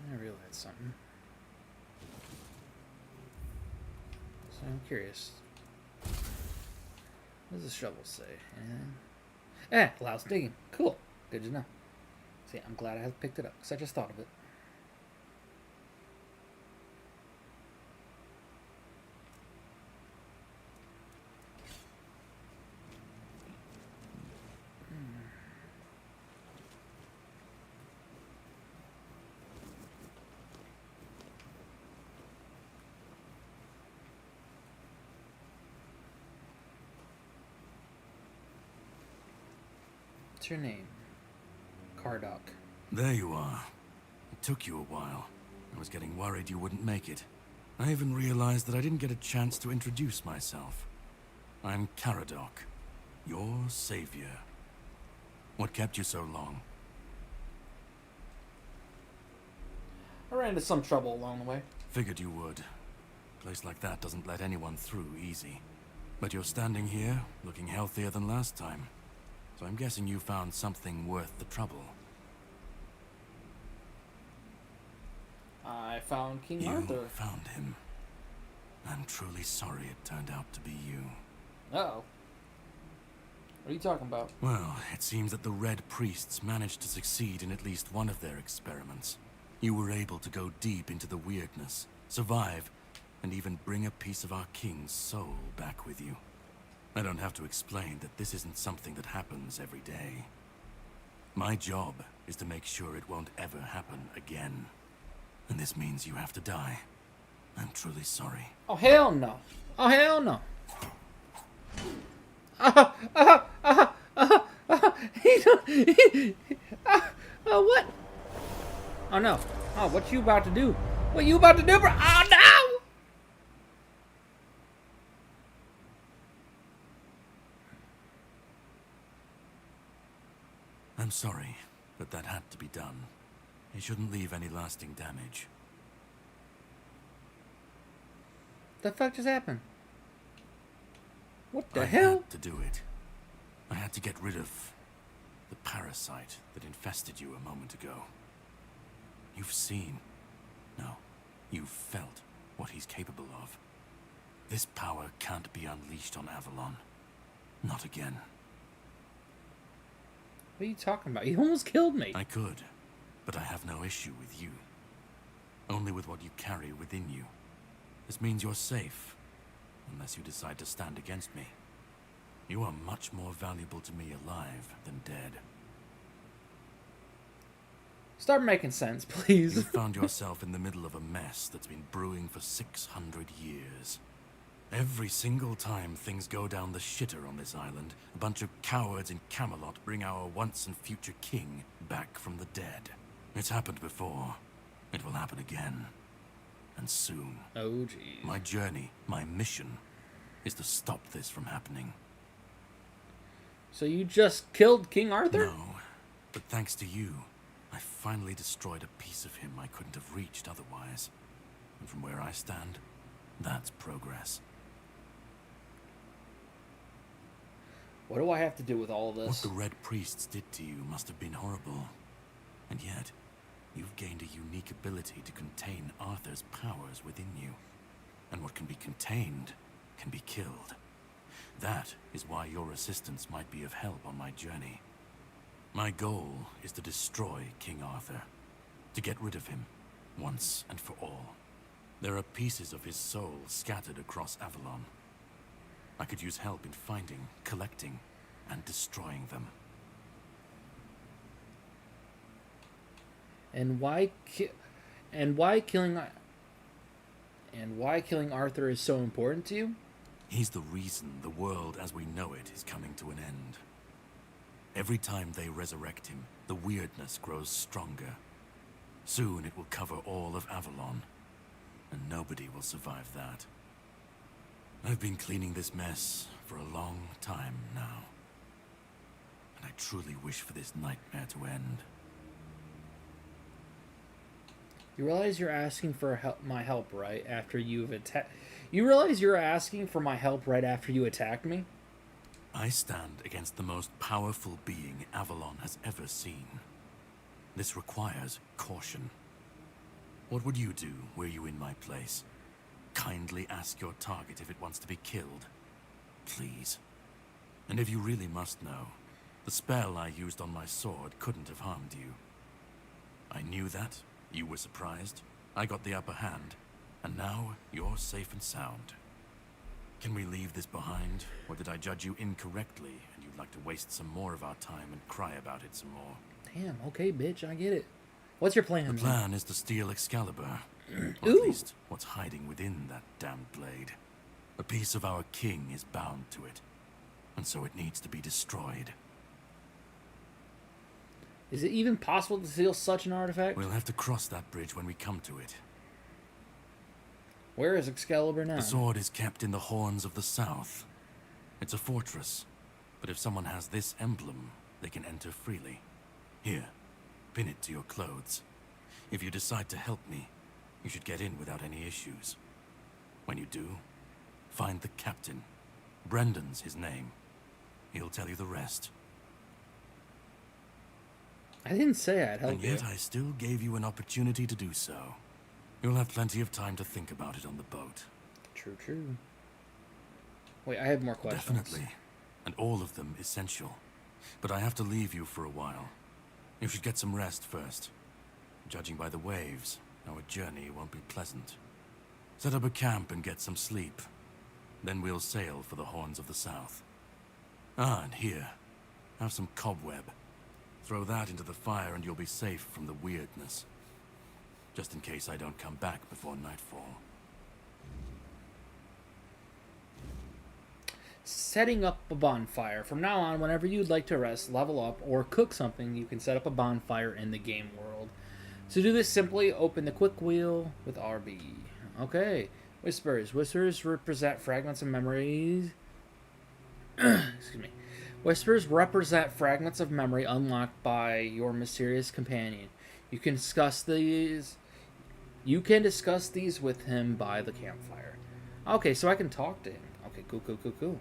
I realized something. So I'm curious. What does the shovel say? Allows digging. Cool. Good to know. See, I'm glad I have picked it up because I just thought of it. What's your name? Cardok. There you are. It took you a while. I was getting worried you wouldn't make it. I even realized that I didn't get a chance to introduce myself. I'm Caradoc, your savior. What kept you so long? I ran into some trouble along the way. Figured you would. A place like that doesn't let anyone through easy. But you're standing here, looking healthier than last time. So I'm guessing you found something worth the trouble. I found King You Arthur. found him. I'm truly sorry it turned out to be you. Uh-oh. What are you talking about? Well, it seems that the Red Priests managed to succeed in at least one of their experiments. You were able to go deep into the weirdness, survive, and even bring a piece of our king's soul back with you. I don't have to explain that this isn't something that happens every day. My job is to make sure it won't ever happen again. And this means you have to die. I'm truly sorry. Oh, hell no. Oh, hell no. What? Oh, no. Oh, what you about to do? What you about to do, bro? Oh, no! I'm sorry, but that had to be done. It shouldn't leave any lasting damage. The fuck just happened? What the I hell? had to do it. I had to get rid of the parasite that infested you a moment ago. You've seen, no, you've felt what he's capable of. This power can't be unleashed on Avalon. Not again. What are you talking about? You almost killed me. I could, but I have no issue with you. Only with what you carry within you. This means you're safe, unless you decide to stand against me. You are much more valuable to me alive than dead. Start making sense, please. You found yourself in the middle of a mess that's been brewing for 600 years. Every single time things go down the shitter on this island, a bunch of cowards in Camelot bring our once and future king back from the dead. It's happened before. It will happen again. And soon. Oh, jeez. My journey, my mission, is to stop this from happening. So you just killed King Arthur? No, but thanks to you, I finally destroyed a piece of him I couldn't have reached otherwise. And from where I stand, that's progress. What do I have to do with all of What this? the Red Priests did to you must have been horrible. And yet, you've gained a unique ability to contain Arthur's powers within you. And what can be contained can be killed. That is why your assistance might be of help on my journey. My goal is to destroy King Arthur. To get rid of him, once and for all. There are pieces of his soul scattered across Avalon. I could use help in finding, collecting, and destroying them. And why killing Arthur is so important to you? He's the reason the world as we know it is coming to an end. Every time they resurrect him, the weirdness grows stronger. Soon it will cover all of Avalon, and nobody will survive that. I've been cleaning this mess for a long time now, and I truly wish for this nightmare to end. You realize you're asking for my help right after you've attacked. You realize you're asking for my help right after you attacked me? I stand against the most powerful being Avalon has ever seen. This requires caution. What would you do were you in my place? Kindly ask your target if it wants to be killed. Please. And if you really must know, the spell I used on my sword couldn't have harmed you. I knew that. You were surprised. I got the upper hand. And now, you're safe and sound. Can we leave this behind? Or did I judge you incorrectly, and you'd like to waste some more of our time and cry about it some more? Damn, okay, bitch, I get it. What's your plan? The plan is to steal Excalibur. Or Ooh. at least, what's hiding within that damned blade. A piece of our king is bound to it. And so it needs to be destroyed. Is it even possible to steal such an artifact? We'll have to cross that bridge when we come to it. Where is Excalibur now? The sword is kept in the Horns of the South. It's a fortress, but if someone has this emblem, they can enter freely. Here, pin it to your clothes. If you decide to help me, you should get in without any issues. When you do, find the captain. Brendan's his name. He'll tell you the rest. I didn't say I'd help And you. yet I still gave you an opportunity to do so. You'll have plenty of time to think about it on the boat. True, true. Wait, I have more questions. Definitely. And all of them essential. But I have to leave you for a while. You should get some rest first. Judging by the waves, our journey won't be pleasant. Set up a camp and get some sleep. Then we'll sail for the Horns of the South. Ah, and here. Have some cobweb. Throw that into the fire and you'll be safe from the weirdness. Just in case I don't come back before nightfall. Setting up a bonfire. From now on, whenever you'd like to rest, level up, or cook something, you can set up a bonfire in the game world. To do this, simply open the quick wheel with RB. Okay. Whispers. Whispers represent fragments of memories. Excuse me. Whispers represent fragments of memory unlocked by your mysterious companion. You can discuss these with him by the campfire. Okay, so I can talk to him. Okay, cool.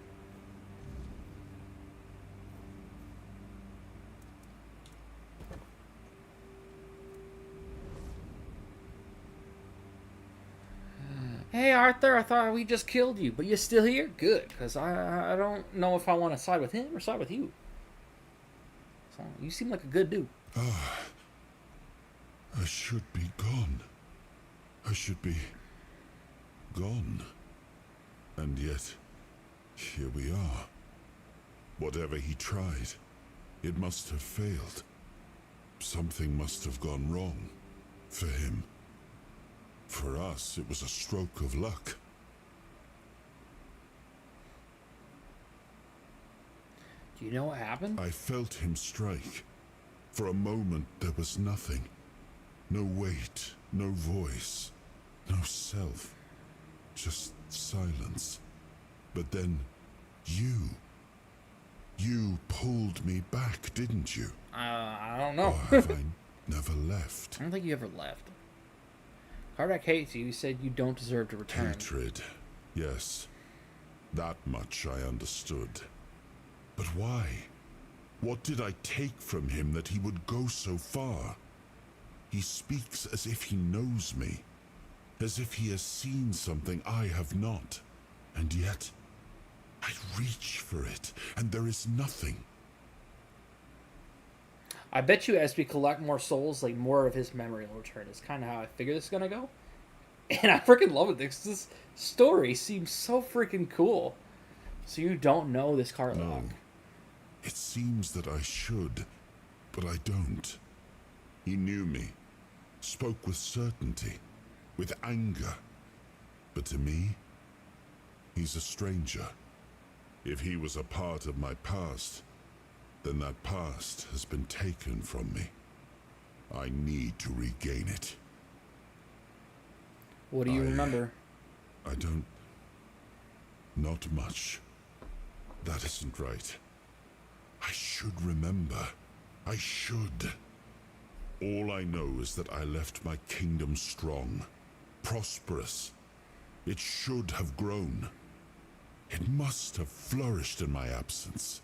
Hey, Arthur, I thought we just killed you, but you're still here? Good, because I don't know if I want to side with him or side with you. So, you seem like a good dude. Ah, I should be gone. I should be gone. And yet, here we are. Whatever he tried, it must have failed. Something must have gone wrong. For him. For us, it was a stroke of luck. Do you know what happened? I felt him strike. For a moment, there was nothing. No weight, no voice, no self. Just silence. But then, you pulled me back, didn't you? I don't know. Or have I never left? I don't think you ever left. Kardak hates you. He said you don't deserve to return. Hatred. Yes. That much I understood. But why? What did I take from him that he would go so far? He speaks as if he knows me. As if he has seen something I have not. And yet, I reach for it, and there is nothing. I bet you as we collect more souls, like more of his memory will return. Is kind of how I figure this is gonna go. And I freaking love it. This story seems so freaking cool. So you don't know this Karlach. No. It seems that I should, but I don't. He knew me. Spoke with certainty. With anger. But to me, he's a stranger. If he was a part of my past, then that past has been taken from me. I need to regain it. What do you remember? I don't... Not much. That isn't right. I should remember. I should. All I know is that I left my kingdom strong, prosperous. It should have grown. It must have flourished in my absence.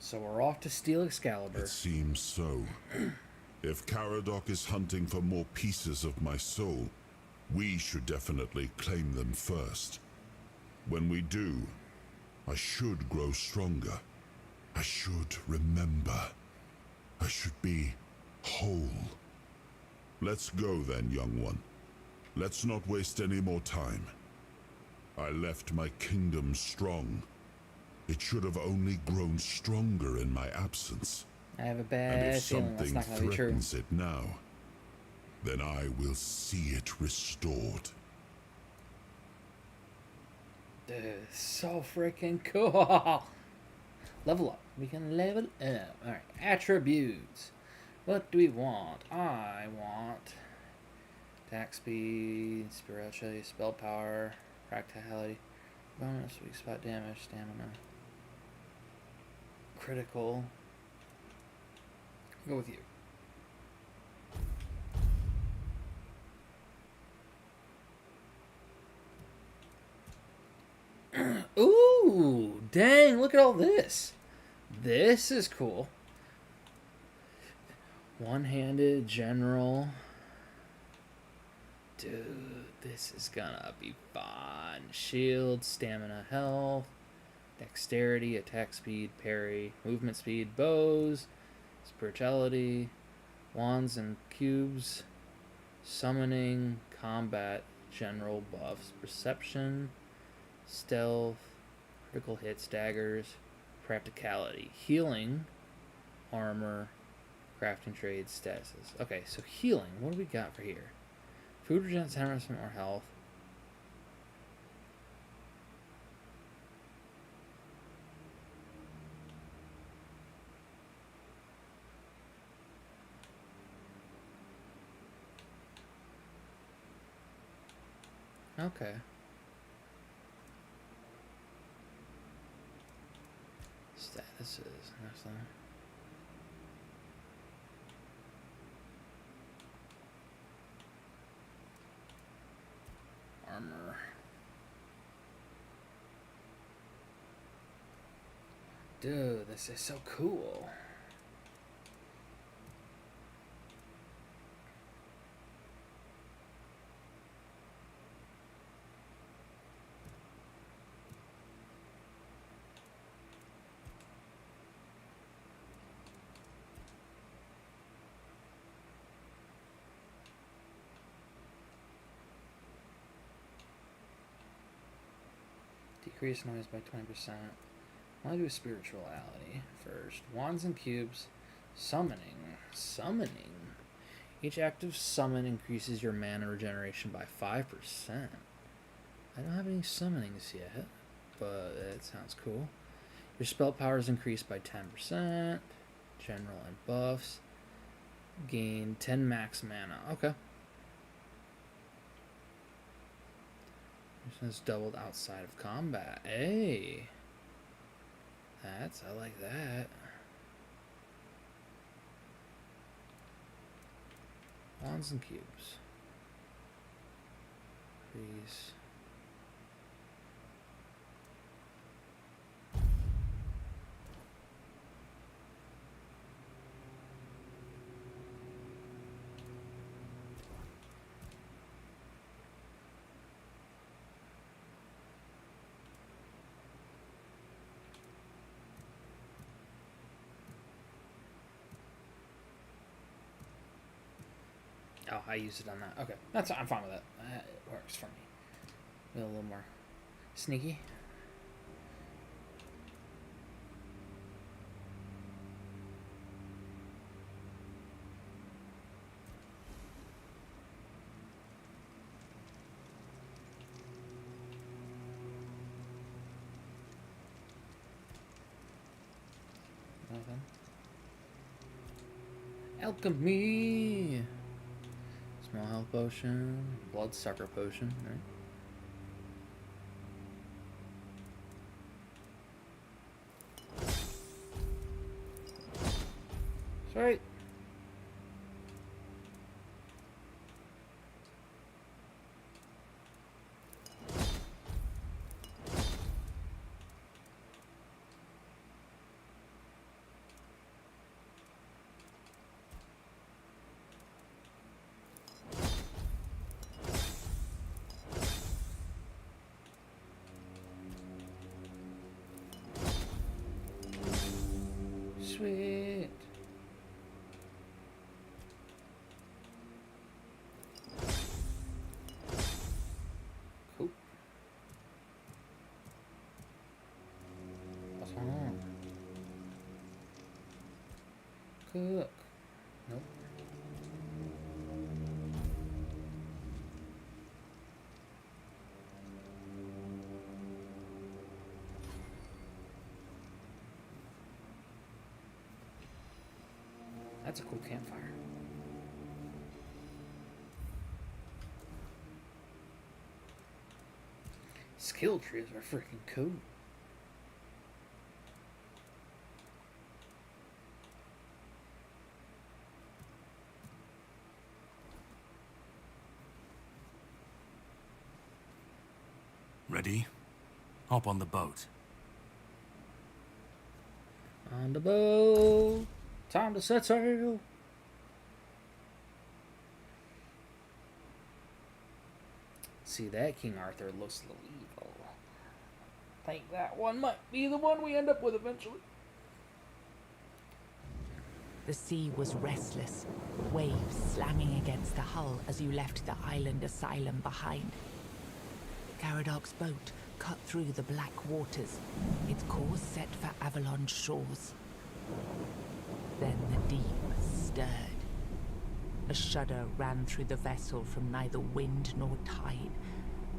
So we're off to steal Excalibur. It seems so. If Caradoc is hunting for more pieces of my soul, we should definitely claim them first. When we do, I should grow stronger. I should remember. I should be whole. Let's go then, young one. Let's not waste any more time. I left my kingdom strong. It should have only grown stronger in my absence. I have a And bad if feeling that's something not going to be true. threatens it now, then I will see it restored. Dude, so freaking cool. Level up. We can level up. Alright, attributes. What do we want? I want attack speed, spirituality, spell power, practicality, bonus, weak spot damage, stamina, critical. I'll go with you. Ooh, dang, look at all this. This is cool. One-handed general. Dude, this is gonna be fun. Shield, stamina, health, dexterity, attack speed, parry, movement speed, bows, spirituality, wands and cubes, summoning, combat, general buffs, perception, stealth, critical hits, daggers, practicality, healing, armor, crafting trades, statuses. Okay, so healing, what do we got for here? Food regenerates 10% more health. Okay. Statuses, nothing. Armor. Dude, this is so cool. Increase noise by 20%. I'll do spirituality first. Wands and cubes. Summoning. Summoning. Each active summon increases your mana regeneration by 5%. I don't have any summonings yet, but it sounds cool. Your spell power is increased by 10%. General and buffs. Gain 10 max mana. Okay. This is doubled outside of combat. Hey. I like that. Wands and cubes. Please. Oh, I used it on that. Okay, I'm fine with that. It works for me. A little more sneaky. Nothing. Alchemy. Small health potion, bloodsucker potion, right? Sweet. Sweet. Cool. What's going on? Cook. Nope. That's a cool campfire. Skill trees are freaking cool. Ready? Hop on the boat. On the boat. Time to set sail. See, that King Arthur looks a little evil. I think that one might be the one we end up with eventually. The sea was restless, waves slamming against the hull as you left the island asylum behind. Caradoc's boat cut through the black waters, its course set for Avalon's shores. Then the deep stirred. A shudder ran through the vessel from neither wind nor tide,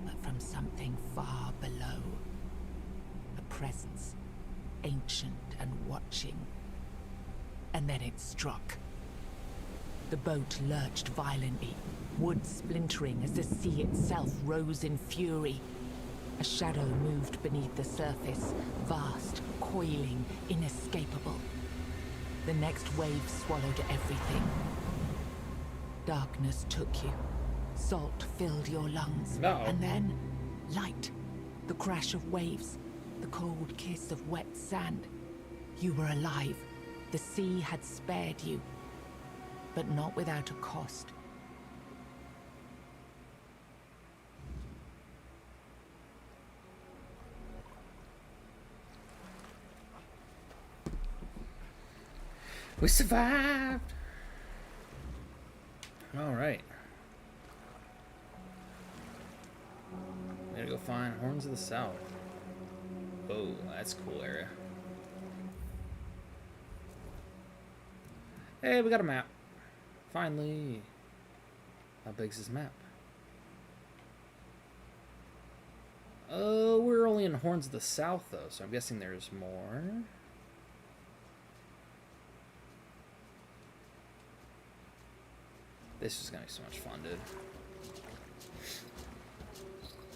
but from something far below. A presence, ancient and watching. And then it struck. The boat lurched violently, wood splintering as the sea itself rose in fury. A shadow moved beneath the surface, vast, coiling, inescapable. The next wave swallowed everything. Darkness took you. Salt filled your lungs. No. And then, light. The crash of waves. The cold kiss of wet sand. You were alive. The sea had spared you. But not without a cost. We survived! Alright. We gotta go find Horns of the South. Oh, that's a cool area. Hey, we got a map. Finally. How big's this map? Oh, we're only in Horns of the South, though, so I'm guessing there's more. This is gonna be so much fun, dude.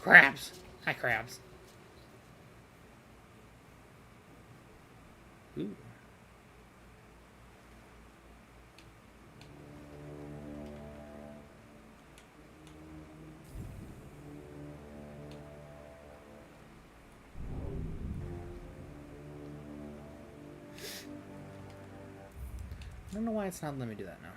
Crabs! Hi, crabs. Ooh. I don't know why it's not letting me do that now.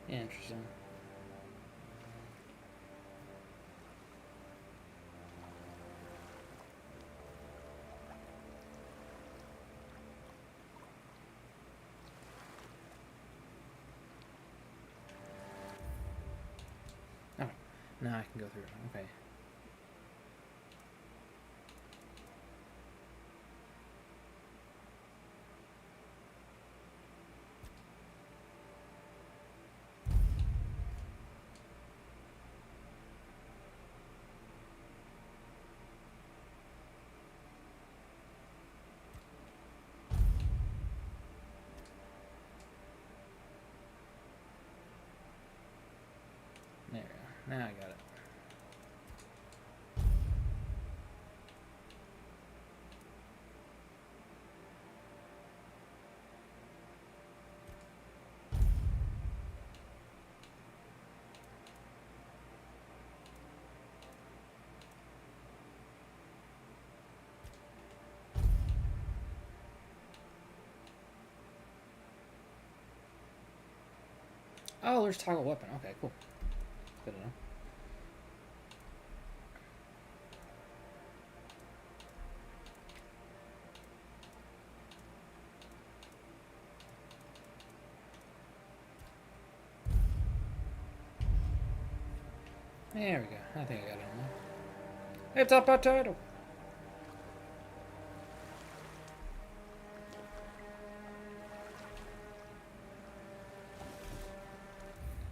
Interesting. Oh, now I can go through. Okay. There we go. Now I got it. Oh, there's toggle weapon. Okay, cool. Good to know. There we go. I think I got it on there. It's a potato.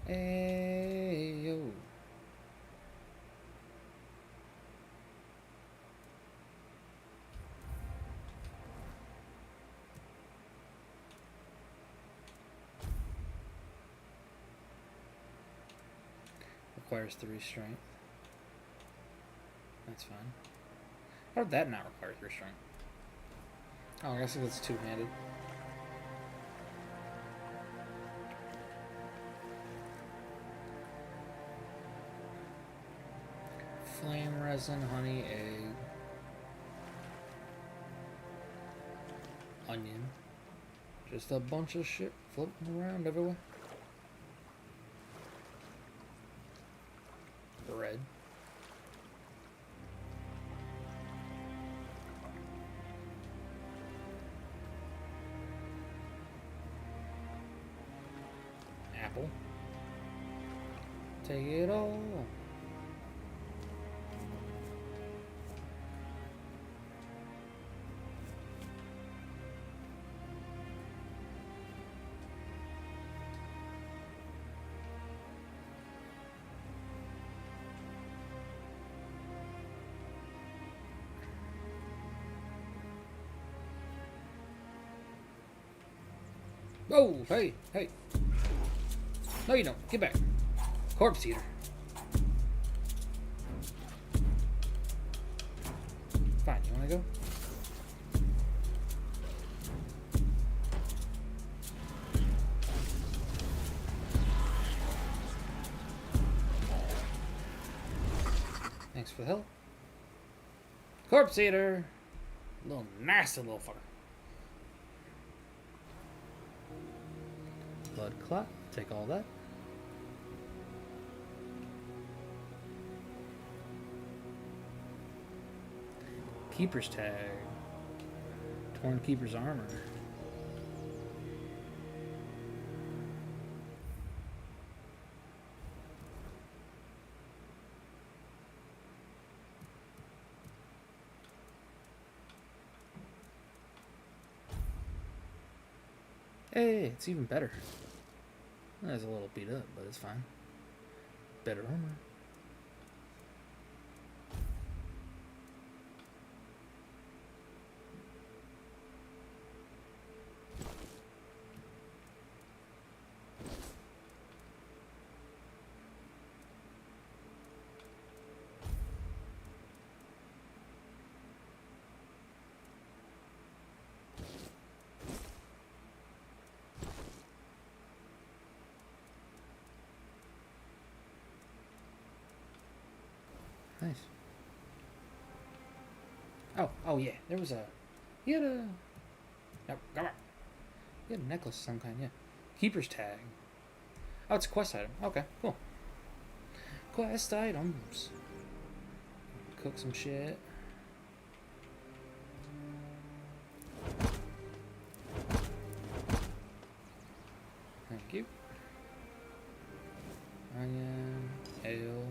Hey, yo. Requires 3 strength. That's fine. How did that not require 3 strength? Oh, I guess it's two-handed. Flame resin, honey, egg, onion. Just a bunch of shit floating around everywhere. Bread. Apple. Take it all. Oh, hey, hey. No, you don't. Get back. Corpse eater. Fine, you wanna go? Thanks for the help. Corpse eater. Little nasty little fucker. Blood clot. Take all that. Keeper's tag. Torn Keeper's armor. Hey, it's even better. It's a little beat up, but it's fine. Better armor. Nice. Oh yeah. There was a. He had a. No, come on. He had a necklace of some kind, yeah. Keeper's tag. Oh, it's a quest item. Okay, cool. Quest items. Cook some shit. Thank you. Onion, ale.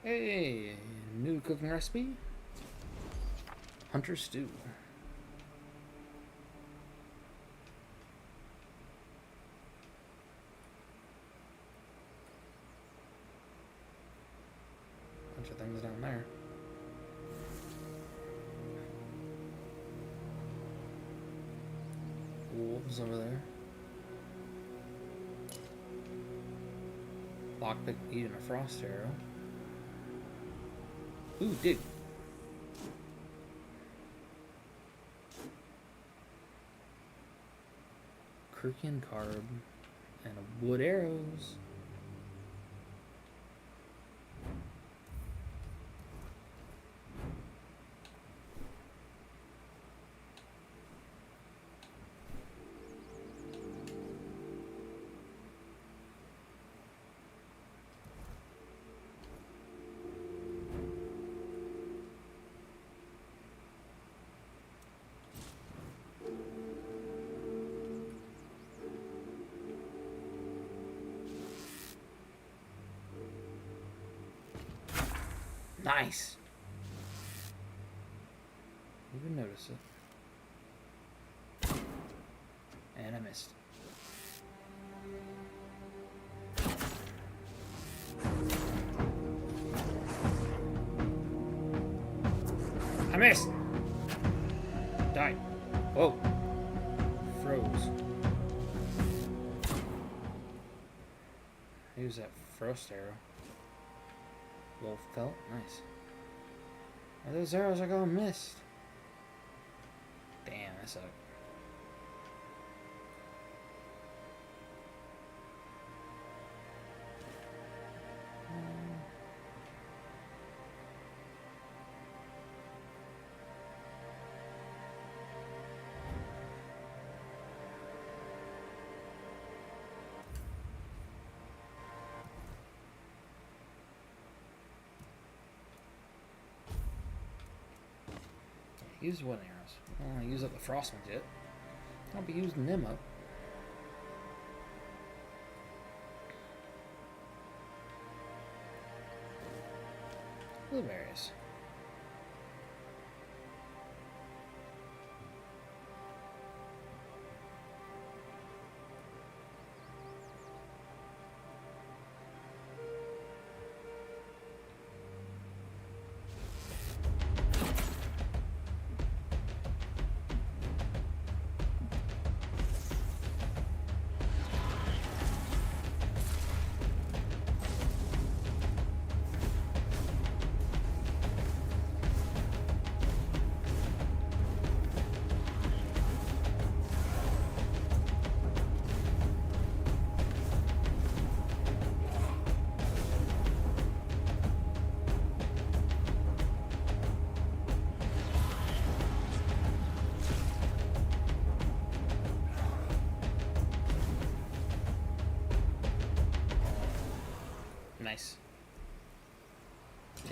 Hey, new cooking recipe. Hunter stew. Bunch of things down there. Wolves over there. Lockpick eating a frost arrow. Ooh, dig. Kirkian carb and a wood arrows. Nice. Even notice it. And I missed. I missed. Died. Whoa. Froze. Use that frost arrow. Wolf felt. Nice. Are those arrows are going missed? Damn, that sucked. Use wood arrows. I don't want to use up the frost ones yet. I'll be using them up. Blueberries.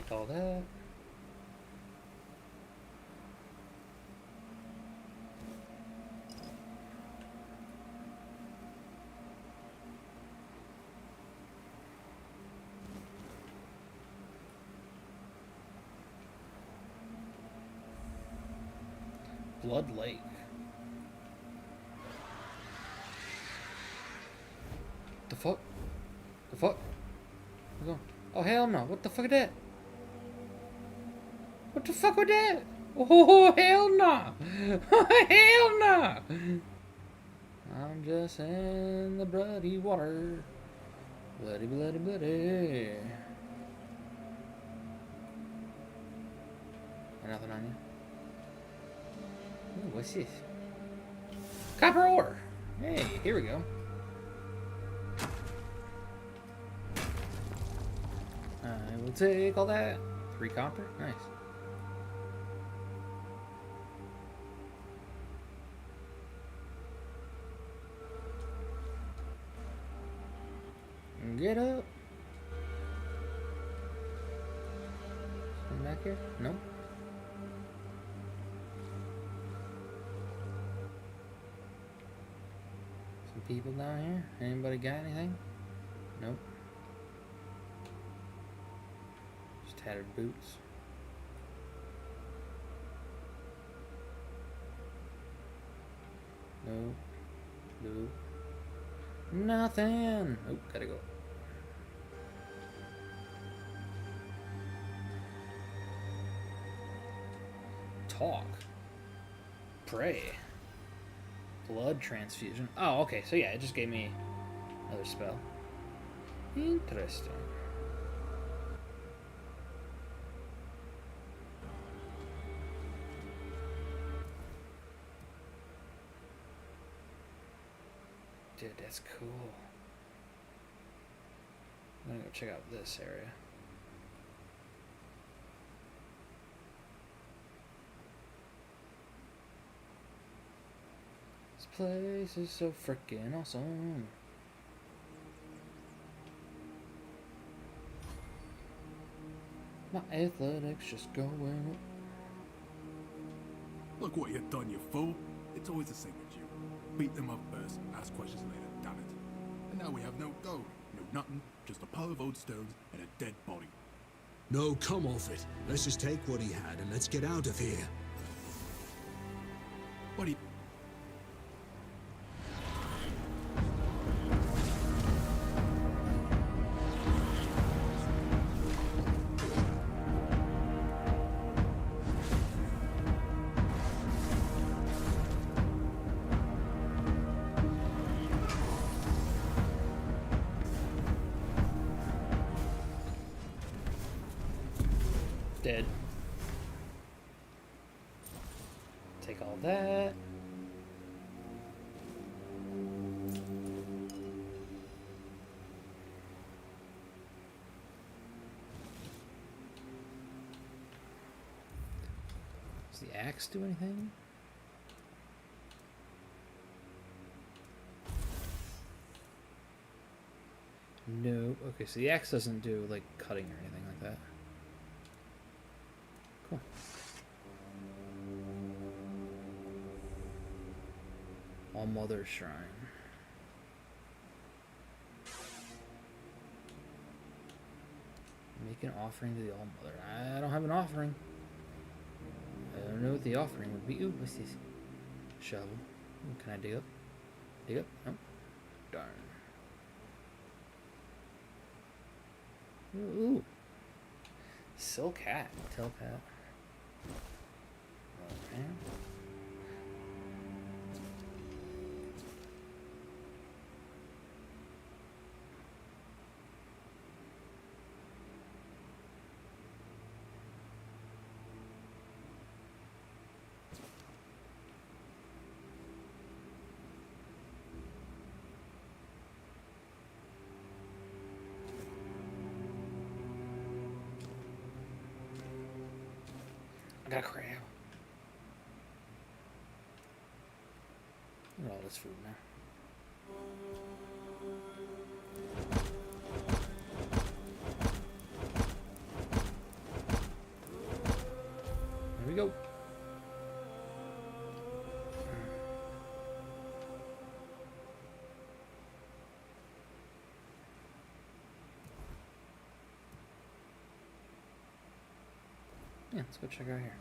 Take all that. Blood Lake. The fuck? The fuck? Oh hell no! What the fuck is that? What the fuck was that? Oh hell no! Hell no! I'm just in the bloody water. Bloody, bloody, bloody. Nothing on you. Ooh, what's this? Copper ore! Hey, here we go. I will take all that. 3 copper? Nice. Get up. Something back here? Nope. Some people down here? Anybody got anything? Nope. Just tattered boots. Nope. Nope. Nothing. Oh, gotta go. Talk. Pray. Blood transfusion. Oh, okay. So yeah, it just gave me another spell. Interesting. Dude, that's cool. I'm gonna go check out this area. This place is so freaking awesome. My athletics just going up. Look what you've done, you fool. It's always the same with you. Beat them up first, ask questions later, damn it. And now we have no gold, no nothing, just a pile of old stones and a dead body. No, come off it. Let's just take what he had and let's get out of here. What do you... Dead. Take all that. Does the axe do anything? No. Okay, so the axe doesn't do like cutting or anything like that. Cool. All Mother Shrine. Make an offering to the All Mother. I don't have an offering. I don't know what the offering would be. Ooh, what's this? Shovel. Ooh, can I dig up? Dig up? Nope. Darn. Ooh. Silk hat. Silk hat. Okay. I got a crab. Look at all this food now. go. Yeah, let's go check out here.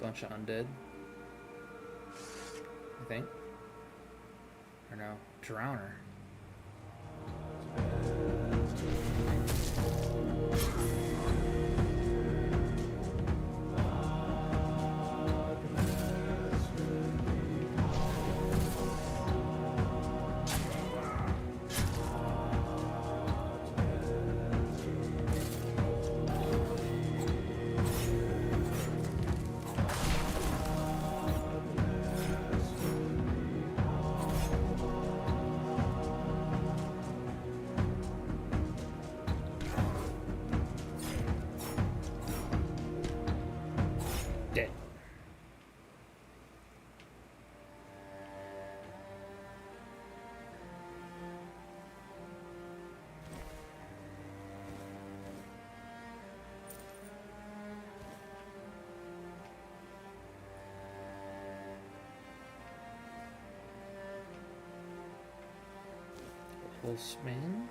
Bunch of undead. I think. Or no, Drowner. Dead. Wolfsman.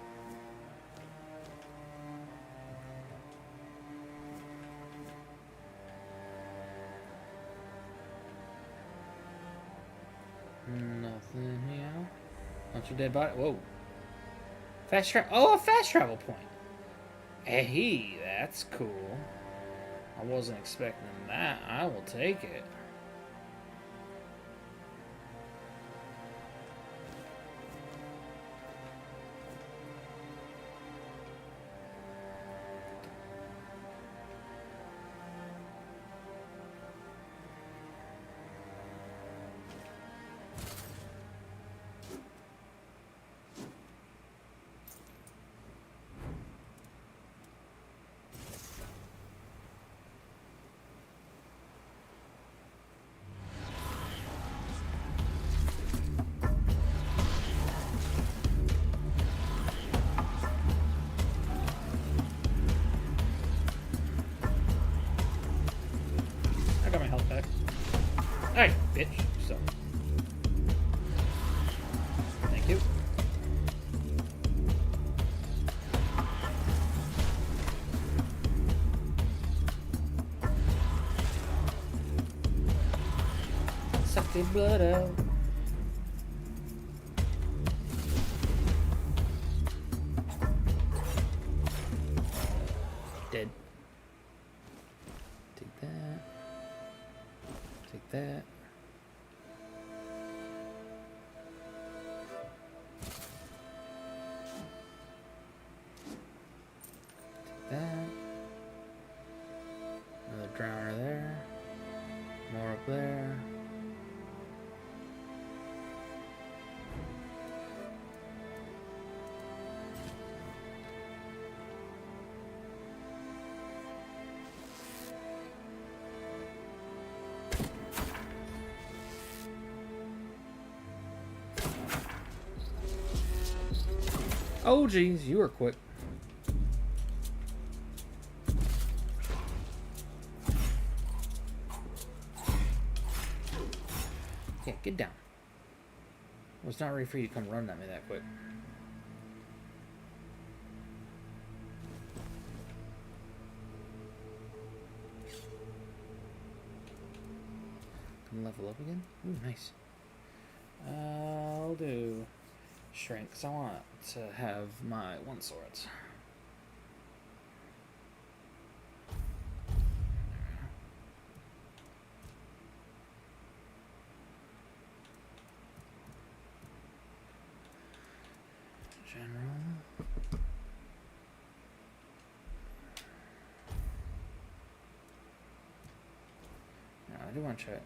Nothing here. Bunch of dead body. Whoa. Fast travel. Oh, a fast travel point. Hey, that's cool. I wasn't expecting that. I will take it. I got my health back. Hey, bitch. So. Thank you. Suck the blood out. Dead. Take that. Take that. Take that. Another drowner there. More up there. Oh, geez, you were quick. Yeah, get down. I was not ready for you to come running at me that quick. Can level up again? Ooh, nice. I'll do strength, because I want to have my one swords. General. No, I do want to try it.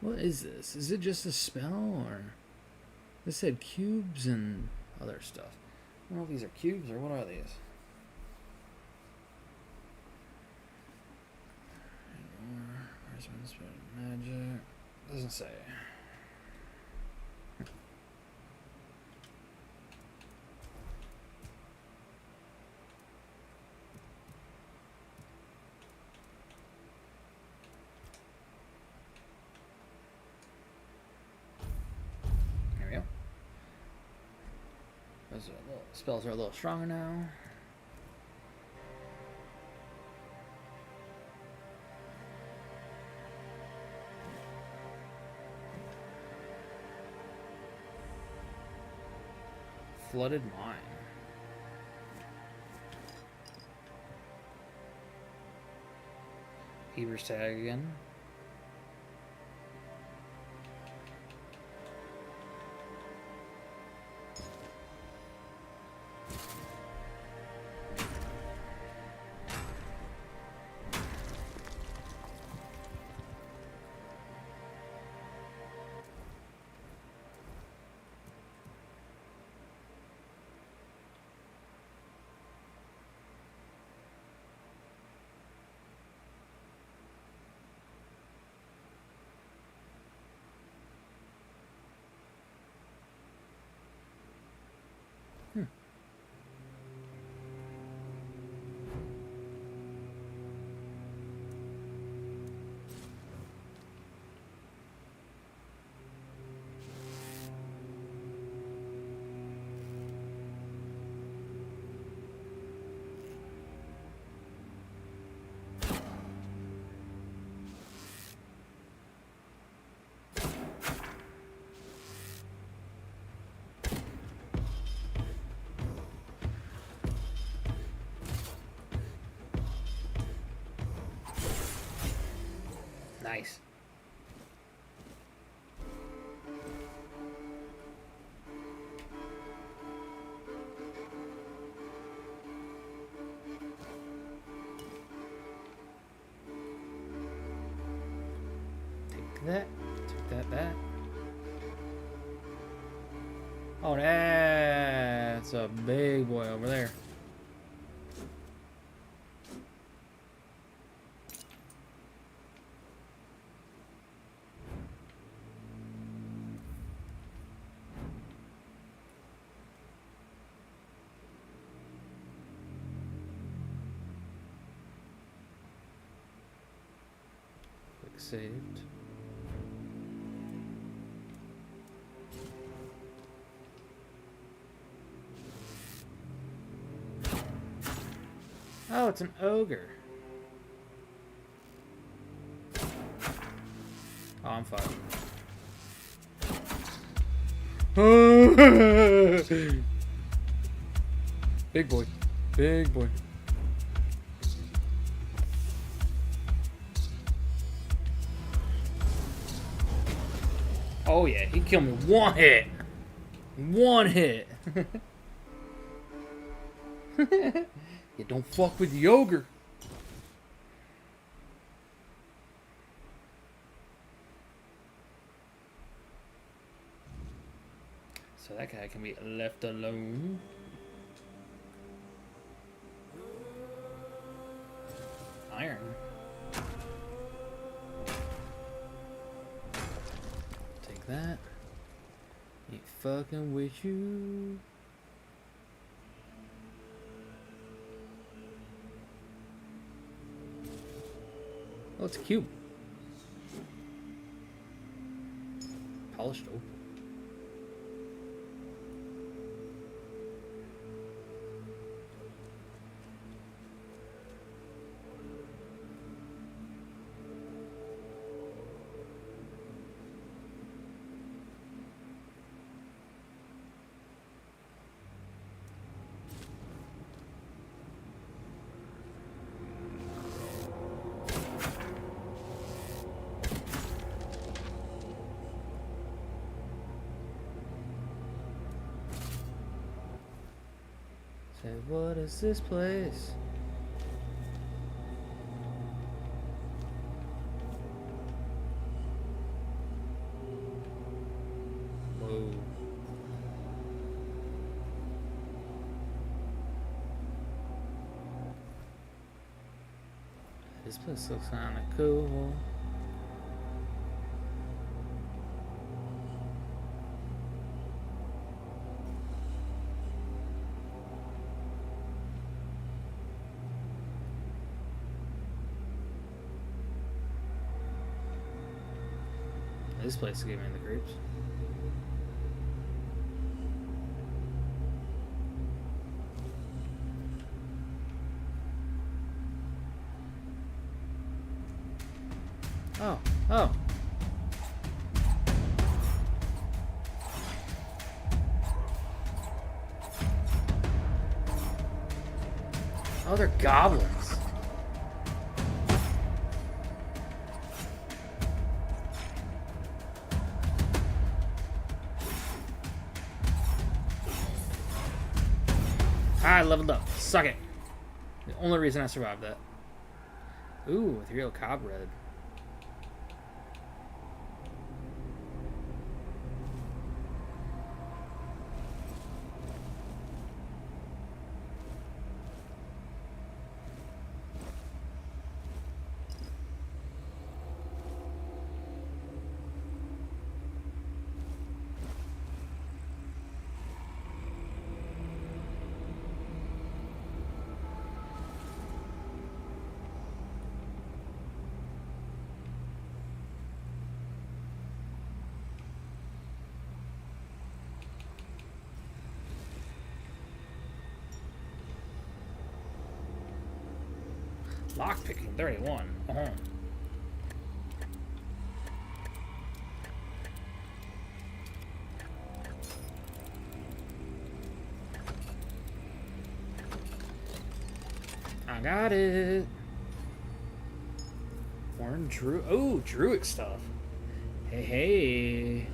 What is this? Is it just a spell, or this said cubes and other stuff? I don't know if these are cubes or what are these? Magic. Doesn't say. spells are a little stronger now. Flooded mine. Heber's tag again. Nice. Take that. Take that back. Oh, that's a big boy over there. Saved. Oh, it's an ogre. Oh, I'm fucked. Big boy. Big boy. Oh yeah, he killed me one hit. One hit. You don't fuck with the ogre. So that guy can be left alone. Iron. Take that. Ain't fucking with you. Oh, it's a cube. Polished oak. Say, what is this place? Whoa. This place looks kind of cool. This place gave me the creeps. Oh, oh. Oh, they're goblins. I leveled up. Suck it. The only reason I survived that. Ooh, 3 cob red. Lockpicking 31. Uh-huh. I got it. Warren Drew. Oh, Druid stuff. Hey, hey.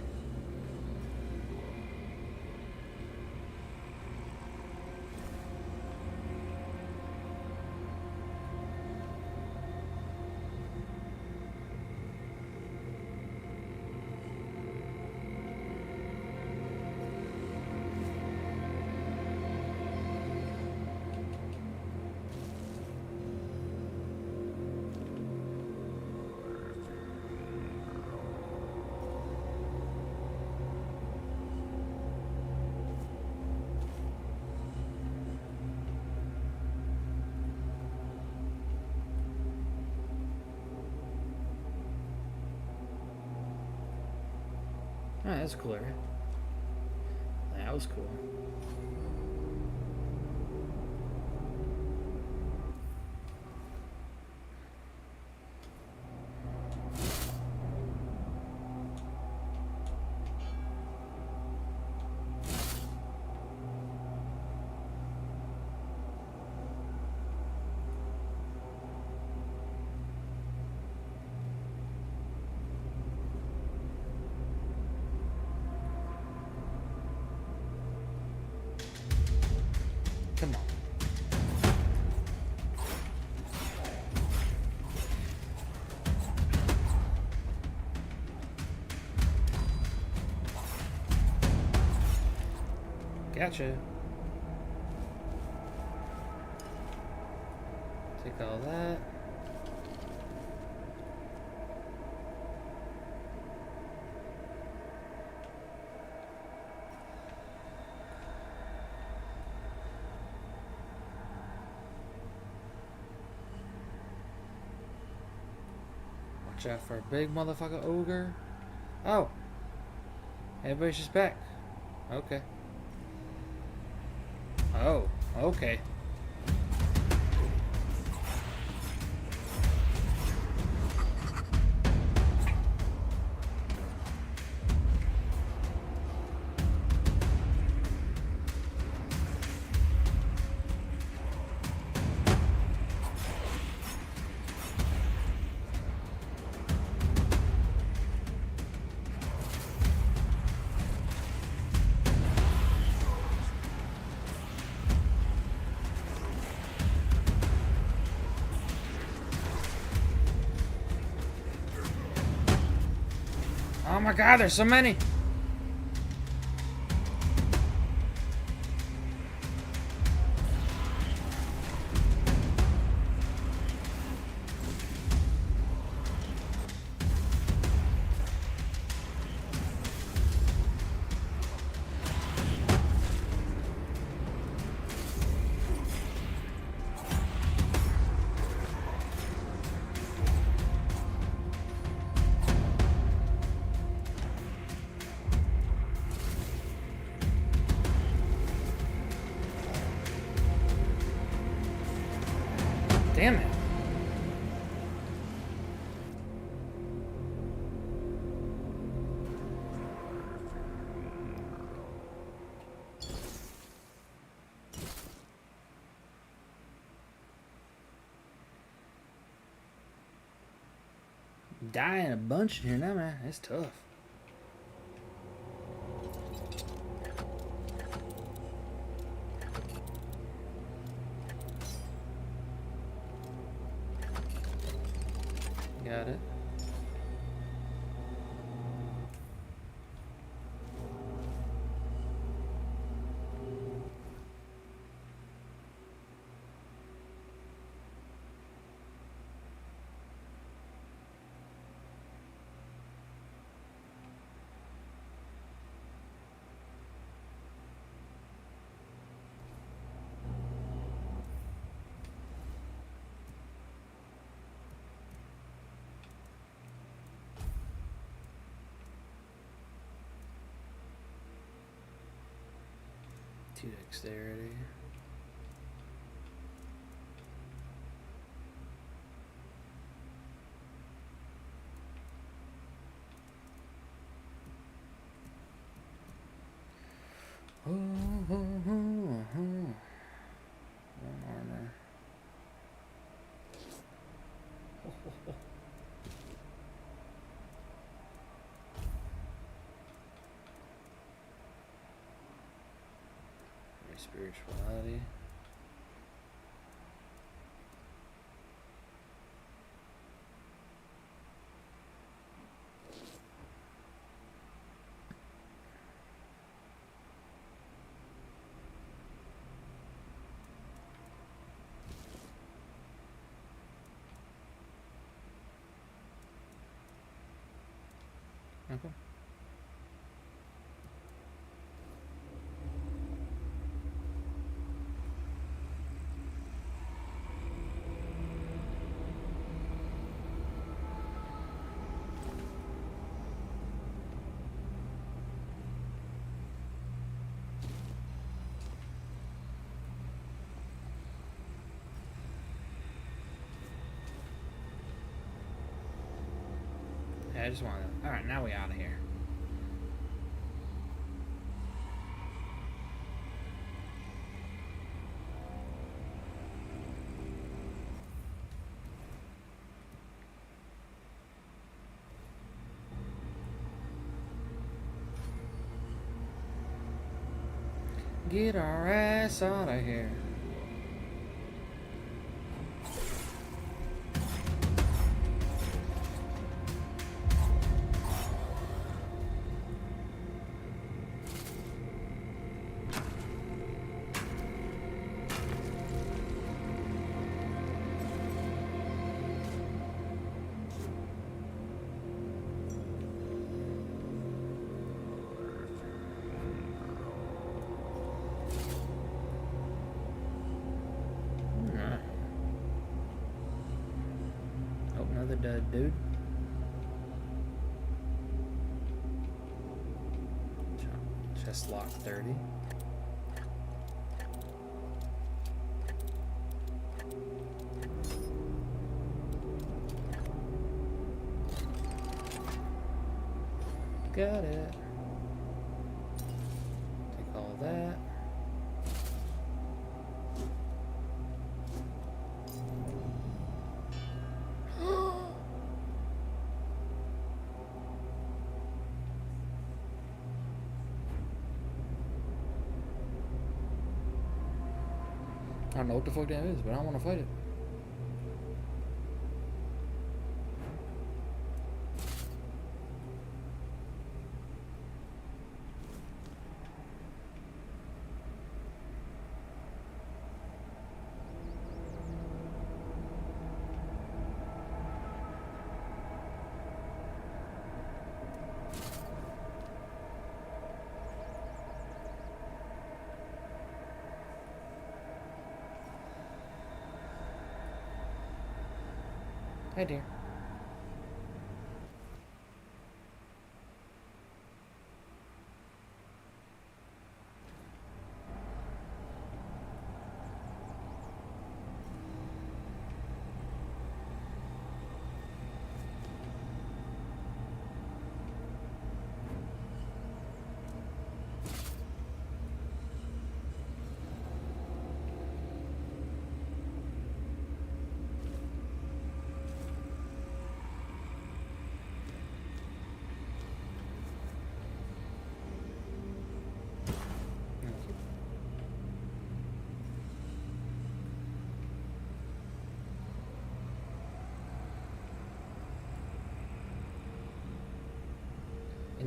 Oh, that's a cool area. That was cool. Come on. Gotcha. Take all that. Watch out for a big motherfucker ogre. Oh. Everybody's just back. Okay. Oh, okay. Oh my god, there's so many! Damn it. Dying a bunch in here now, man. It's tough. Got it. Two dexterity. One armor. Spirituality. Okay. Yeah, I just want to. Alright, now we out of here. Get our ass out of here. Another dead dude. Chest lock 30. Got it. Take all that. I don't know what the fuck that is, but I don't want to fight it. Hi, dear.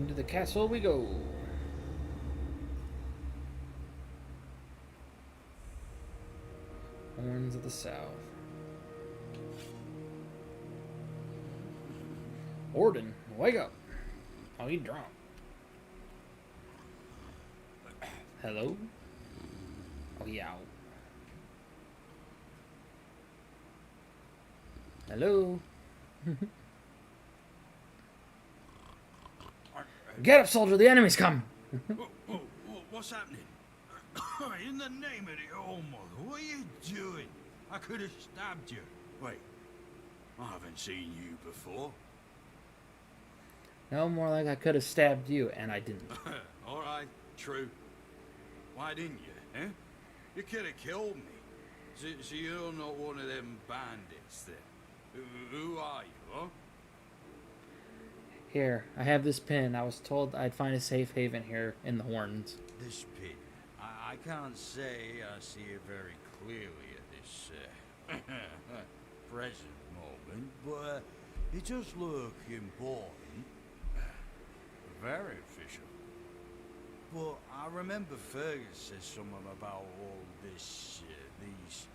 Into the castle we go. Horns of the South. Orden, wake up. Oh, you drunk. Hello? Oh, yeah. Hello? Get up, soldier. The enemy's come. What's happening? In the name of the All Mother, what are you doing? I could have stabbed you. Wait, I haven't seen you before. No, more like I could have stabbed you, and I didn't. All right, true. Why didn't you, eh? You could have killed me. So you're not one of them bandits then? Who are you, huh? Here, I have this pin. I was told I'd find a safe haven here in the Horns. This pin. I can't say I see it very clearly at this present moment, but it does look important. Very official. But I remember Fergus said something about all this, these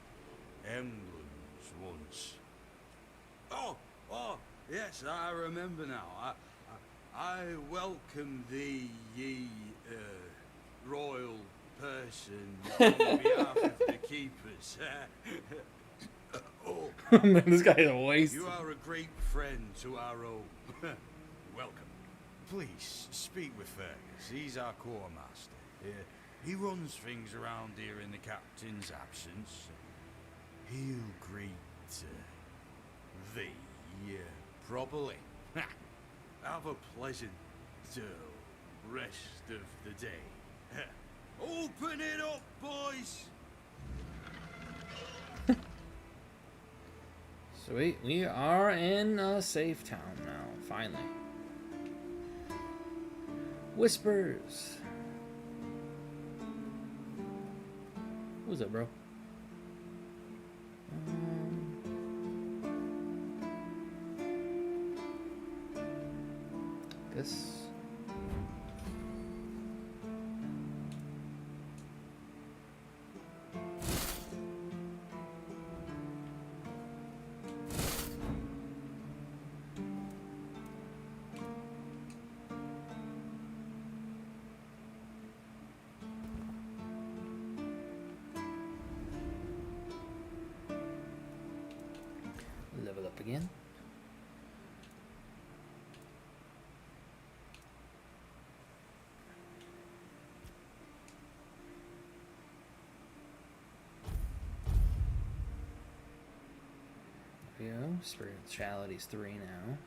emblems once. Oh, yes, I remember now. I welcome thee, ye royal person, on behalf of the keepers. Oh man, this guy is a waste. You are a great friend to our own. Welcome. Please, speak with Fergus. He's our quartermaster. He runs things around here in the captain's absence. He'll greet thee properly. Have a pleasant rest of the day. Open it up, boys! Sweet, we are in a safe town now, finally. Whispers. What's up, bro? This. Level up again. There we go. Spirituality's 3 now.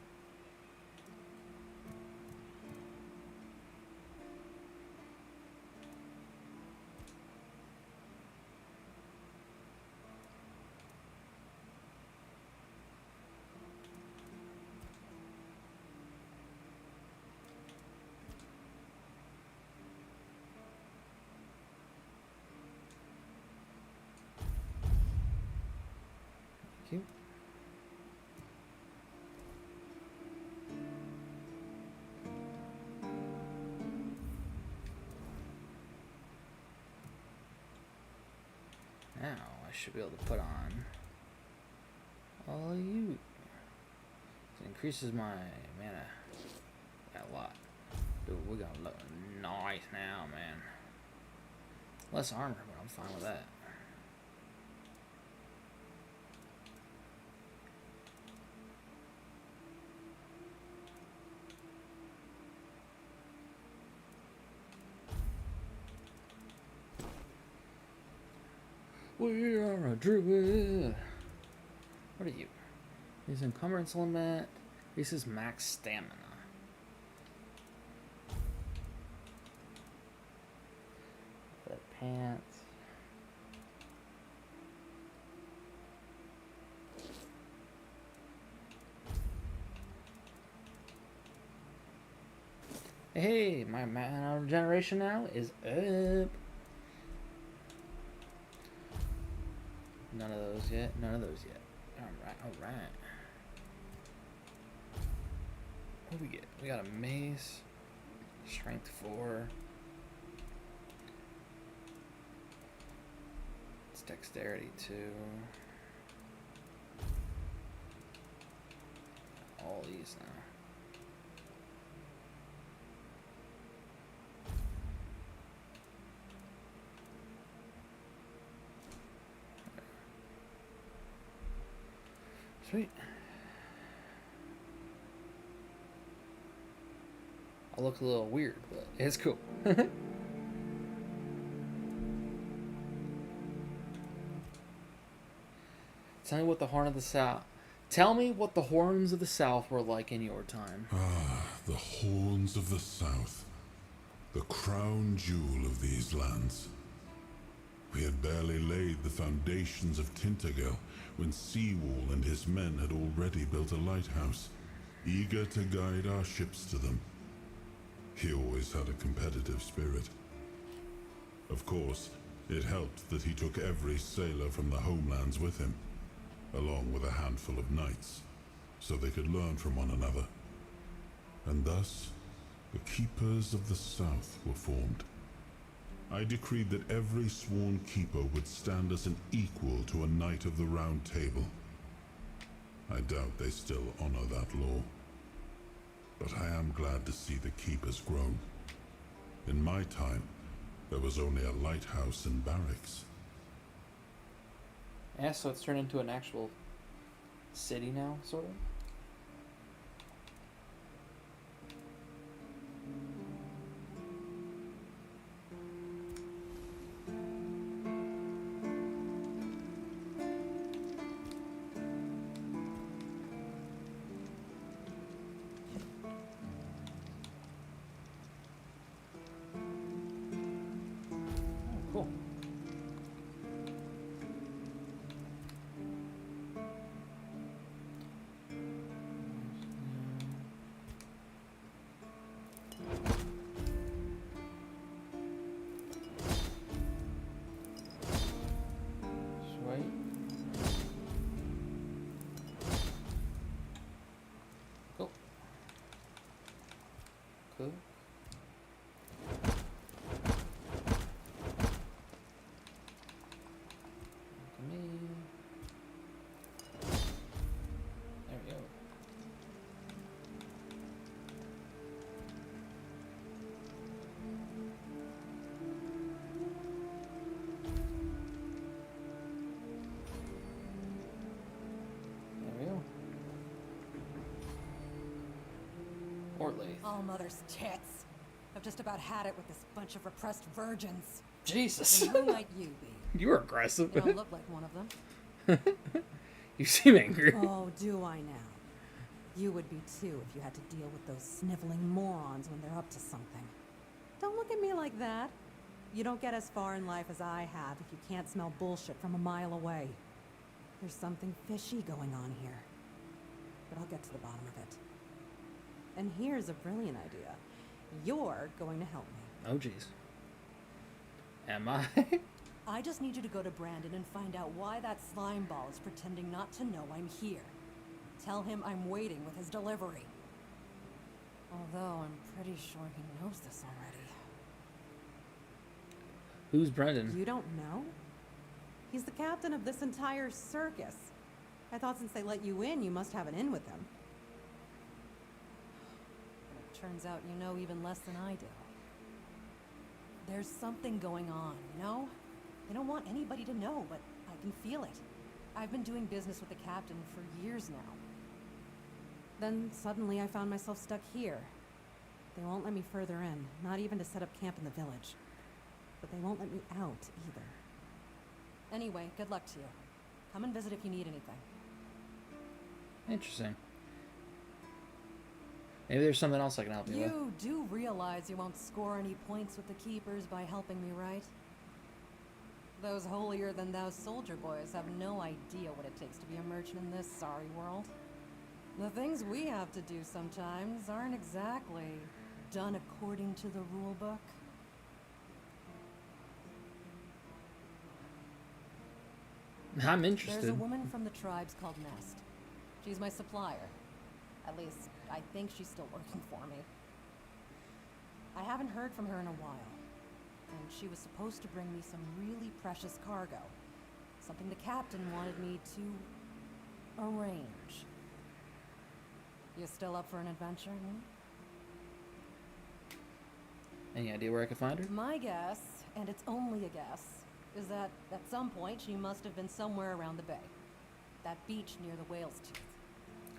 Thank you. Now I should be able to put on all of you. It increases my mana a lot. Dude, we got look nice now, man. Less armor, but I'm fine with that. We are a druid. What are you? His encumbrance limit. This is max stamina. The pants. Hey, my mana regeneration now is up. None of those yet. None of those yet. Alright, alright. What do we get? We got a mace. Strength 4. It's dexterity 2. All these now. Sweet. I look a little weird, but it's cool. Tell me what the Horn of the South. Tell me what the Horns of the South were like in your time. Ah, the Horns of the South. The crown jewel of these lands. We had barely laid the foundations of Tainted Grail when Seawall and his men had already built a lighthouse, eager to guide our ships to them. He always had a competitive spirit. Of course, it helped that he took every sailor from the homelands with him, along with a handful of knights, so they could learn from one another. And thus, the Keepers of the South were formed. I decreed that every sworn keeper would stand as an equal to a Knight of the Round Table. I doubt they still honor that law. But I am glad to see the keepers grown. In my time, there was only a lighthouse and barracks. Yeah, so it's turned into an actual city now, sort of? Cool. Sweet. Cool. Cool. There we go. There we go. Ortlaith. All mother's tits. I've just about had it with this bunch of repressed virgins. Jesus. And who might you be? You were aggressive. You don't look like one of them. You seem angry. Oh, do I now? You would be too if you had to deal with those sniveling morons when they're up to something. Don't look at me like that. You don't get as far in life as I have if you can't smell bullshit from a mile away. There's something fishy going on here. But I'll get to the bottom of it. And here's a brilliant idea. You're going to help me. Oh, jeez. Am I? I just need you to go to Brandon and find out why that slime ball is pretending not to know I'm here. Tell him I'm waiting with his delivery. Although I'm pretty sure he knows this already. Who's Brendan? You don't know? He's the captain of this entire circus. I thought since they let you in, you must have an in with him. It turns out you know even less than I do. There's something going on, you know? They don't want anybody to know, but I can feel it. I've been doing business with the captain for years now. Then suddenly I found myself stuck here. They won't let me further in, not even to set up camp in the village. But they won't let me out either. Anyway, good luck to you. Come and visit if you need anything. Interesting. Maybe there's something else I can help you with. You do realize you won't score any points with the keepers by helping me, right? Those holier-than-thou soldier boys have no idea what it takes to be a merchant in this sorry world. The things we have to do sometimes aren't exactly done according to the rule book. I'm interested. There's a woman from the tribes called Nest. She's my supplier. At least, I think she's still working for me. I haven't heard from her in a while. And she was supposed to bring me some really precious cargo. Something the captain wanted me to arrange. You still up for an adventure? Any idea where I could find her? My guess, and it's only a guess, is that at some point she must have been somewhere around the bay. That beach near the whale's tooth.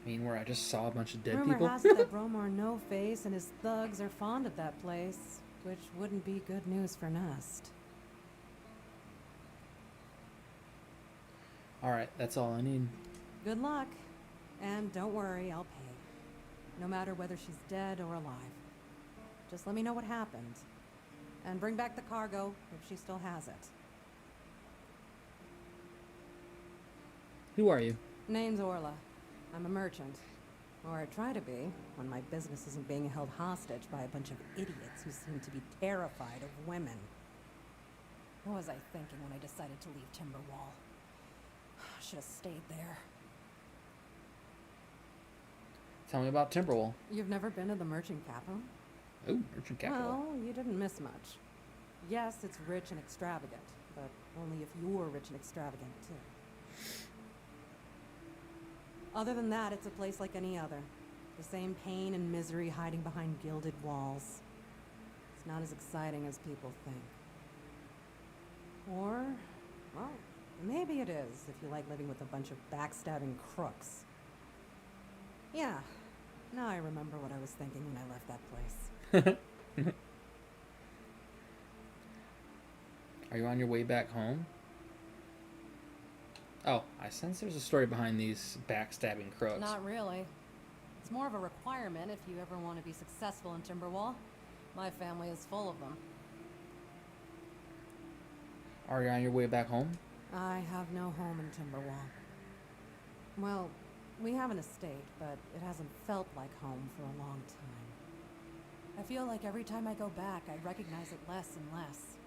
I mean, where I just saw a bunch of dead Rumor people? has it that Bromar No-Face and his thugs are fond of that place, which wouldn't be good news for Nest. Alright, that's all I need. Good luck. And don't worry, I'll pay. No matter whether she's dead or alive. Just let me know what happened. And bring back the cargo if she still has it. Who are you? Name's Orla. I'm a merchant. Or I try to be, when my business isn't being held hostage by a bunch of idiots who seem to be terrified of women. What was I thinking when I decided to leave Timberwall? I should have stayed there. Tell me about Timberwall. You've never been to the merchant capital? Oh, merchant capital. Well, you didn't miss much. Yes, it's rich and extravagant, but only if you're rich and extravagant, too. Other than that, it's a place like any other. The same pain and misery hiding behind gilded walls. It's not as exciting as people think. Or, well, maybe it is, if you like living with a bunch of backstabbing crooks. Yeah, now I remember what I was thinking when I left that place. Are you on your way back home? Oh, I sense there's a story behind these backstabbing crooks. Not really. It's more of a requirement if you ever want to be successful in Timberwall. My family is full of them. Are you on your way back home? I have no home in Timberwall. Well, we have an estate, but it hasn't felt like home for a long time. I feel like every time I go back, I recognize it less and less.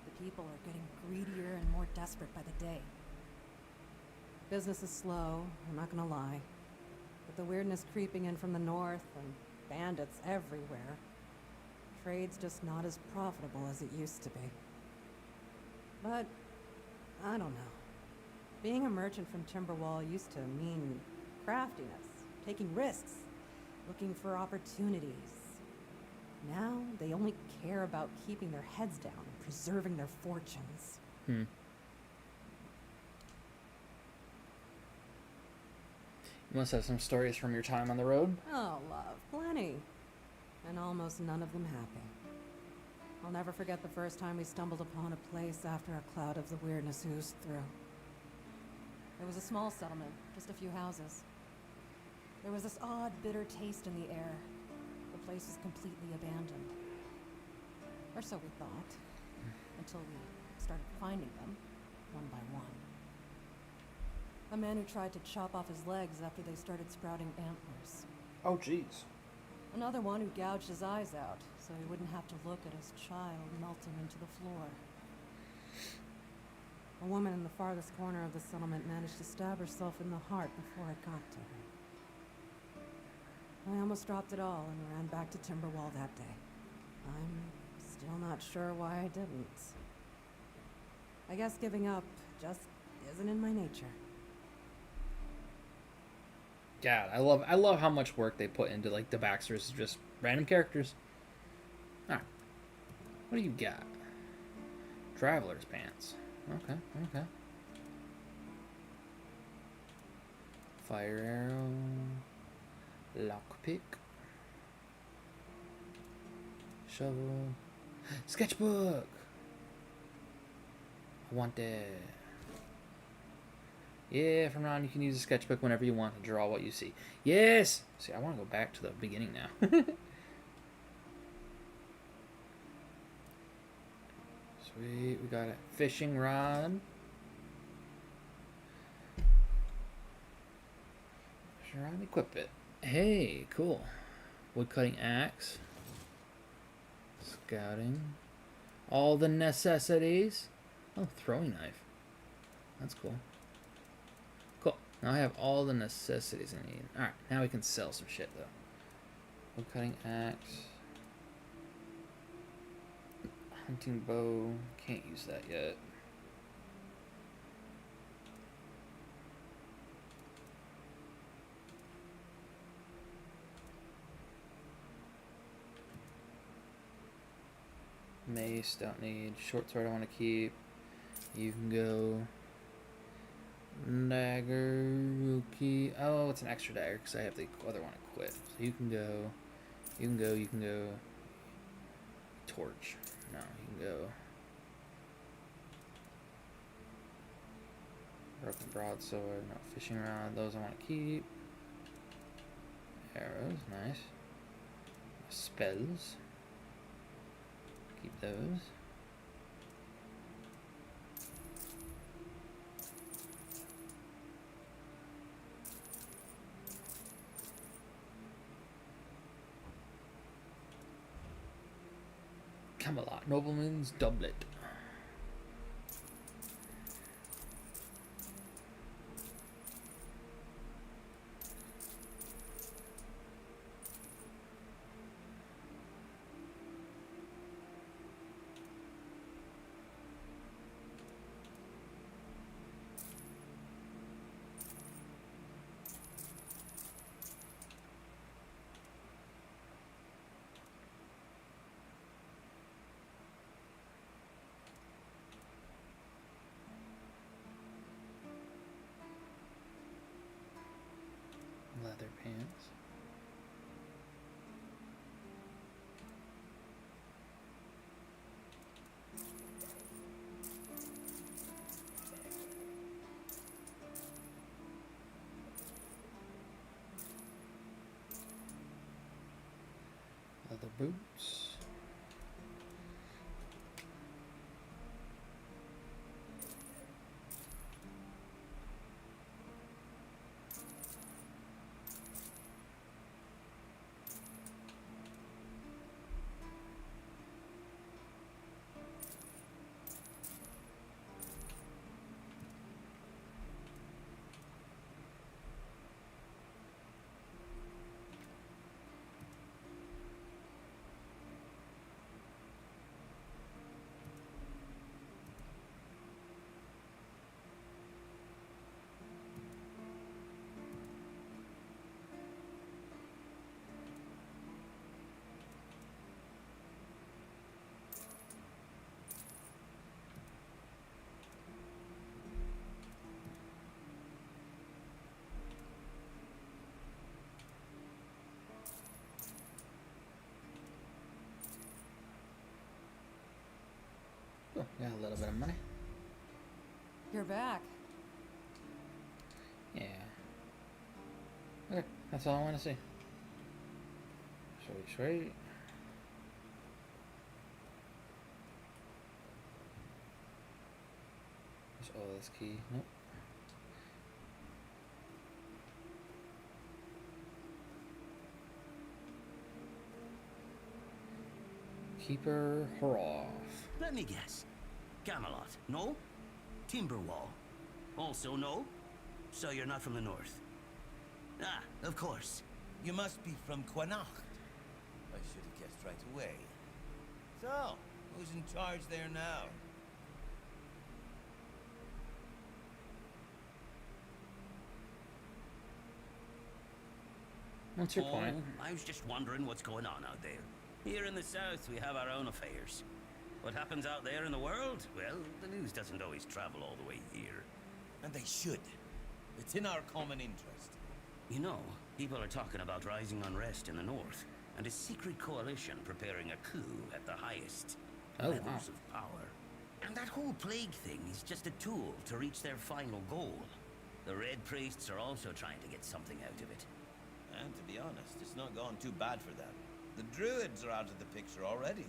The people are getting greedier and more desperate by the day. Business is slow, I'm not gonna lie. But the weirdness creeping in from the north and bandits everywhere. Trade's just not as profitable as it used to be. But, I don't know. Being a merchant from Timberwall used to mean craftiness, taking risks, looking for opportunities. Now, they only care about keeping their heads down and preserving their fortunes. You must have some stories from your time on the road? Oh, love, plenty. And almost none of them happy. I'll never forget the first time we stumbled upon a place after a cloud of the weirdness oozed through. It was a small settlement, just a few houses. There was this odd, bitter taste in the air. The place was completely abandoned. Or so we thought. Until we started finding them, one by one. A man who tried to chop off his legs after they started sprouting antlers. Oh, jeez. Another one who gouged his eyes out, so he wouldn't have to look at his child melting into the floor. A woman in the farthest corner of the settlement managed to stab herself in the heart before I got to her. I almost dropped it all and ran back to Timberwall that day. I'm still not sure why I didn't. I guess giving up just isn't in my nature. God, I love how much work they put into like the backstories of just random characters. Alright. What do you got? Traveler's pants. Okay. Fire arrow. Lockpick. Shovel. Sketchbook! I want that. Yeah, from now on you can use a sketchbook whenever you want to draw what you see. Yes! See, I want to go back to the beginning now. Sweet, we got a fishing rod. Fishing rod, equip it. Hey, cool. Woodcutting axe. Scouting. All the necessities. Oh, throwing knife. That's cool. Cool. Now I have all the necessities I need. Alright, now we can sell some shit though. Woodcutting axe. Hunting bow. Can't use that yet. Mace, don't need. Short sword I want to keep. You can go. Dagger, Rookie. Oh, it's an extra dagger because I have the other one equipped. So you can go. You can go. You can go. Torch. No, you can go. Broken broadsword. No, fishing rod. Those I want to keep. Arrows, nice. Spells. Keep those. Camelot, Nobleman's Doublet. Leather pants. Leather boots. Oh, got a little bit of money. You're back. Yeah. Okay, that's all I want to see. Sweet. Oh, this key. Nope. Keeper Horoff. Let me guess. Camelot, no? Timberwall, also no? So you're not from the north? Ah, of course. You must be from Quanacht. I should have guessed right away. So, who's in charge there now? What's your point? I was just wondering what's going on out there. Here in the south, we have our own affairs. What happens out there in the world? Well, the news doesn't always travel all the way here. And they should. It's in our common interest. You know, people are talking about rising unrest in the north, and a secret coalition preparing a coup at the highest levels of power. And that whole plague thing is just a tool to reach their final goal. The Red Priests are also trying to get something out of it. And to be honest, it's not gone too bad for them. The Druids are out of the picture already.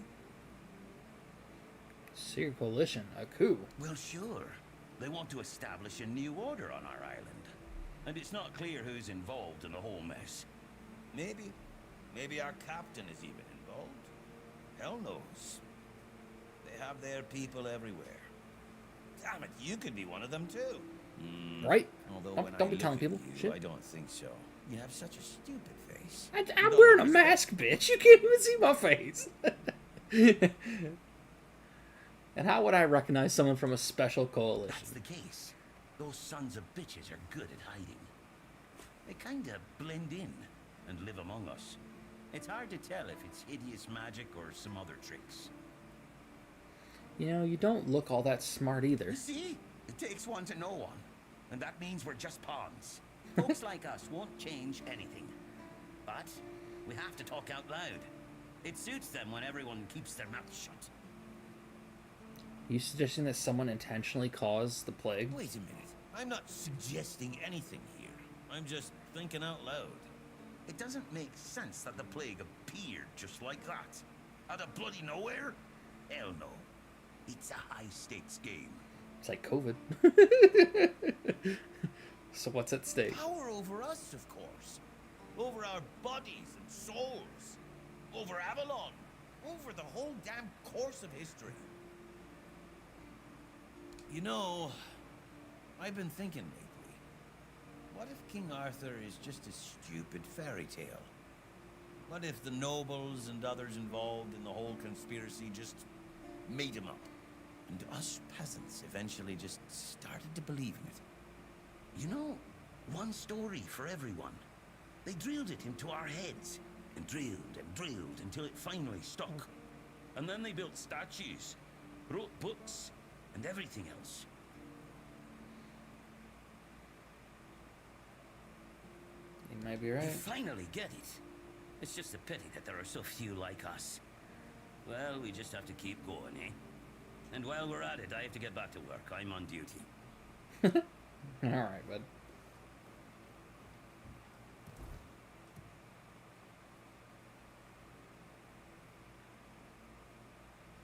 Secret coalition, a coup. Well, sure. They want to establish a new order on our island. And it's not clear who's involved in the whole mess. Maybe our captain is even involved. Hell knows. They have their people everywhere. Damn it, you could be one of them too. Right? Although Don't be telling people. You, Shit. I don't think so. You have such a stupid face. I'm wearing a mask, bitch. You can't even see my face. And how would I recognize someone from a special coalition? That's the case. Those sons of bitches are good at hiding. They kinda blend in and live among us. It's hard to tell if it's hideous magic or some other tricks. You know, you don't look all that smart either. You see? It takes one to know one. And that means we're just pawns. Folks like us won't change anything. But we have to talk out loud. It suits them when everyone keeps their mouth shut. You suggesting that someone intentionally caused the plague? Wait a minute. I'm not suggesting anything here. I'm just thinking out loud. It doesn't make sense that the plague appeared just like that. Out of bloody nowhere? Hell no. It's a high-stakes game. It's like COVID. So what's at stake? Power over us, of course. Over our bodies and souls. Over Avalon. Over the whole damn course of history. You know, I've been thinking lately. What if King Arthur is just a stupid fairy tale? What if the nobles and others involved in the whole conspiracy just made him up? And us peasants eventually just started to believe in it. You know, one story for everyone. They drilled it into our heads. And drilled until it finally stuck. And then they built statues, wrote books, and everything else. You might be right. They finally get it. It's just a pity that there are so few like us. Well, we just have to keep going, eh? And while we're at it, I have to get back to work. I'm on duty. Alright, bud.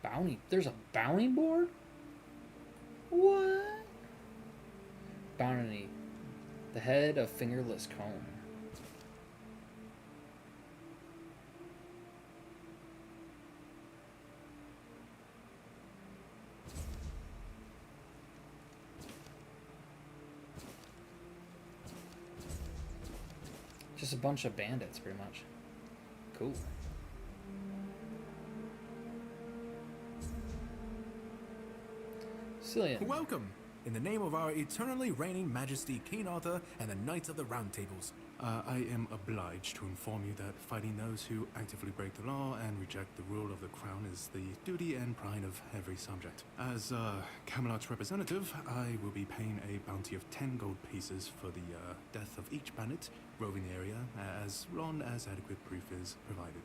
Bounty. There's a bounty board? What? Bounty. The head of Fingerless Cone. Just a bunch of bandits, pretty much. Cool. Cillian. Welcome! In the name of our eternally reigning Majesty King Arthur and the Knights of the Round Tables. I am obliged to inform you that fighting those who actively break the law and reject the rule of the crown is the duty and pride of every subject. As Camelot's representative, I will be paying a bounty of 10 gold pieces for the death of each bandit roving the area, as long as adequate proof is provided.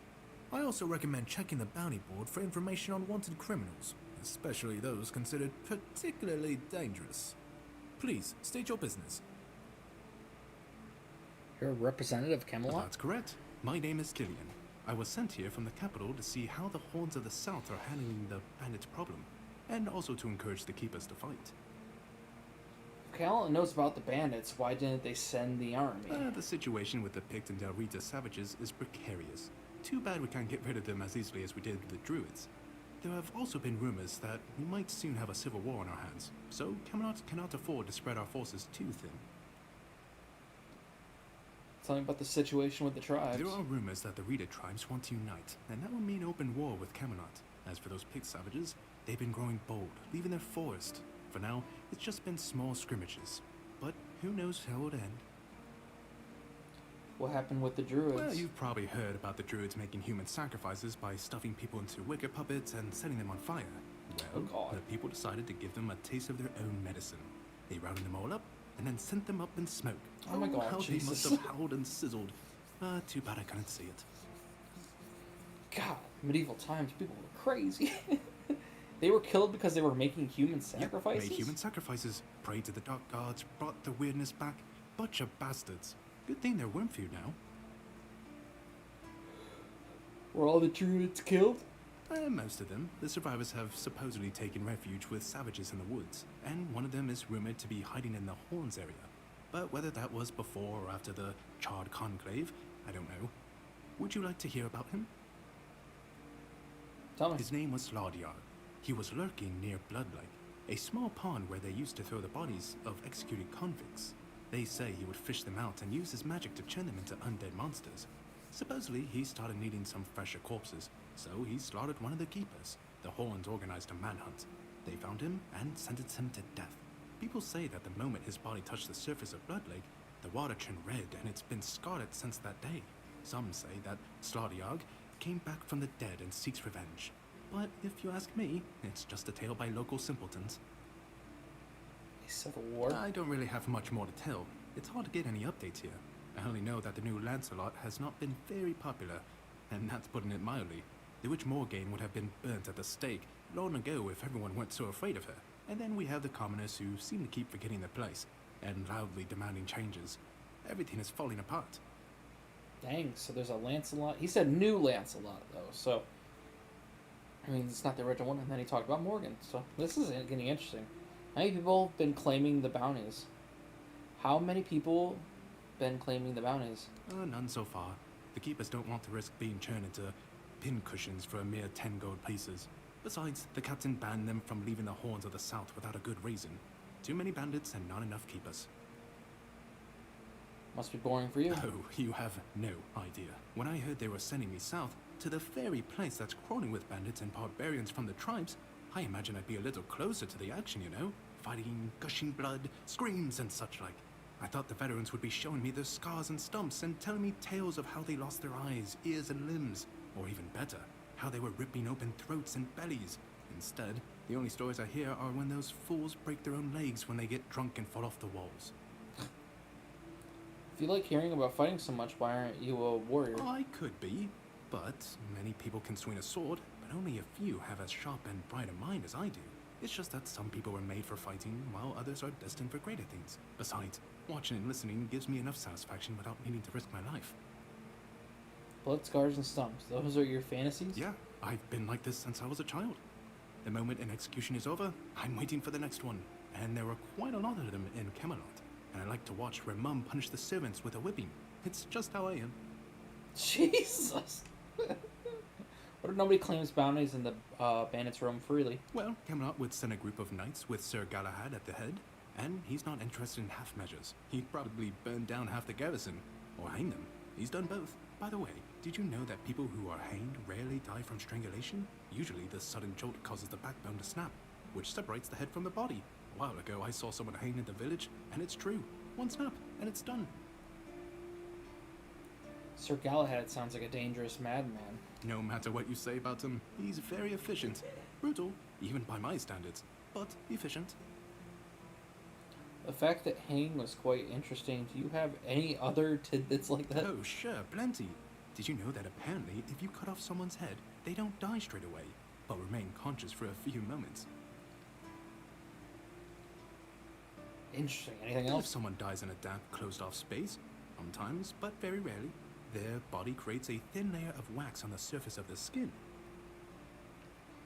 I also recommend checking the bounty board for information on wanted criminals, especially those considered particularly dangerous. Please, state your business. You're a representative of Camelot? That's correct. My name is Killian. I was sent here from the capital to see how the hordes of the south are handling the bandits' problem, and also to encourage the keepers to fight. If Camelot knows about the bandits, why didn't they send the army? The situation with the Pict and Del Rita savages is precarious. Too bad we can't get rid of them as easily as we did with the Druids. There have also been rumors that we might soon have a civil war on our hands, so Camelot cannot afford to spread our forces too thin. Tell me about the situation with the tribes. There are rumors that the Rita tribes want to unite, and that would mean open war with Camelot. As for those Pict savages, they've been growing bold, leaving their forest. For now, it's just been small scrimmages, but who knows how it would end. What happened with the Druids? Well, you've probably heard about the Druids making human sacrifices by stuffing people into wicker puppets and setting them on fire. Well, the people decided to give them a taste of their own medicine. They rounded them all up and then sent them up in smoke. Oh my god, how Jesus. they must have howled and sizzled. Too bad I couldn't see it. God, medieval times, people were crazy. They were killed because they were making human sacrifices? Yep, made human sacrifices, prayed to the dark gods, brought the weirdness back. Bunch of bastards. Good thing they're worm food now. Were all the Druids killed? Most of them. The survivors have supposedly taken refuge with savages in the woods, and one of them is rumored to be hiding in the Horns area. But whether that was before or after the Charred Conclave, I don't know. Would you like to hear about him? Tell me. His name was Lardyar. He was lurking near Bloodlight, a small pond where they used to throw the bodies of executed convicts. They say he would fish them out and use his magic to turn them into undead monsters. Supposedly, he started needing some fresher corpses, so he slaughtered one of the keepers. The Horns organized a manhunt. They found him and sentenced him to death. People say that the moment his body touched the surface of Blood Lake, the water turned red and it's been scarred since that day. Some say that Slaughterjag came back from the dead and seeks revenge. But if you ask me, it's just a tale by local simpletons. A civil war? I don't really have much more to tell. It's hard to get any updates here. I only know that the new Lancelot has not been very popular, and that's putting it mildly. The Witch Morgane would have been burnt at the stake long ago if everyone weren't so afraid of her. And then we have the commoners who seem to keep forgetting their place, and loudly demanding changes. Everything is falling apart. Dang, so there's a Lancelot. He said new Lancelot, though, so... I mean, it's not the original one, and then he talked about Morgan, so this is getting interesting. How many people have been claiming the bounties? How many people been claiming the bounties? None so far. The keepers don't want to risk being turned into pincushions for a mere 10 gold pieces. Besides, the captain banned them from leaving the horns of the south without a good reason. Too many bandits and not enough keepers. Must be boring for you. Oh, you have no idea. When I heard they were sending me south, to the very place that's crawling with bandits and barbarians from the tribes, I imagined I'd be a little closer to the action, you know? Fighting, gushing blood, screams and such like. I thought the veterans would be showing me their scars and stumps and telling me tales of how they lost their eyes, ears and limbs. Or even better, how they were ripping open throats and bellies. Instead, the only stories I hear are when those fools break their own legs when they get drunk and fall off the walls. If you like hearing about fighting so much, why aren't you a warrior? I could be, but many people can swing a sword, but only a few have as sharp and bright a mind as I do. It's just that some people were made for fighting, while others are destined for greater things. Besides, watching and listening gives me enough satisfaction without needing to risk my life. Blood, scars, and stumps. Those are your fantasies? Yeah, I've been like this since I was a child. The moment an execution is over, I'm waiting for the next one. And there are quite a lot of them in Camelot. And I like to watch where Mum punished the servants with a whipping. It's just how I am. Jesus! What if nobody claims bounties and the bandits roam freely? Well, Camelot would send a group of knights with Sir Galahad at the head, and he's not interested in half measures. He'd probably burn down half the garrison, or hang them. He's done both. By the way, did you know that people who are hanged rarely die from strangulation? Usually the sudden jolt causes the backbone to snap, which separates the head from the body. A while ago I saw someone hanged in the village, and it's true. One snap, and it's done. Sir Galahad sounds like a dangerous madman. No matter what you say about him, he's very efficient. Brutal, even by my standards, but efficient. The fact that hanging was quite interesting. Do you have any other tidbits like that? Oh, sure, plenty. Did you know that apparently if you cut off someone's head, they don't die straight away, but remain conscious for a few moments? Interesting. Anything If else? someone dies in a damp, closed-off space, sometimes, but very rarely, their body creates a thin layer of wax on the surface of the skin.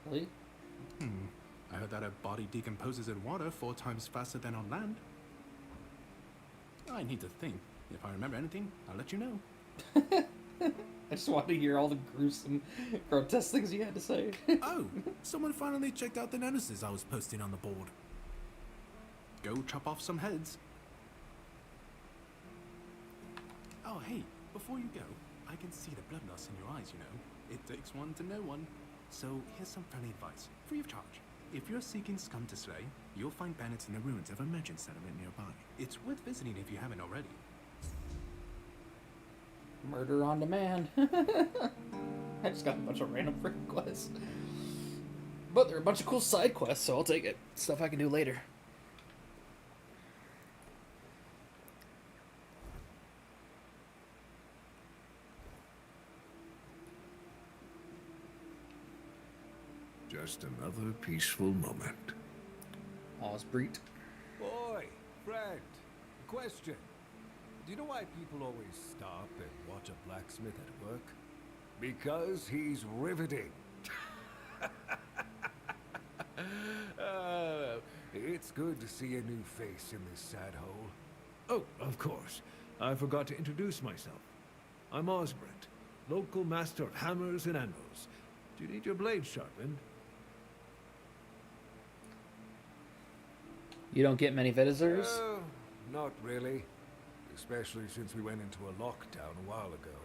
Really? I heard that a body decomposes in water 4 times faster than on land. I need to think. If I remember anything, I'll let you know. I just wanted to hear all the gruesome, grotesque things you had to say. Oh, someone finally checked out the notices I was posting on the board. Go chop off some heads. Oh, hey, before you go, I can see the blood loss in your eyes, you know. It takes one to know one. So here's some friendly advice, free of charge. If you're seeking scum to slay, you'll find bandits in the ruins of a merchant settlement nearby. It's worth visiting if you haven't already. Murder on demand. I just got a bunch of random freaking quests. But there are a bunch of cool side quests, so I'll take it. Stuff I can do later. Just another peaceful moment. Osbreet. Boy, friend, question. Do you know why people always stop and watch a blacksmith at work? Because he's riveting. It's good to see a new face in this sad hole. Oh, of course. I forgot to introduce myself. I'm Osbreet, local master of hammers and anvils. Do you need your blade sharpened? You don't get many visitors? Not really. Especially since we went into a lockdown a while ago.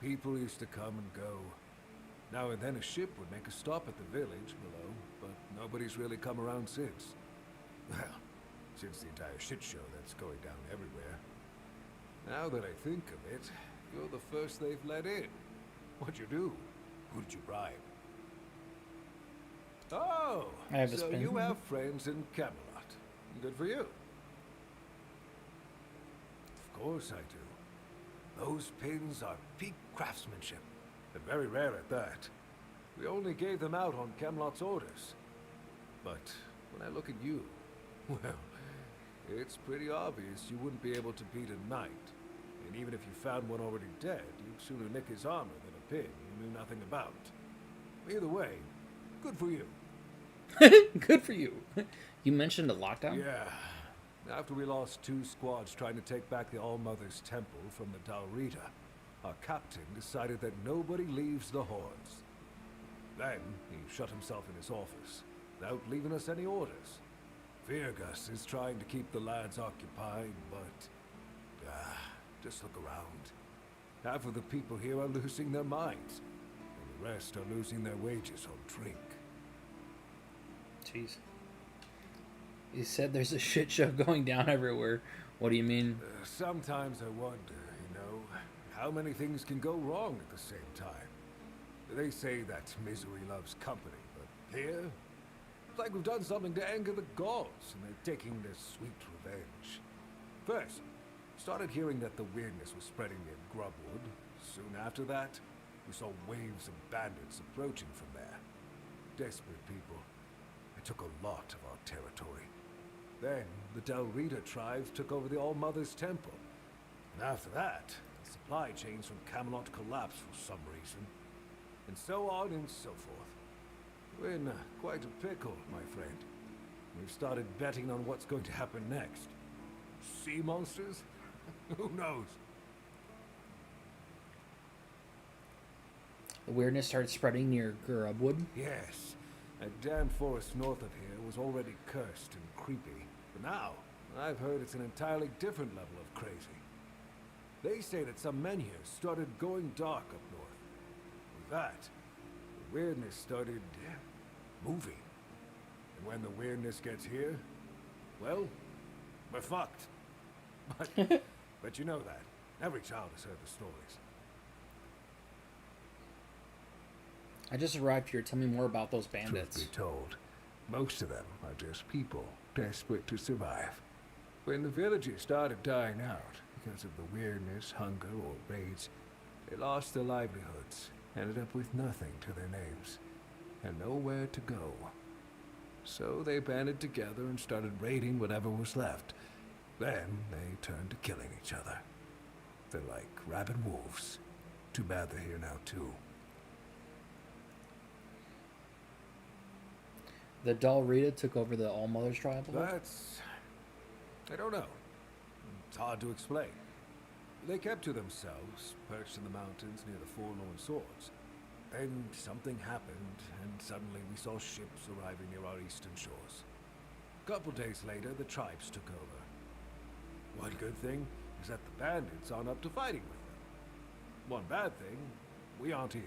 People used to come and go. Now and then a ship would make a stop at the village below, but nobody's really come around since. Well, since the entire shit show that's going down everywhere. Now that I think of it, you're the first they've let in. What'd you do? Who did you bribe? Oh, I have a so spin. you have friends in Camelot. Good for you. Of course I do. Those pins are peak craftsmanship, and very rare at that. We only gave them out on Camelot's orders. But when I look at you, well, it's pretty obvious you wouldn't be able to beat a knight. And even if you found one already dead, you'd sooner nick his armor than a pin you knew nothing about. Either way, good for you. Good for you. You mentioned a lockdown? Yeah. After we lost 2 squads trying to take back the All-Mother's Temple from the Dalrita, our captain decided that nobody leaves the hordes. Then, he shut himself in his office, without leaving us any orders. Virgus is trying to keep the lads occupied, but... just look around. Half of the people here are losing their minds, and the rest are losing their wages on drink. Jeez. You said there's a shit show going down everywhere. What do you mean? Sometimes I wonder, you know, how many things can go wrong at the same time. They say that misery loves company, but here, it's like we've done something to anger the gods, and they're taking their sweet revenge. First, started hearing that the weirdness was spreading near Grubwood. Soon after that, we saw waves of bandits approaching from there. Desperate people. They took a lot of our territory. Then, the Dalrita tribes took over the All-Mother's Temple. And after that, the supply chains from Camelot collapsed for some reason. And so on and so forth. We're in quite a pickle, my friend. We've started betting on what's going to happen next. Sea monsters? Who knows? The weirdness started spreading near Grubwood? Yes. That damn forest north of here was already cursed and creepy. But now, I've heard it's an entirely different level of crazy. They say that some men here started going dark up north. With that, the weirdness started moving. And when the weirdness gets here, well, we're fucked. But you know that. Every child has heard the stories. I just arrived here. Tell me more about those bandits. Truth be told, most of them are just people desperate to survive. When the villagers started dying out because of the weirdness, hunger, or raids, they lost their livelihoods, ended up with nothing to their names, and nowhere to go. So they banded together and started raiding whatever was left. Then they turned to killing each other. They're like rabid wolves. Too bad they're here now, too. The Dalrita took over the All-Mother's tribe? That's... I don't know. It's hard to explain. They kept to themselves, perched in the mountains near the Forlorn Swords. Then something happened, and suddenly we saw ships arriving near our eastern shores. A couple days later, the tribes took over. One good thing is that the bandits aren't up to fighting with them. One bad thing, we aren't either.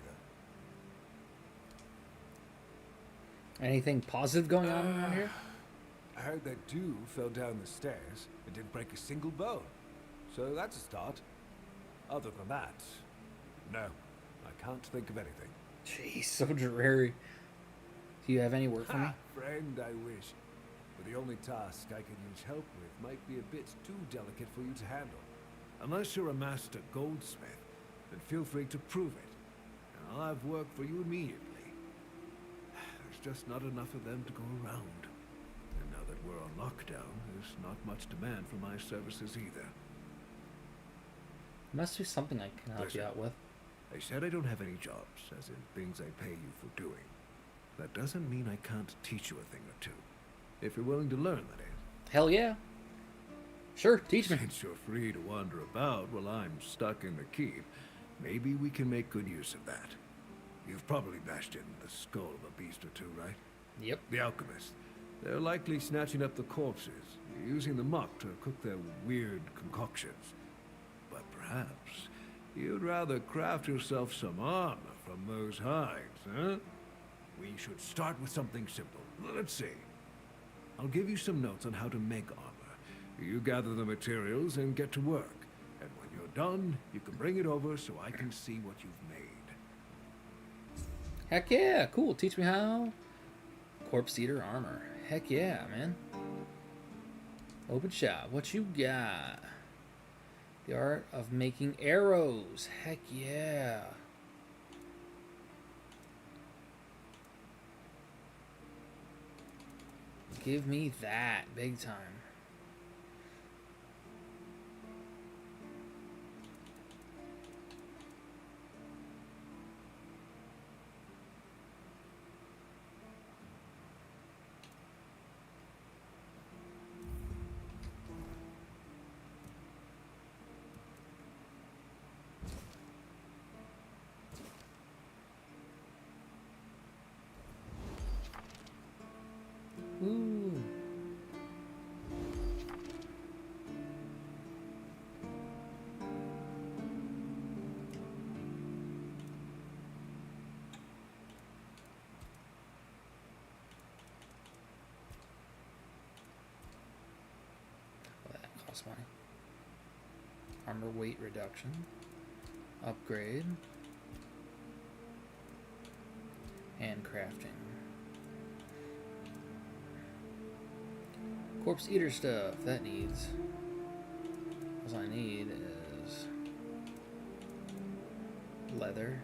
Anything positive going on around here? I heard that dew fell down the stairs and didn't break a single bone. So that's a start. Other than that, no. I can't think of anything. Jeez, so dreary. Do you have any work for me? Friend, I wish. But the only task I could use help with might be a bit too delicate for you to handle. Unless you're a master goldsmith, then feel free to prove it. And I'll have work for you immediately. There's just not enough of them to go around. And now that we're on lockdown, there's not much demand for my services either. Must be something I can help you out with. I said I don't have any jobs, as in things I pay you for doing. That doesn't mean I can't teach you a thing or two. If you're willing to learn, that is. Hell yeah. Sure, teach me. Since you're free to wander about while I'm stuck in the keep, maybe we can make good use of that. You've probably bashed in the skull of a beast or two, right? Yep. The alchemists. They're likely snatching up the corpses, using the muck to cook their weird concoctions. But perhaps you'd rather craft yourself some armor from those hides, huh? We should start with something simple. Let's see. I'll give you some notes on how to make armor. You gather the materials and get to work. And when you're done, you can bring it over so I can see what you've made. Heck yeah, cool. Teach me how. Corpse Eater armor. Heck yeah, man. Open shop. What you got? The art of making arrows. Heck yeah. Give me that big time. Ooh. Well, that costs money. Armor weight reduction. Upgrade. And crafting. Corpse Eater stuff, that needs. All I need is leather.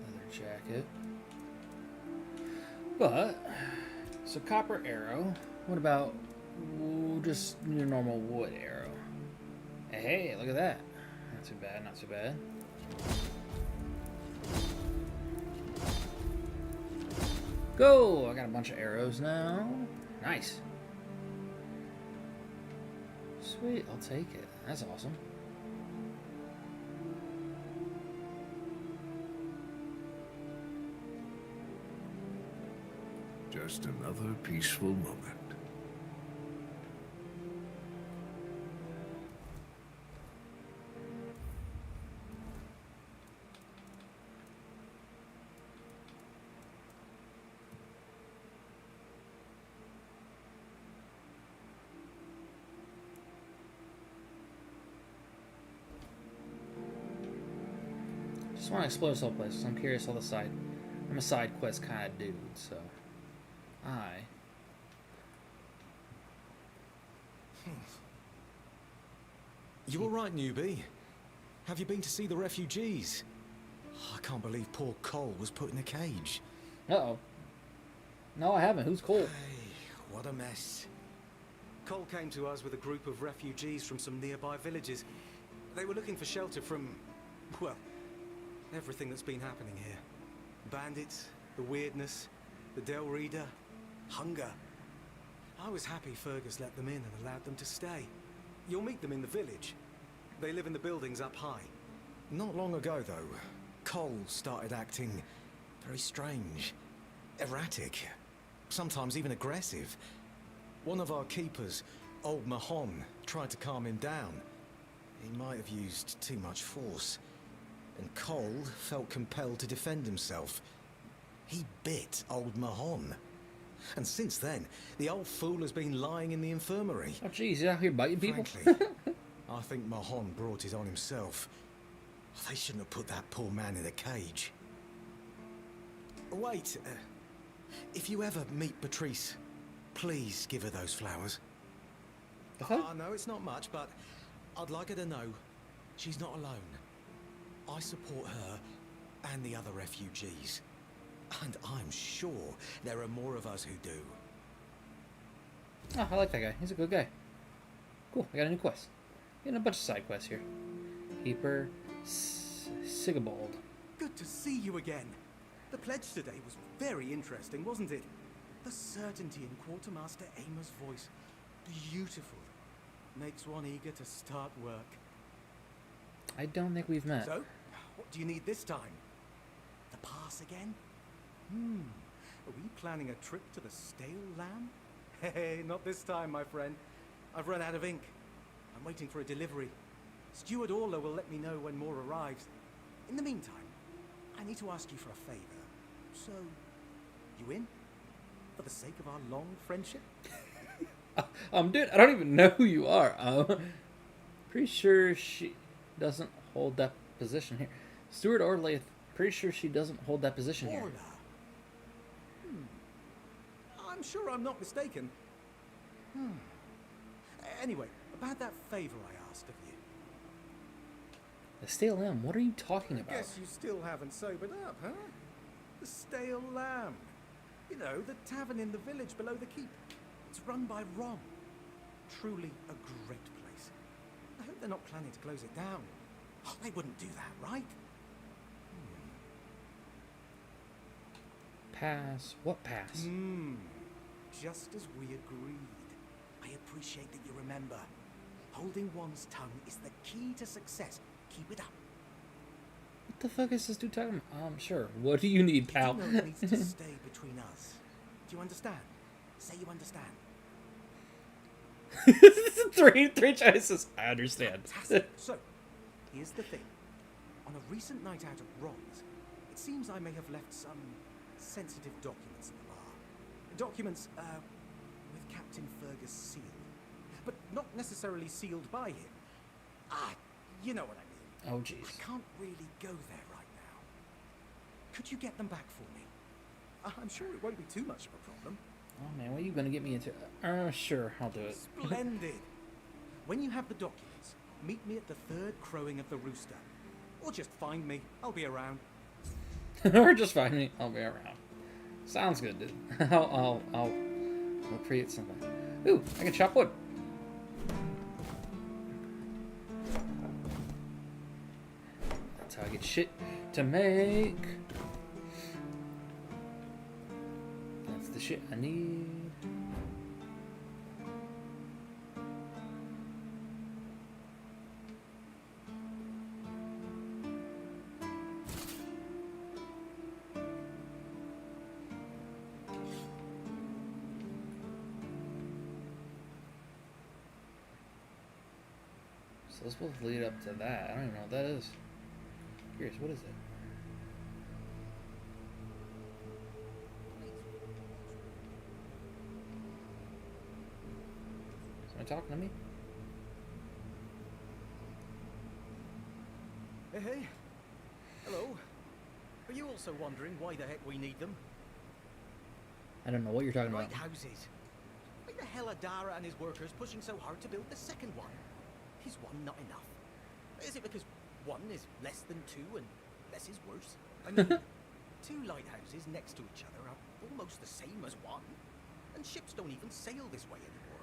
Leather jacket. But, so copper arrow. What about just your normal wood arrow? Hey, look at that. Not too bad, not too bad. Go! I got a bunch of arrows now. Nice. Sweet, I'll take it. That's awesome. Just another peaceful moment. Just want to explore this whole place. I'm curious all the side. I'm a side quest kind of dude, so You all right, newbie? Have you been to see the refugees? I can't believe poor Cole was put in a cage. Uh-oh. No, I haven't. Who's Cole? Hey, what a mess. Cole came to us with a group of refugees from some nearby villages. They were looking for shelter from, well, everything that's been happening here. Bandits, the weirdness, the Del Reader, hunger. I was happy Fergus let them in and allowed them to stay. You'll meet them in the village. They live in the buildings up high. Not long ago, though, Cole started acting very strange, erratic, sometimes even aggressive. One of our keepers, old Mahon, tried to calm him down. He might have used too much force, and Cole felt compelled to defend himself. He bit old Mahon. And since then, the old fool has been lying in the infirmary. Oh, jeez, he's out here biting people? Frankly, I think Mahon brought it on himself. They shouldn't have put that poor man in a cage. Wait, if you ever meet Patrice, please give her those flowers. I know it's not much, but I'd like her to know she's not alone. I support her and the other refugees. And I'm sure there are more of us who do. Oh, I like that guy. He's a good guy. Cool, I got a new quest. Getting a bunch of side quests here. Keeper Sigibald. Good to see you again. The pledge today was very interesting, wasn't it? The certainty in Quartermaster Aymer's voice. Beautiful. Makes one eager to start work. I don't think we've met. So, what do you need this time? The pass again? Are we planning a trip to the Stale Lamb? Hey, not this time, my friend. I've run out of ink. I'm waiting for a delivery. Steward Orla will let me know when more arrives. In the meantime, I need to ask you for a favor. So, you in? For the sake of our long friendship? Dude, I don't even know who you are. Pretty sure she doesn't hold that position here. Steward Orla, pretty sure she doesn't hold that position here. Orla? I'm sure I'm not mistaken. Anyway, about that favor I asked of you. The Stale Lamb, what are you talking about? I guess you still haven't sobered up, huh? The Stale Lamb. You know, the tavern in the village below the keep. It's run by Rom. Truly a great place. I hope they're not planning to close it down. Oh, they wouldn't do that, right? Pass? What pass? Just as we agreed. I appreciate that you remember. Holding one's tongue is the key to success. Keep it up. What the fuck is this dude talking about? Sure. What do you need, pal? You know it needs to stay between us. Do you understand? Say you understand. three choices. I understand. So, here's the thing. On a recent night out at Ron's, it seems I may have left some sensitive documents in the bar. Documents, with Captain Fergus sealed. But not necessarily sealed by him. You know what I mean. Oh, jeez. I can't really go there right now. Could you get them back for me? I'm sure it won't be too much of a problem. Oh, man, what are you going to get me into? Sure, I'll do it. Splendid. When you have the documents, meet me at the third crowing of the rooster. Or just find me. I'll be around. Or just find me. I'll be around. Sounds good, dude. I'll create something. Ooh, I can chop wood. That's how I get shit to make. That's the shit I need. So this will lead up to that. I don't even know what that is. Curious, what is it? Is someone talking to me? Hey. Hello. Are you also wondering why the heck we need them? I don't know what you're talking about. Lighthouses. Why the hell are Dara and his workers pushing so hard to build the second one? Is one not enough? Is it because one is less than two and less is worse? I mean, two lighthouses next to each other are almost the same as one, and ships don't even sail this way anymore.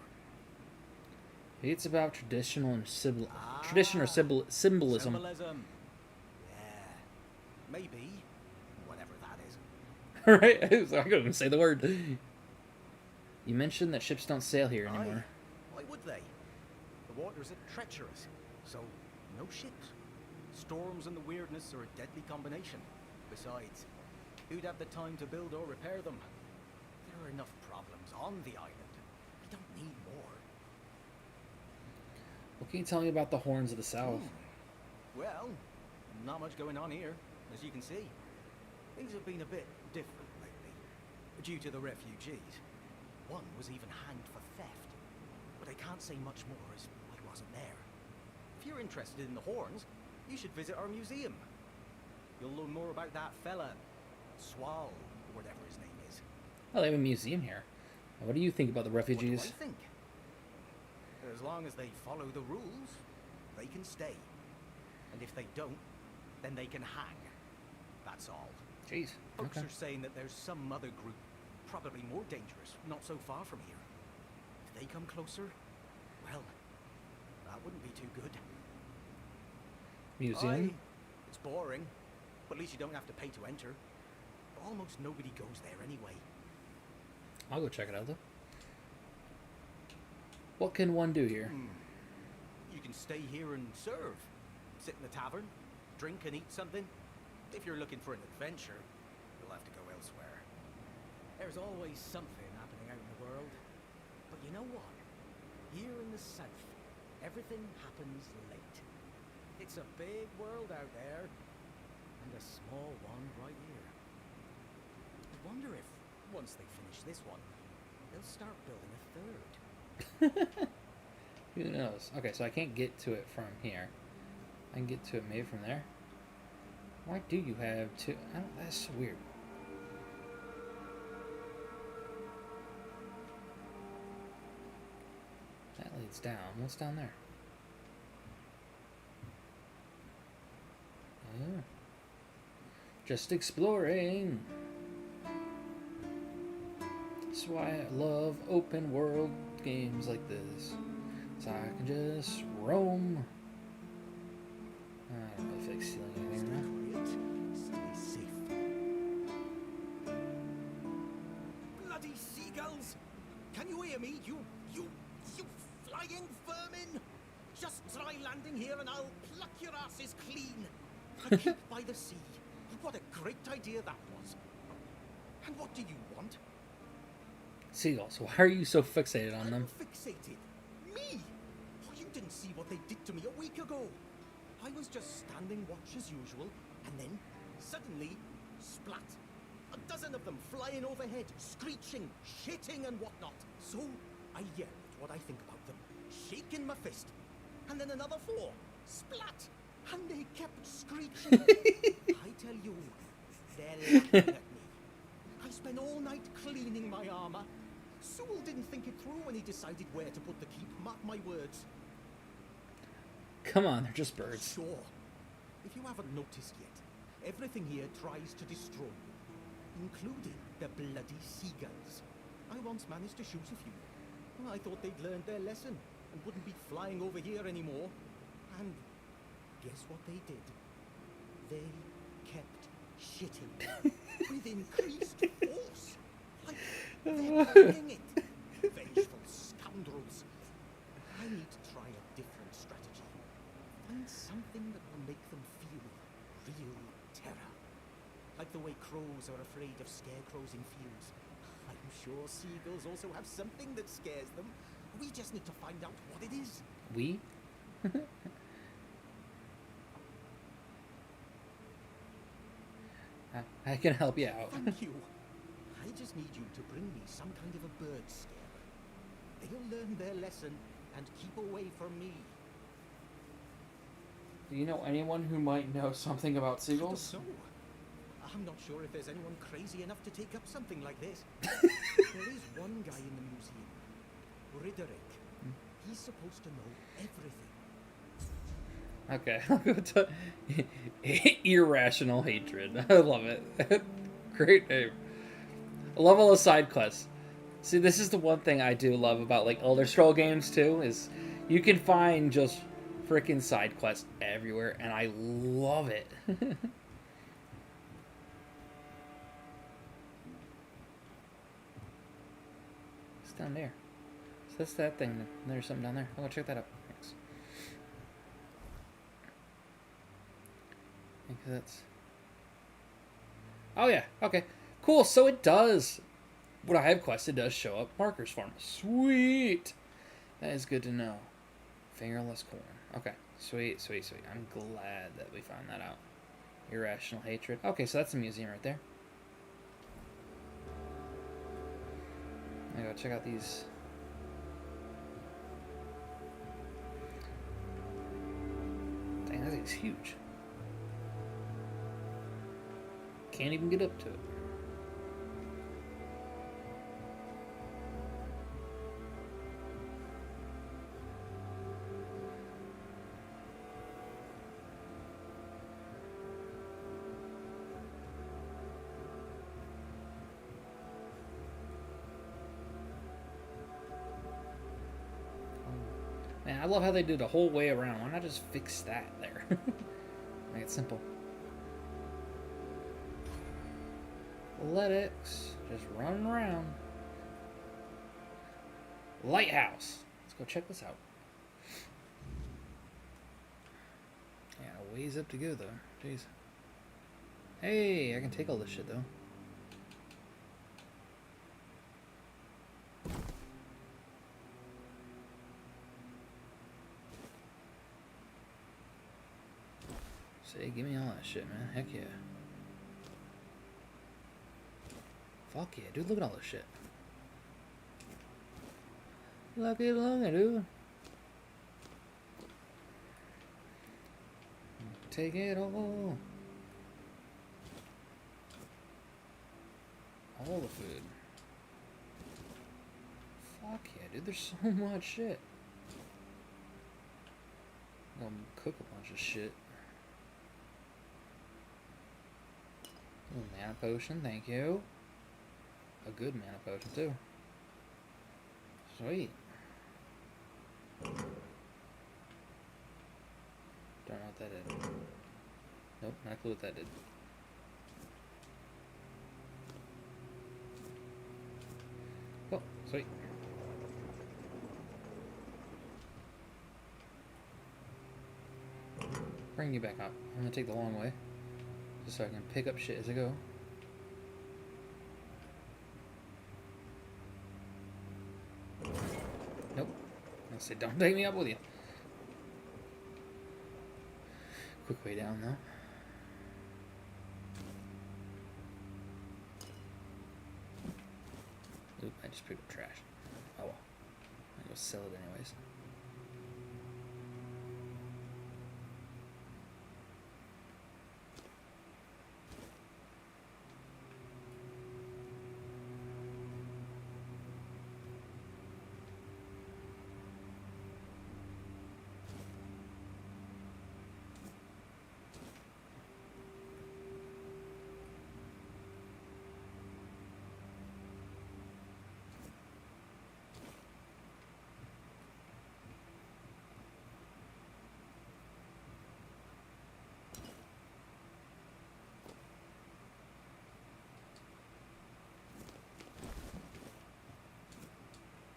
It's about traditional and tradition or symbolism. Symbolism. Yeah. Maybe. Whatever that is. Right? I couldn't even say the word. You mentioned that ships don't sail here anymore. Why would they? The waters are treacherous, so no ships. Storms and the weirdness are a deadly combination. Besides, who'd have the time to build or repair them? There are enough problems on the island. We don't need more. What can you tell me about the Horns of the South? Well, not much going on here, as you can see. Things have been a bit different lately, due to the refugees. One was even hanged for theft. But I can't say much more as I wasn't there. If you're interested in the Horns, you should visit our museum. You'll learn more about that fella, Swal, or whatever his name is. Oh, they have a museum here. What do you think about the refugees? What do I think? As long as they follow the rules, they can stay. And if they don't, then they can hang. That's all. Jeez. Folks Okay. are saying that there's some other group, probably more dangerous, not so far from here. If they come closer, well, that wouldn't be too good. Museum? It's boring, but at least you don't have to pay to enter. Almost nobody goes there anyway. I'll go check it out though. What can one do here? You can stay here and serve. Sit in the tavern, drink and eat something. If you're looking for an adventure, you'll have to go elsewhere. There's always something happening out in the world. But you know what? Here in the south, everything happens late. It's a big world out there, and a small one right here. I wonder if, once they finish this one, they'll start building a third. Who knows? Okay, so I can't get to it from here. I can get to it maybe from there. Why do you have two? I don't, that's so weird. That leads down. What's down there? Oh. Just exploring. That's why I love open world games like this. So I can just roam. I don't really feel like stealing anything right now. Stay safe. Bloody seagulls! Can you hear me? You flying vermin! Just try landing here and I'll pluck your asses clean. I keep by the sea. What a great idea that was. And what do you want? Seagulls. Why are you so fixated on them? Fixated? Me? Oh, you didn't see what they did to me a week ago. I was just standing watch as usual, and then, suddenly, splat. A dozen of them flying overhead, screeching, shitting and whatnot. So, I yelled what I think about them, shaking my fist. And then another 4, splat. And they kept screeching. I tell you, they're laughing at me. I spent all night cleaning my armor. Sewell didn't think it through when he decided where to put the keep, mark my words. Come on, they're just birds. Sure. If you haven't noticed yet, everything here tries to destroy you, including the bloody seagulls. I once managed to shoot a few. Well, I thought they'd learned their lesson and wouldn't be flying over here anymore. And guess what they did? They kept shitting with increased force. Like they're planning it. Vengeful scoundrels. I need to try a different strategy. Find something that will make them feel real terror. Like the way crows are afraid of scarecrows in fields. I'm sure seagulls also have something that scares them. We just need to find out what it is. We? I can help you out. Thank you. I just need you to bring me some kind of a bird scarer. They'll learn their lesson and keep away from me. Do you know anyone who might know something about seagulls? So, I'm not sure if there's anyone crazy enough to take up something like this. There is one guy in the museum, Riderick. He's supposed to know everything. Okay, I'll go to Irrational Hatred. I love it. Great name. A level of side quests. See, this is the one thing I do love about like Elder Scroll games too, is you can find just freaking side quests everywhere, and I love it. It's down there. So that's that thing. There's something down there. I'll go check that out. Thanks. I think that's... Oh yeah, okay. Cool, so it does... When I have quests, it does show up markers for me. Sweet! That is good to know. Fingerless corn. Okay, sweet, sweet, sweet. I'm glad that we found that out. Irrational hatred. Okay, so that's the museum right there. I gotta check out these... Dang, that thing's huge. Can't even get up to it. Man, I love how they did the whole way around. Why not just fix that there? Make it simple. Athletics, just running around. Lighthouse. Let's go check this out. Yeah, a ways up to go though. Jeez. Hey, I can take all this shit though. Say, give me all that shit, man. Heck yeah. Fuck yeah, dude. Look at all this shit. Look at dude. Take it all. All the food. Fuck yeah, dude. There's so much shit. I'm gonna cook a bunch of shit. Ooh, mana potion, thank you. A good mana potion, too. Sweet. Don't know what that did. Nope, not a clue what that did. Oh, sweet. Bring you back up. I'm gonna take the long way, just so I can pick up shit as I go. Nope. I said, don't take me up with you. Quick way down, though. Oop, I just picked up trash. Oh well. I'm gonna go sell it anyways.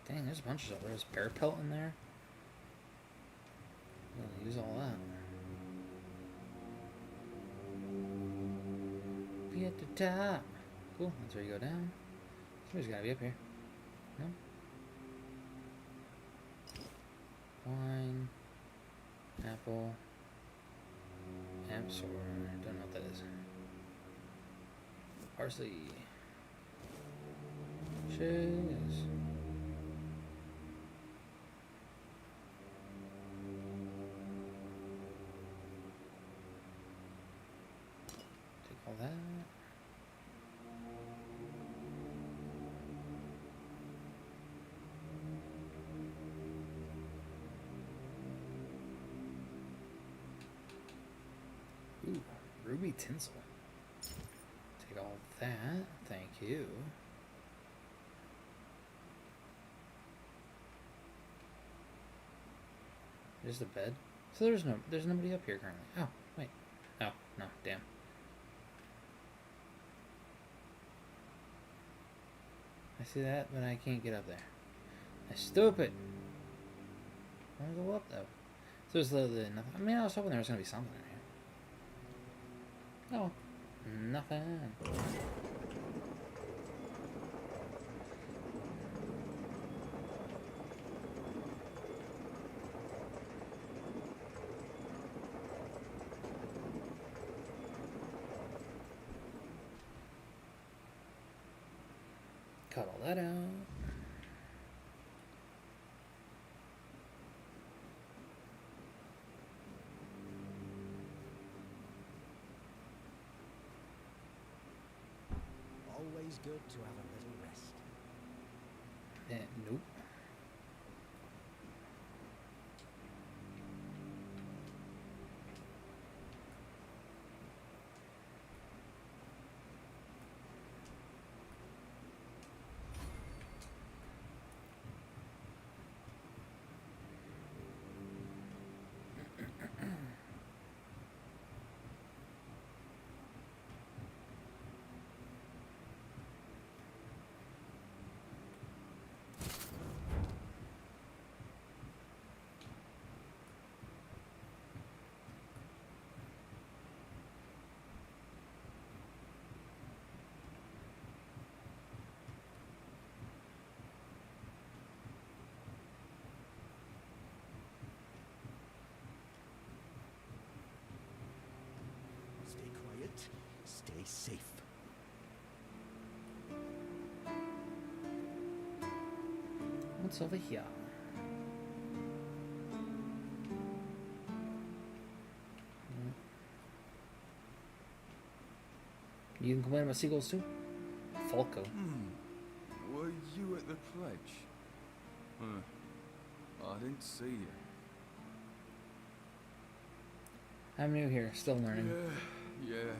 Dang, there's a bunch of stuff. There's bear pelt in there. I'm gonna use all that. Be at the top. Cool, that's where you go down. Somebody's gotta be up here. No? Wine. Apple. Amsor. Don't know what that is. Parsley. Cheese. All that. Ooh, ruby tinsel. Take all that. Thank you. There's the bed. So there's nobody up here currently. Oh, wait. Oh, no, damn. I see that, but I can't get up there. That's stupid. I want to go up, though. So there's literally nothing. I mean, I was hoping there was going to be something in here. Oh, nothing. Cut all that out. Always good to have a little rest. Nope. stay safe. What's over here? You can complain about seagulls too? Falco. Were you at the pledge? I didn't see you. I'm new here, still learning. Yeah.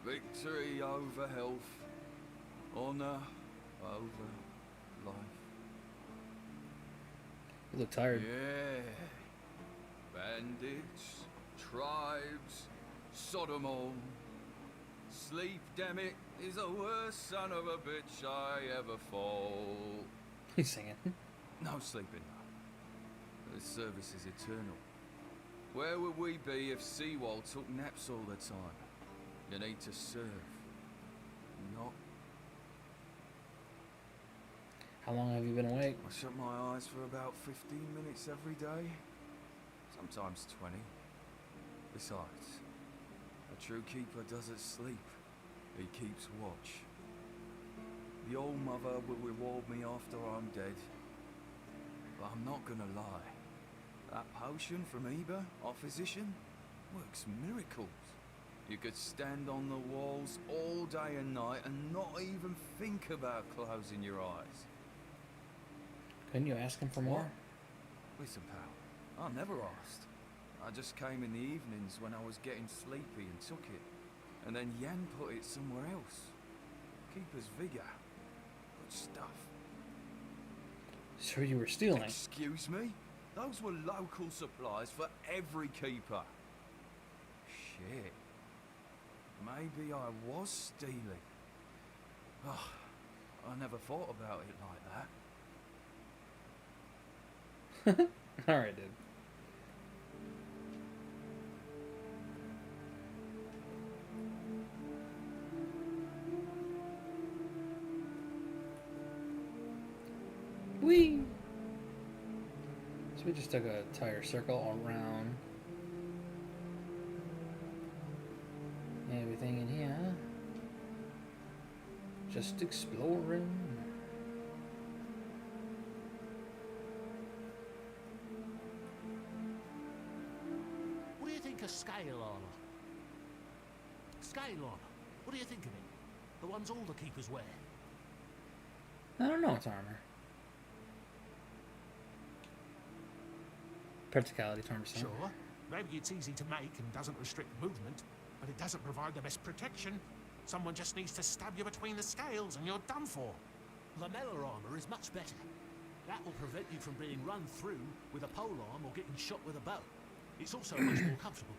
Victory over health. Honor over life. You look tired. Yeah. Bandits, tribes, Sodomol. Sleep, damn it, is the worst son of a bitch I ever fall. He's singing. No sleeping though. The service is eternal. Where would we be if Seawall took naps all the time? You need to serve. Not. How long have you been awake? I shut my eyes for about 15 minutes every day. Sometimes 20. Besides, a true keeper doesn't sleep. He keeps watch. The Old Mother will reward me after I'm dead. But I'm not gonna lie. That potion from Eber, our physician, works miracles. You could stand on the walls all day and night and not even think about closing your eyes. Couldn't you ask him for more? Listen, pal, I never asked. I just came in the evenings when I was getting sleepy and took it. And then Yan put it somewhere else. Keeper's vigor. Good stuff. So you were stealing? Excuse me? Those were local supplies for every keeper. Shit. Maybe I was stealing. Oh, I never thought about it like that. Alright, dude. Whee! So we just took a entire circle around everything in here. Just exploring. What do you think of scale armor? Scale armor. What do you think of it? The ones all the keepers wear. I don't know, it's armor. Practicality, 20%. Sure. Maybe it's easy to make and doesn't restrict movement, but it doesn't provide the best protection. Someone just needs to stab you between the scales and you're done for. Lamellar armor is much better. That will prevent you from being run through with a polearm or getting shot with a bow. It's also much more comfortable.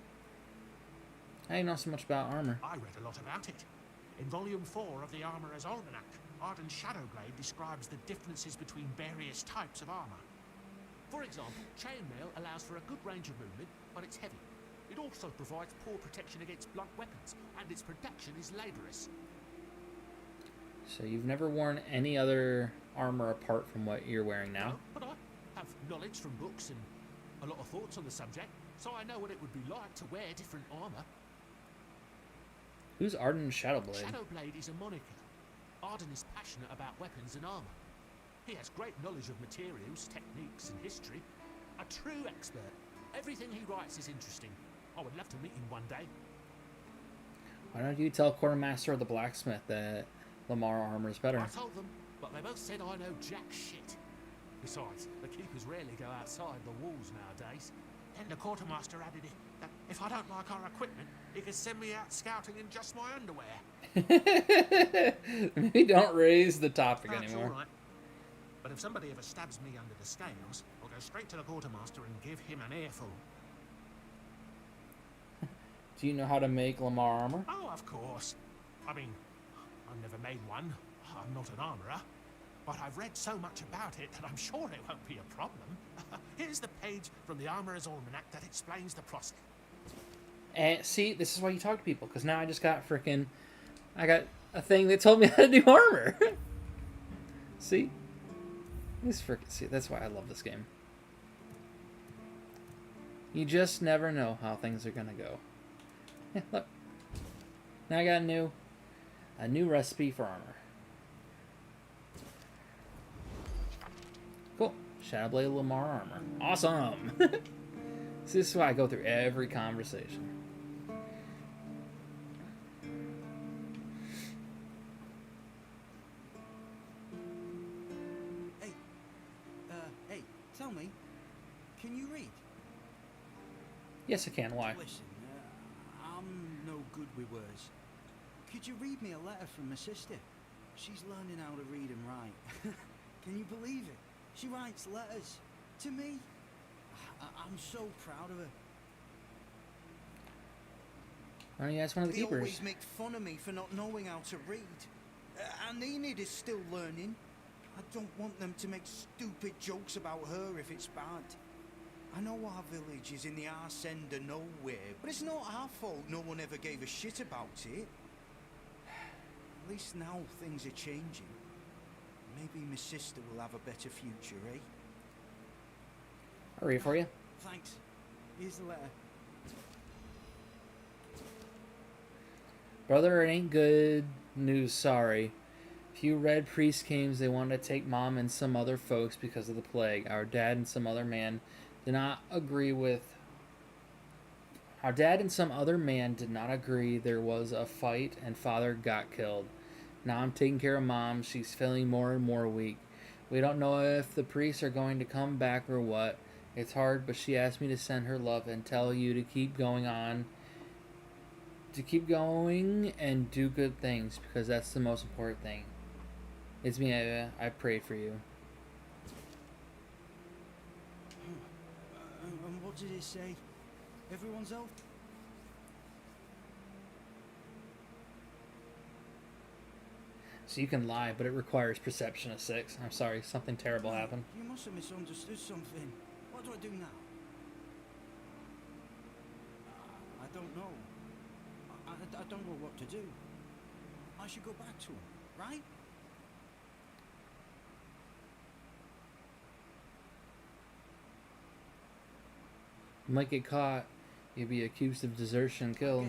I know so much about armor. I read a lot about it. In Volume 4 of the Armourer's Almanac, Arden Shadowblade describes the differences between various types of armor. For example, chainmail allows for a good range of movement, but it's heavy. It also provides poor protection against blunt weapons, and its production is laborious. So you've never worn any other armor apart from what you're wearing now? No, but I have knowledge from books and a lot of thoughts on the subject, so I know what it would be like to wear different armor. Who's Arden Shadowblade? Shadowblade is a moniker. Arden is passionate about weapons and armor. He has great knowledge of materials, techniques, and history. A true expert. Everything he writes is interesting. I would love to meet him one day. Why don't you tell Quartermaster or the blacksmith that Lamar armor is better? I told them, but they both said I know jack shit. Besides, the keepers rarely go outside the walls nowadays. Then the quartermaster added it that if I don't like our equipment, he could send me out scouting in just my underwear. Maybe don't raise the topic That's anymore. all right. But if somebody ever stabs me under the scales, I'll go straight to the quartermaster and give him an earful. Do you know how to make Lamar armor? Oh, of course. I mean, I've never made one. I'm not an armourer. But I've read so much about it that I'm sure it won't be a problem. Here's the page from the Armourer's Almanac that explains the process. And see, this is why you talk to people, because now I just got I got a thing that told me how to do armor. See? See, that's why I love this game. You just never know how things are gonna go. Yeah, look. Now I got a new recipe for armor. Cool. Shadowblade Lamar armor. Awesome! This is why I go through every conversation. Hey, tell me, can you read? Yes, I can. Why? Listen, I'm no good with words. Could you read me a letter from my sister? She's learning how to read and write. Can you believe it? She writes letters to me. I'm so proud of her. Why don't you ask one of the They keepers? always make fun of me for not knowing how to read. And Enid is still learning. I don't want them to make stupid jokes about her if it's bad. I know our village is in the arse end of nowhere, but it's not our fault no one ever gave a shit about it. At least now things are changing. Maybe my sister will have a better future, eh? I'll read it for you. Thanks. Here's the letter. Brother, it ain't good news, sorry. Few red priests came, they wanted to take Mom and some other folks because of the plague. Our dad and some other man did not agree. There was a fight and Father got killed. Now I'm taking care of Mom. She's feeling more and more weak. We don't know if the priests are going to come back or what. It's hard, but she asked me to send her love and tell you to keep going on. To keep going and do good things, because that's the most important thing. It's me, I prayed for you. And what did it say? Everyone's health? So you can lie, but it requires perception of 6. I'm sorry, something terrible happened. You must have misunderstood something. What do I do now? I don't know. I don't know what to do. I should go back to him, right? You might get caught. You'd be accused of desertion and killed.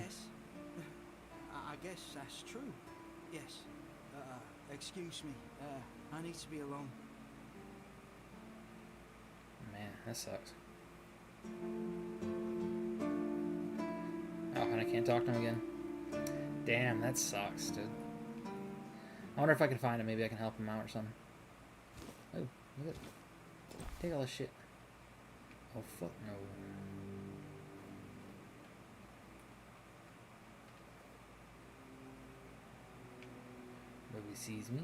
I guess that's true. Yes. Excuse me. I need to be alone. Man, that sucks. Oh, and I can't talk to him again. Damn, that sucks, dude. I wonder if I can find him. Maybe I can help him out or something. Oh, look at it. Take all this shit. Oh, fuck no. Nobody sees me.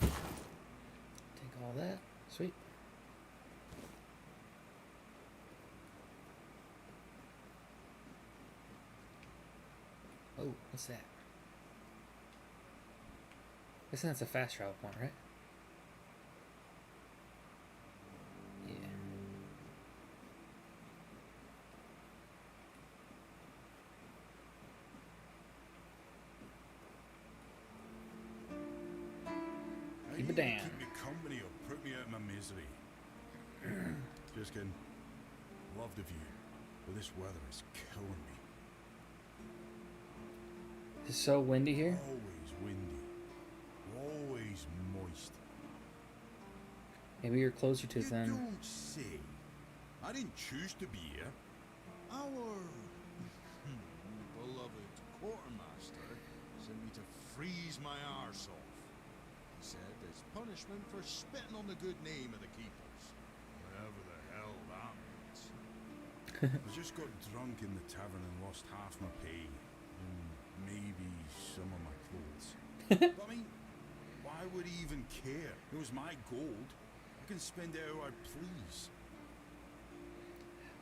Take all that. Sweet. Oh, what's that? I guess that's a fast travel point, right? Yeah. Keep it down. Keep me company or put me out of my misery. Just kidding. Love the view, but this weather is killing me. It's so windy here. Always windy. Always moist. Maybe you're closer to it You then. don't say. I didn't choose to be here. Our beloved quartermaster sent me to freeze my arse off. He said it's punishment for spitting on the good name of the keepers. Whatever the hell that means. I just got drunk in the tavern and lost half my pay. And maybe some of my clothes. But I mean, why would he even care? It was my gold. I can spend it how I please.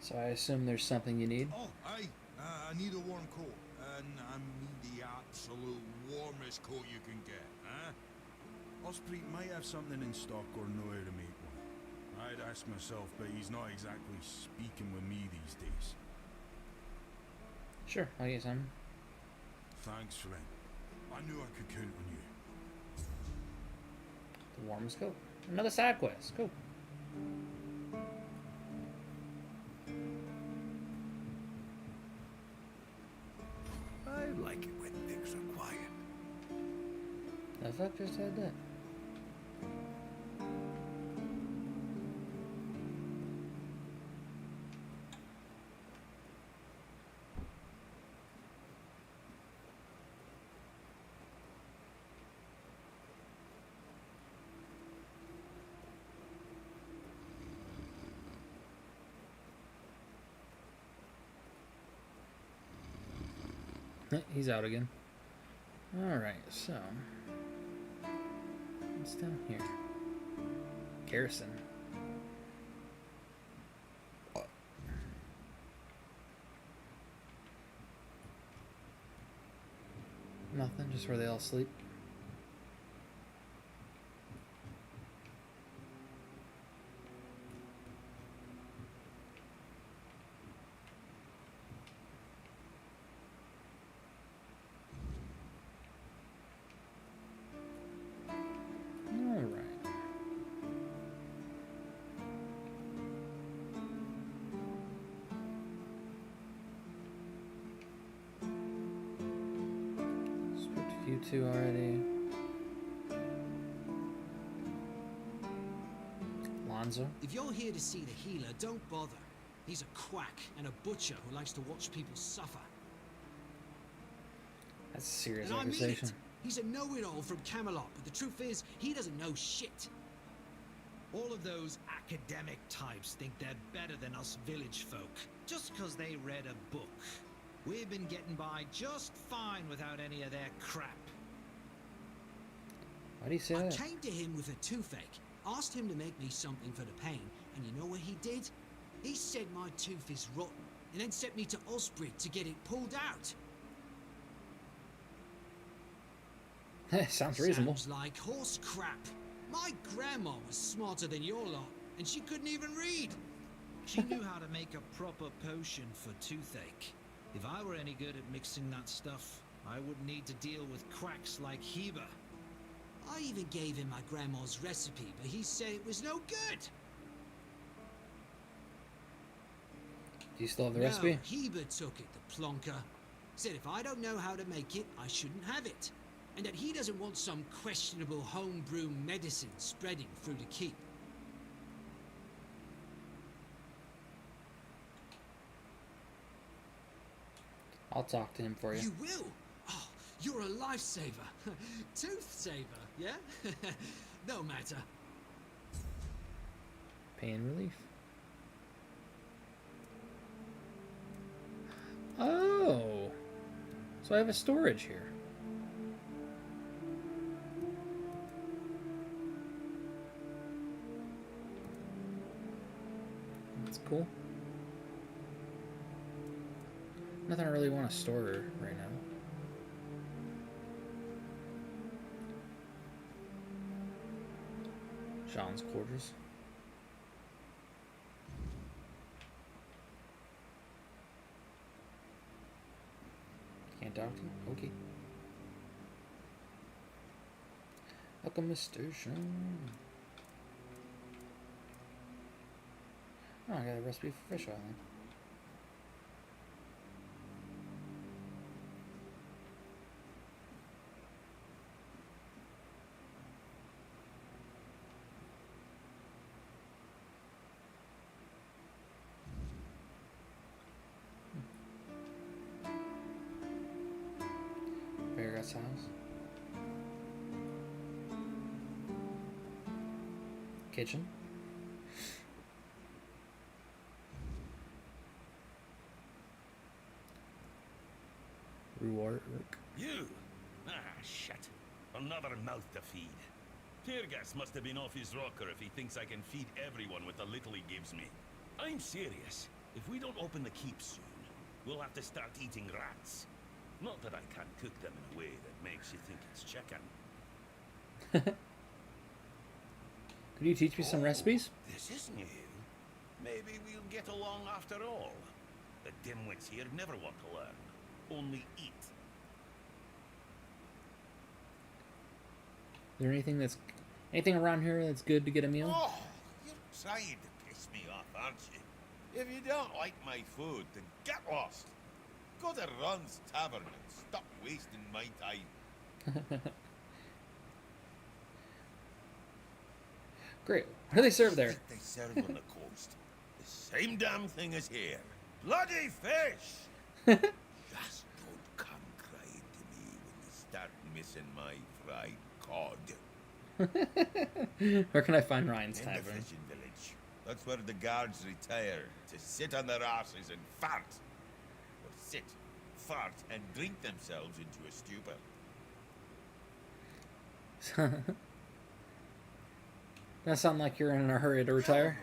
So I assume there's something you need. Oh, aye. I need a warm coat. And I mean the absolute warmest coat you can get, huh? Osprey might have something in stock or know how to make one. I'd ask myself, but he's not exactly speaking with me these days. Sure, I'll get some. Thanks, friend. I knew I could count on you. Warm scope. Another side quest. Cool. I like it when things are quiet. The fuck just said that? He's out again. Alright, so what's down here? Garrison. Nothing, just where they all sleep. You two already. Lonzo. If you're here to see the healer, don't bother. He's a quack and a butcher who likes to watch people suffer. That's a serious And I mean accusation. it. He's a know-it-all from Camelot, but the truth is, he doesn't know shit. All of those academic types think they're better than us village folk, just because they read a book. We've been getting by just fine without any of their crap. Why do you say that? I came to him with a toothache, asked him to make me something for the pain, and you know what he did? He said my tooth is rotten, and then sent me to Osprey to get it pulled out. Sounds reasonable. Sounds like horse crap. My grandma was smarter than your lot, and she couldn't even read. She knew how to make a proper potion for toothache. If I were any good at mixing that stuff, I wouldn't need to deal with quacks like Heber. I even gave him my grandma's recipe, but he said it was no good. Do you still have the recipe? Heber took it, the plonker. Said if I don't know how to make it, I shouldn't have it. And that he doesn't want some questionable homebrew medicine spreading through the keep. I'll talk to him for you. You will? Oh, you're a lifesaver. Tooth saver, yeah? No matter. Pain relief. Oh. So I have a storage here. That's cool. Nothing I really want to store right now. Sean's quarters. Can't talk to you? Okay. Alchemist Station. Oh, I got a recipe for fish oil then. House. Kitchen. Reward work. You? Ah, shit. Another mouth to feed. Teargas must have been off his rocker if he thinks I can feed everyone with the little he gives me. I'm serious. If we don't open the keep soon, we'll have to start eating rats. Not that I can't cook them in a way that makes you think it's chicken. Could you teach me some recipes? This is new. Maybe we'll get along after all. The dimwits here never want to learn. Only eat. Is there anything that's Anything around here that's good to get a meal? Oh, you're trying to piss me off, aren't you? If you don't like my food, then get lost. Go to Ron's Tavern and stop wasting my time. Great. What do they serve there? They serve on the coast. The same damn thing as here. Bloody fish! Just don't come crying to me when you start missing my fried cod. Where can I find Ryan's In the Tavern? fishing village. That's where the guards retire to sit on their asses and fart. Or sit, fart, and drink themselves into a stupor. That sound like you're in a hurry to retire?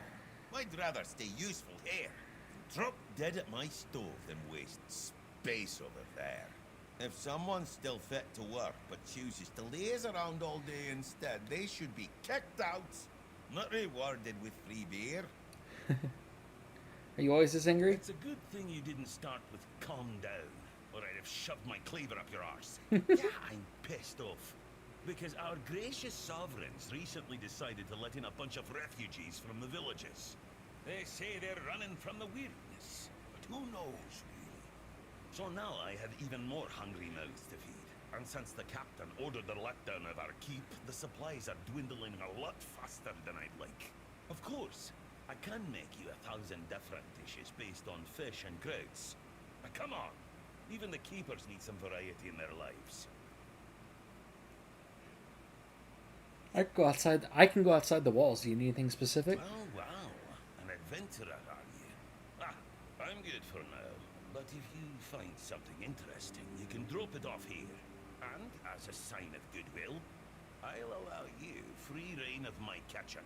I'd rather stay useful here than drop dead at my stove than waste space over there. If someone's still fit to work but chooses to laze around all day instead, they should be kicked out, not rewarded with free beer. Are you always this angry? It's a good thing you didn't start with calm down, or I'd have shoved my cleaver up your arse. Yeah, I'm pissed off. Because our gracious sovereigns recently decided to let in a bunch of refugees from the villages. They say they're running from the weirdness, but who knows, really? So now I have even more hungry mouths to feed. And since the captain ordered the letdown of our keep, the supplies are dwindling a lot faster than I'd like. Of course, I can make you 1,000 different dishes based on fish and crowds. But come on, even the keepers need some variety in their lives. I can go outside. I can go outside the walls. Do you need anything specific? Wow, an adventurer, are you? Ah, I'm good for now. But if you find something interesting, you can drop it off here. And as a sign of goodwill, I'll allow you free reign of my kitchen.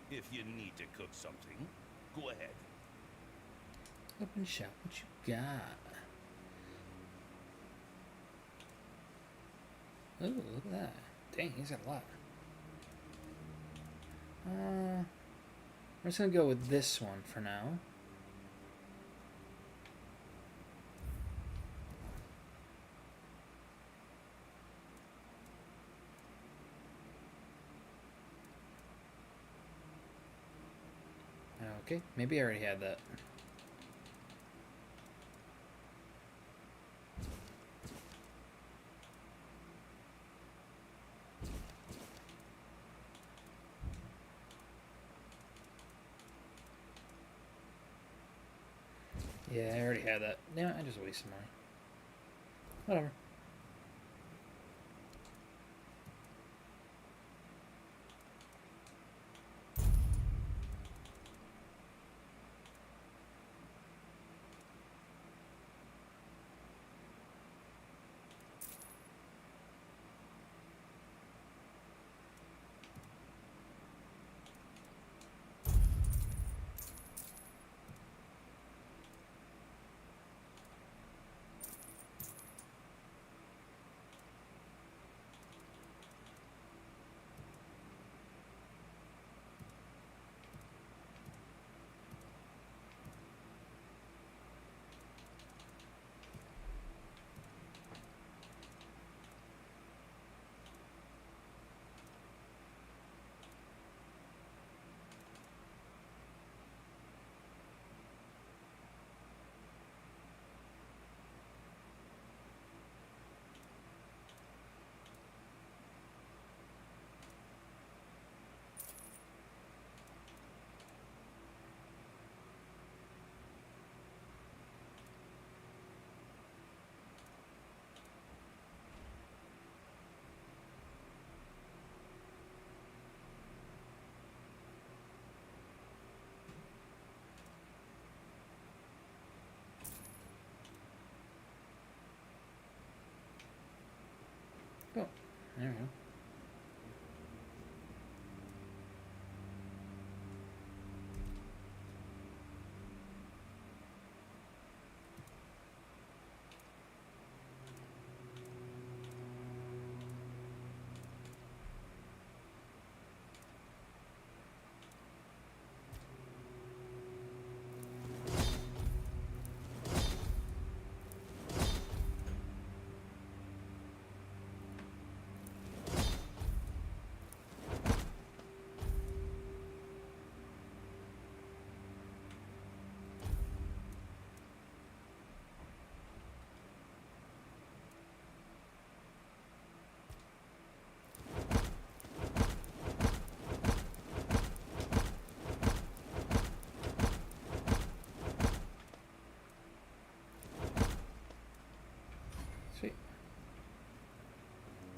If you need to cook something, go ahead. Open shop. What you got? Oh, look at that. Dang, he's got a lot. I'm just gonna go with this one for now. Okay, maybe I already had that. Yeah, I already had that. Yeah, I just wasted money. Whatever. Oh, there we go.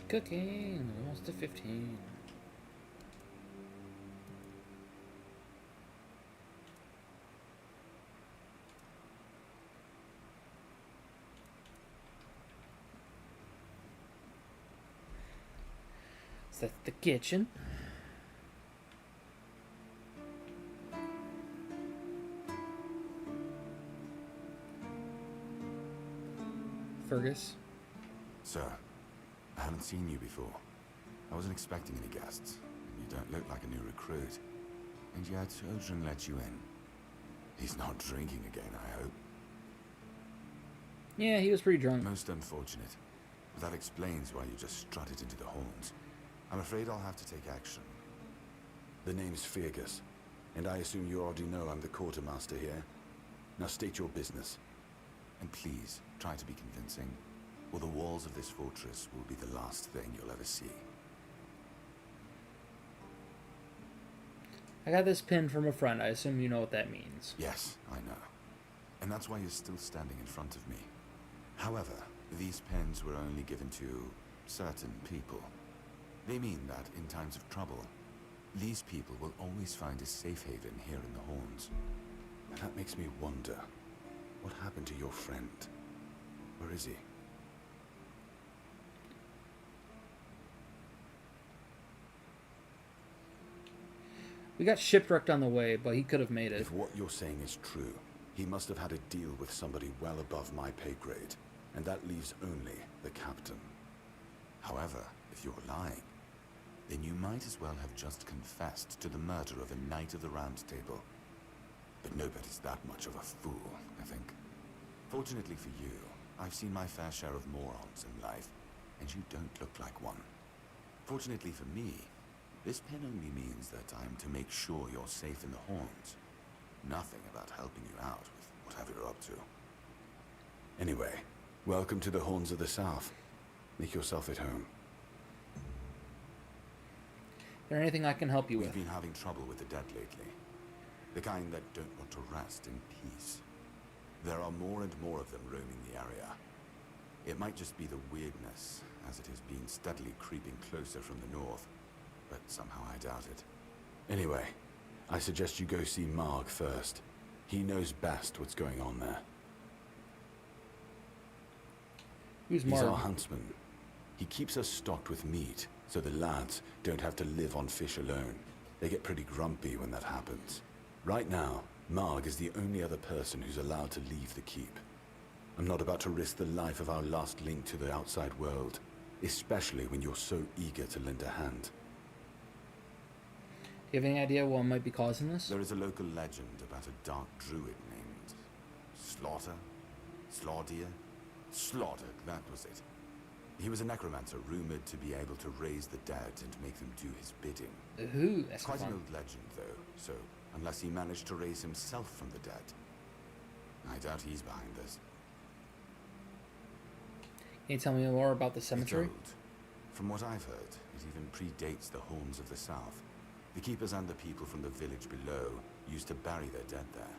Cooking, almost to 15. So that's the kitchen. Fergus. Sir, I haven't seen you before. I wasn't expecting any guests. You don't look like a new recruit. And yet, Odrin let you in. He's not drinking again, I hope. Yeah, he was pretty drunk. Most unfortunate. But that explains why you just strutted into the horns. I'm afraid I'll have to take action. The name's Fergus, and I assume you already know I'm the quartermaster here. Now state your business. And please, try to be convincing, or the walls of this fortress will be the last thing you'll ever see. I got this pin from a friend. I assume you know what that means. Yes, I know. And that's why you're still standing in front of me. However, these pens were only given to certain people. They mean that in times of trouble, these people will always find a safe haven here in the Horns. And that makes me wonder, what happened to your friend? Where is he? We got shipwrecked on the way, but he could have made it. If what you're saying is true, he must have had a deal with somebody well above my pay grade, and that leaves only the captain. However, if you're lying, then you might as well have just confessed to the murder of a Knight of the Round Table. But nobody's that much of a fool, I think. Fortunately for you, I've seen my fair share of morons in life, and you don't look like one. Fortunately for me, this pen only means that I'm to make sure you're safe in the Horns. Nothing about helping you out with whatever you're up to. Anyway, welcome to the Horns of the South. Make yourself at home. Is there anything I can help you with? We've been having trouble with the dead lately. The kind that don't want to rest in peace. There are more and more of them roaming the area. It might just be the weirdness, as it has been steadily creeping closer from the north, but somehow I doubt it. Anyway, I suggest you go see Marg first. He knows best what's going on there. Who's He's Marg? our huntsman. He keeps us stocked with meat, so the lads don't have to live on fish alone. They get pretty grumpy when that happens. Right now, Marg is the only other person who's allowed to leave the keep. I'm not about to risk the life of our last link to the outside world, especially when you're so eager to lend a hand. Do you have any idea what might be causing this? There is a local legend about a dark druid named Slaughter, that was it. He was a necromancer rumored to be able to raise the dead and make them do his bidding. Ooh, that's quite fun. an old legend, though, so unless he managed to raise himself from the dead, I doubt he's behind this. Can you tell me more about the cemetery? It's old. From what I've heard, it even predates the Horns of the South. The keepers and the people from the village below used to bury their dead there,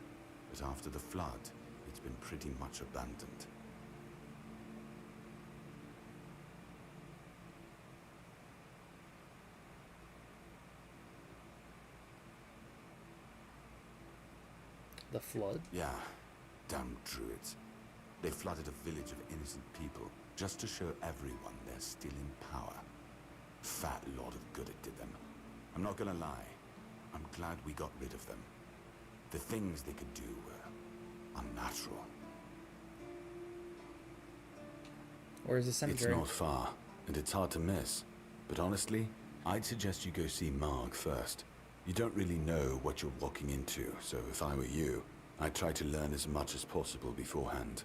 but after the flood, it's been pretty much abandoned. The flood? Yeah, damn druids. They flooded a village of innocent people just to show everyone they're still in power. Fat lot of good it did them. I'm not gonna lie, I'm glad we got rid of them. The things they could do were unnatural. Where's the cemetery? It's not far, and it's hard to miss. But honestly, I'd suggest you go see Marg first. You don't really know what you're walking into, so if I were you, I'd try to learn as much as possible beforehand.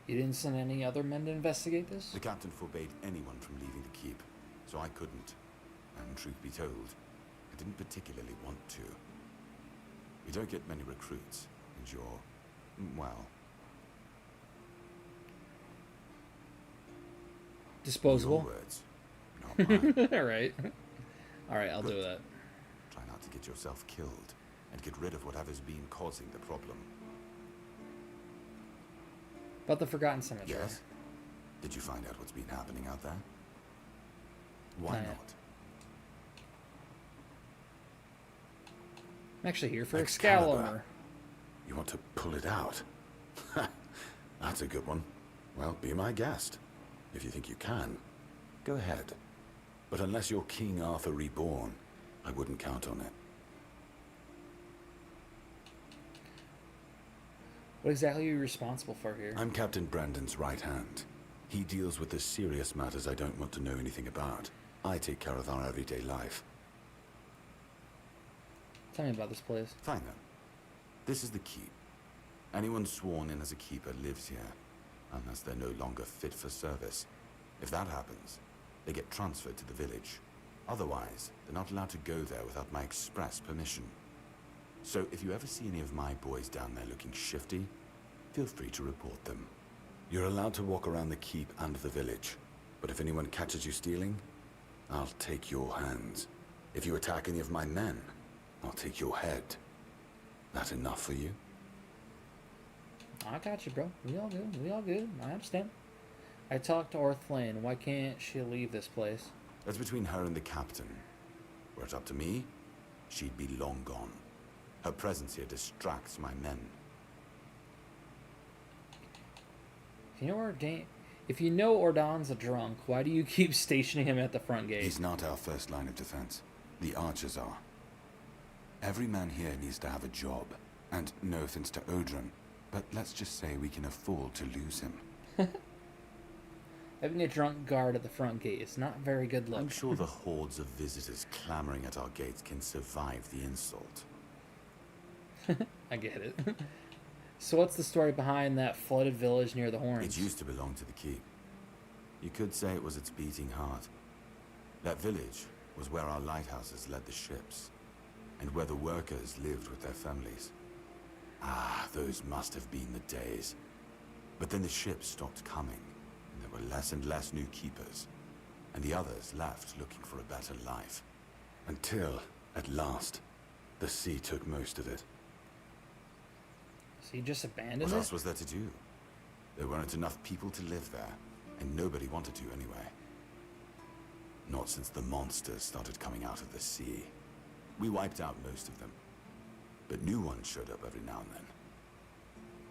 You didn't send any other men to investigate this? The captain forbade anyone from leaving the keep, so I couldn't. And truth be told, I didn't particularly want to. We don't get many recruits, and you're, well... Disposable? Your words, not mine. Alright. Alright, I'll do that. Try not to get yourself killed, and get rid of whatever's been causing the problem. About the Forgotten Cemetery. Yes? Did you find out what's been happening out there? Why Not yet. not? I'm actually here for Excalibur. Excalibur. You want to pull it out? That's a good one. Well, be my guest. If you think you can, go ahead. But unless you're King Arthur reborn, I wouldn't count on it. What exactly are you responsible for here? I'm Captain Brandon's right hand. He deals with the serious matters I don't want to know anything about. I take care of our everyday life. Tell me about this place. Fine then. This is the keep. Anyone sworn in as a keeper lives here, unless they're no longer fit for service. If that happens, they get transferred to the village. Otherwise, they're not allowed to go there without my express permission. So if you ever see any of my boys down there looking shifty, feel free to report them. You're allowed to walk around the keep and the village, but if anyone catches you stealing, I'll take your hands. If you attack any of my men, I'll take your head. That enough for you? I got you, bro. We all good. We all good. I understand. I talked to Orthlane. Why can't she leave this place? That's between her and the captain. Were it up to me, she'd be long gone. Her presence here distracts my men. If you know Ordon's a drunk, why do you keep stationing him at the front gate? He's not our first line of defense. The archers are. Every man here needs to have a job. And no offense to Odrin, but let's just say we can afford to lose him. Having a drunk guard at the front gate is not very good luck. I'm sure the hordes of visitors clamoring at our gates can survive the insult. I get it. So what's the story behind that flooded village near the Horns? It used to belong to the keep. You could say it was its beating heart. That village was where our lighthouses led the ships, and where the workers lived with their families. Ah, those must have been the days. But then the ships stopped coming, and there were less and less new keepers, and the others left looking for a better life. Until, at last, the sea took most of it. So you just abandoned it? What else was there to do? There weren't enough people to live there, and nobody wanted to anyway. Not since the monsters started coming out of the sea. We wiped out most of them, but new ones showed up every now and then.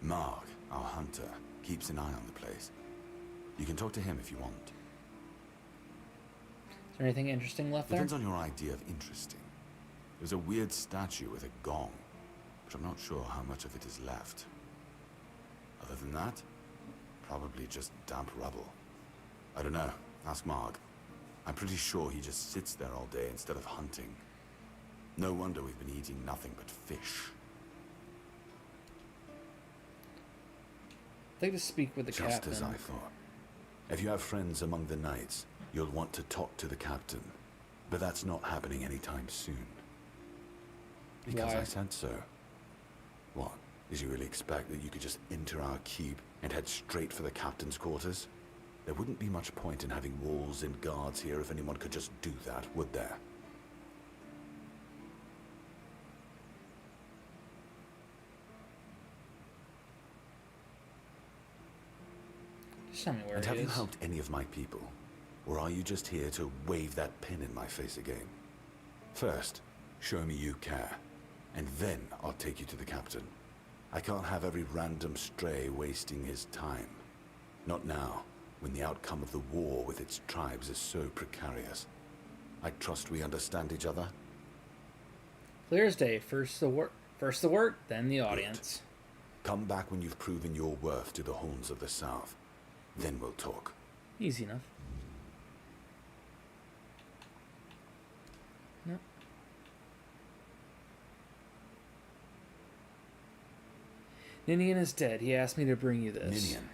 Mark, our hunter, keeps an eye on the place. You can talk to him if you want. Is there anything interesting left there? Depends on your idea of interesting. There's a weird statue with a gong, but I'm not sure how much of it is left. Other than that, probably just damp rubble. I don't know. Ask Mark. I'm pretty sure he just sits there all day instead of hunting. No wonder we've been eating nothing but fish. I'd like to speak with the captain. Just as I thought. If you have friends among the knights, you'll want to talk to the captain. But that's not happening anytime soon. Because Why? I said so. What? Did you really expect that you could just enter our keep and head straight for the captain's quarters? There wouldn't be much point in having walls and guards here if anyone could just do that, would there? Just tell me where And he have you is. helped any of my people? Or are you just here to wave that pin in my face again? First, show me you care. And then I'll take you to the captain. I can't have every random stray wasting his time. Not now, when the outcome of the war with its tribes is so precarious. I trust we understand each other. Clear as day. First the work, then the audience. Come back when you've proven your worth to the horns of the south. Then we'll talk. Easy enough. No. Ninian is dead. He asked me to bring you this. Ninian.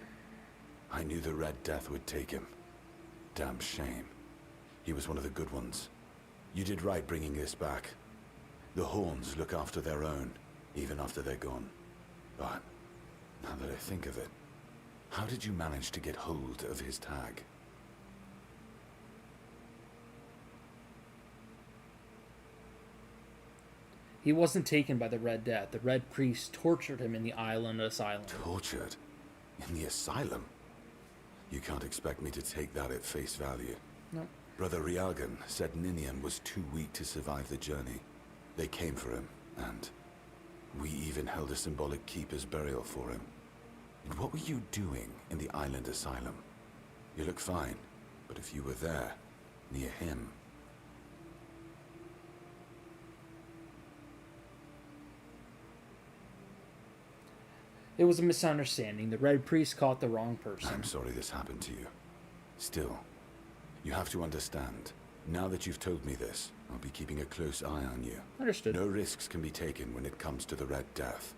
I knew the Red Death would take him. Damn shame. He was one of the good ones. You did right bringing this back. The Horns look after their own, even after they're gone. But, now that I think of it, how did you manage to get hold of his tag? He wasn't taken by the Red Death. The Red Priest tortured him in the island asylum. Tortured? In the asylum? You can't expect me to take that at face value. No. Brother Riagan said Ninian was too weak to survive the journey. They came for him, and we even held a symbolic keeper's burial for him. And what were you doing in the island asylum? You look fine, but if you were there, near him... It was a misunderstanding. The Red Priest caught the wrong person. I'm sorry this happened to you. Still, you have to understand. Now that you've told me this, I'll be keeping a close eye on you. Understood. No risks can be taken when it comes to the Red Death.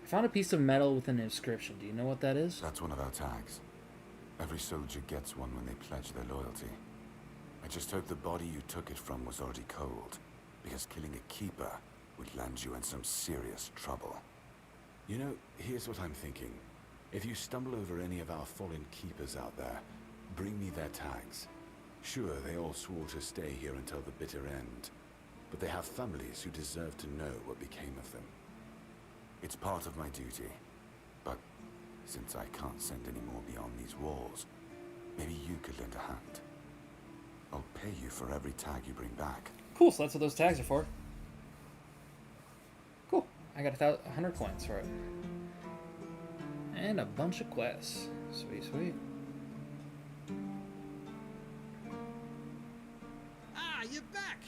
I found a piece of metal with an inscription. Do you know what that is? That's one of our tags. Every soldier gets one when they pledge their loyalty. I just hope the body you took it from was already cold, because killing a keeper would land you in some serious trouble. You know, here's what I'm thinking. If you stumble over any of our fallen keepers out there, bring me their tags. Sure, they all swore to stay here until the bitter end, but they have families who deserve to know what became of them. It's part of my duty, but since I can't send any more beyond these walls, maybe you could lend a hand. I'll pay you for every tag you bring back. Cool, so that's what those tags are for. Cool. I got 100 coins for it. And a bunch of quests. Sweet, sweet. Ah, you're back!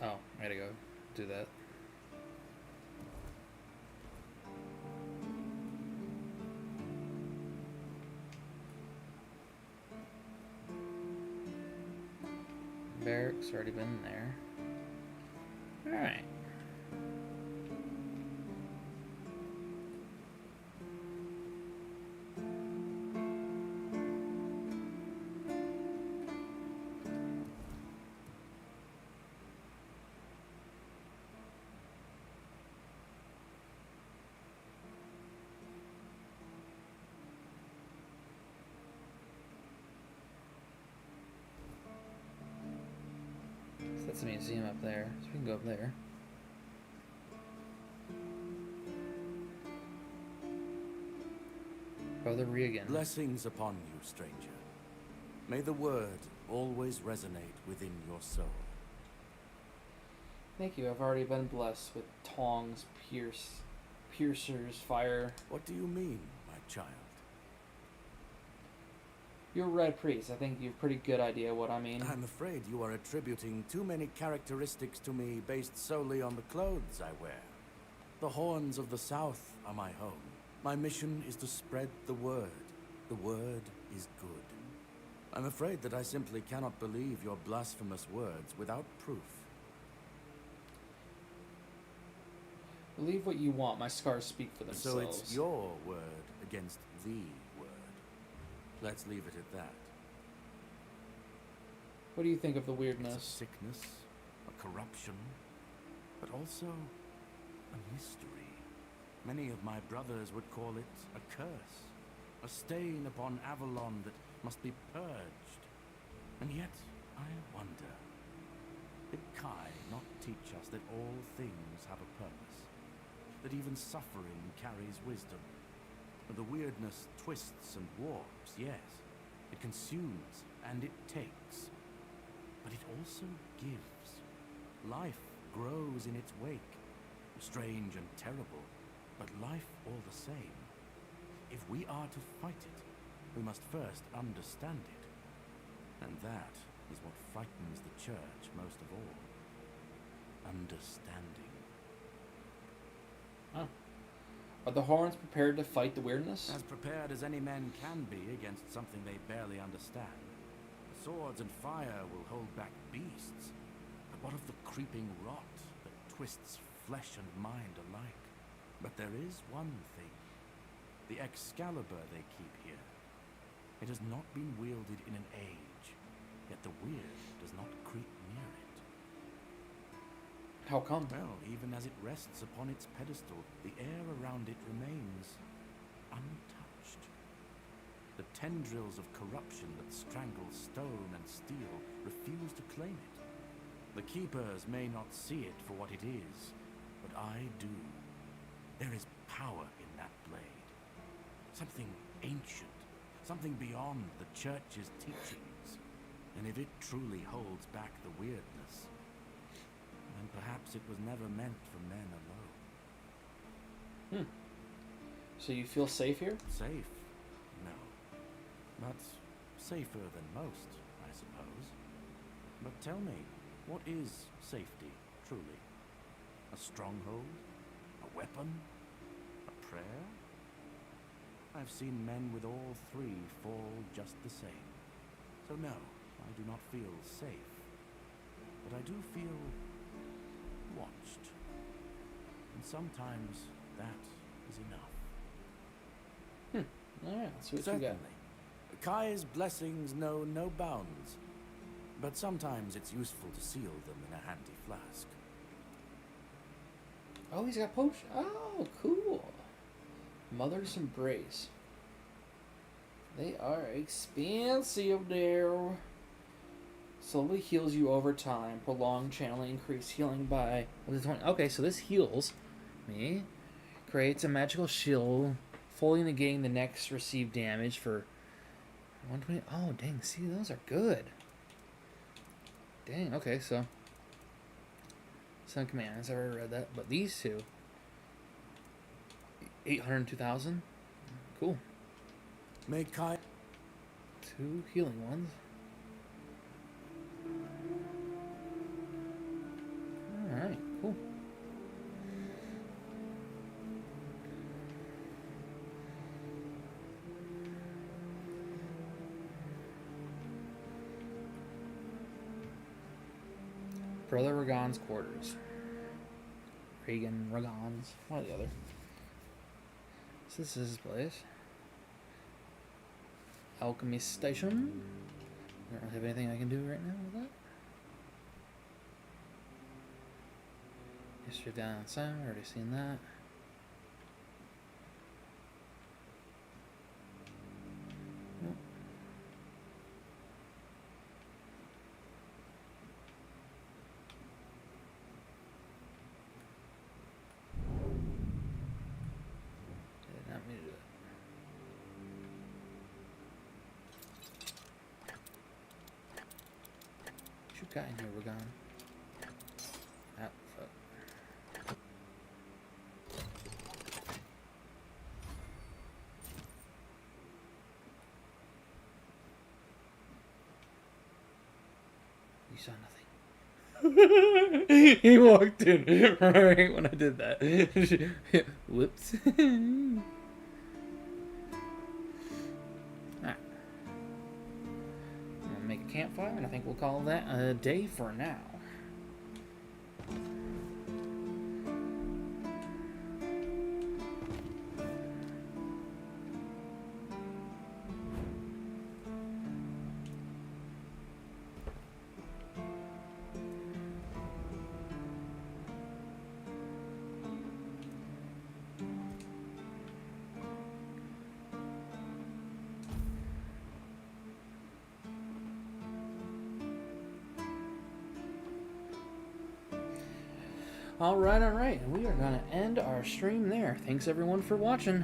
Oh, I gotta go do that. Barracks already been there. Alright. That's a museum up there, so we can go up there. Brother Regan. Blessings upon you, stranger. May the word always resonate within your soul. Thank you. I've already been blessed with tongs, piercers, fire. What do you mean, my child? You're a Red Priest. I think you have a pretty good idea what I mean. I'm afraid you are attributing too many characteristics to me based solely on the clothes I wear. The Horns of the South are my home. My mission is to spread the word. The word is good. I'm afraid that I simply cannot believe your blasphemous words without proof. Believe what you want. My scars speak for themselves. So it's your word against the word. Let's leave it at that. What do you think of the weirdness? It's a sickness, a corruption, but also a mystery. Many of my brothers would call it a curse, a stain upon Avalon that must be purged. And yet, I wonder, did Kai not teach us that all things have a purpose? That even suffering carries wisdom? The weirdness twists and warps, yes. It consumes and it takes. But it also gives. Life grows in its wake. Strange and terrible, but life all the same. If we are to fight it, we must first understand it. And that is what frightens the church most of all. Understanding. Oh. Are the Horns prepared to fight the weirdness? As prepared as any men can be against something they barely understand. The swords and fire will hold back beasts. But what of the creeping rot that twists flesh and mind alike? But there is one thing. The Excalibur they keep here. It has not been wielded in an age, yet the weird does not creep near it. How come? Well, even as it rests upon its pedestal, the air around it remains untouched. The tendrils of corruption that strangle stone and steel refuse to claim it. The Keepers may not see it for what it is, but I do. There is power in that blade. Something ancient, something beyond the Church's teachings. And if it truly holds back the weirdness, then perhaps it was never meant for men alone. So you feel safe here? Safe? No. But safer than most, I suppose. But tell me, what is safety, truly? A stronghold? A weapon? A prayer? I've seen men with all three fall just the same. So no, I do not feel safe. But I do feel watched. And sometimes that is enough. Alright, so what Certainly. you got? Kai's blessings know no bounds. But sometimes it's useful to seal them in a handy flask. Oh, he's got potion. Oh, cool. Mother's Embrace. They are expensive there. Slowly heals you over time. Prolonged channeling, increase healing by 20. Okay, so this heals me. Creates a magical shield, fully negating the next received damage for 120. Oh, dang. See, those are good. Dang, okay, so. Some commands, I've already read that. But these two. 802,000. Cool. Make Kai. 2 healing ones. Alright, cool. Brother Ragon's quarters. Ragon's, one or the other. So this is his place. Alchemy Station. I don't have anything I can do right now with that. History down outside, already seen that. Nope. Did not mean to do that. What you got in here, Ragon? Ah, fuck. You saw nothing. He walked in right when I did that. Whoops. Alright. I'm gonna make a campfire, and I think we'll call that a day for now. Alright, and we are going to end our stream there. Thanks everyone for watching.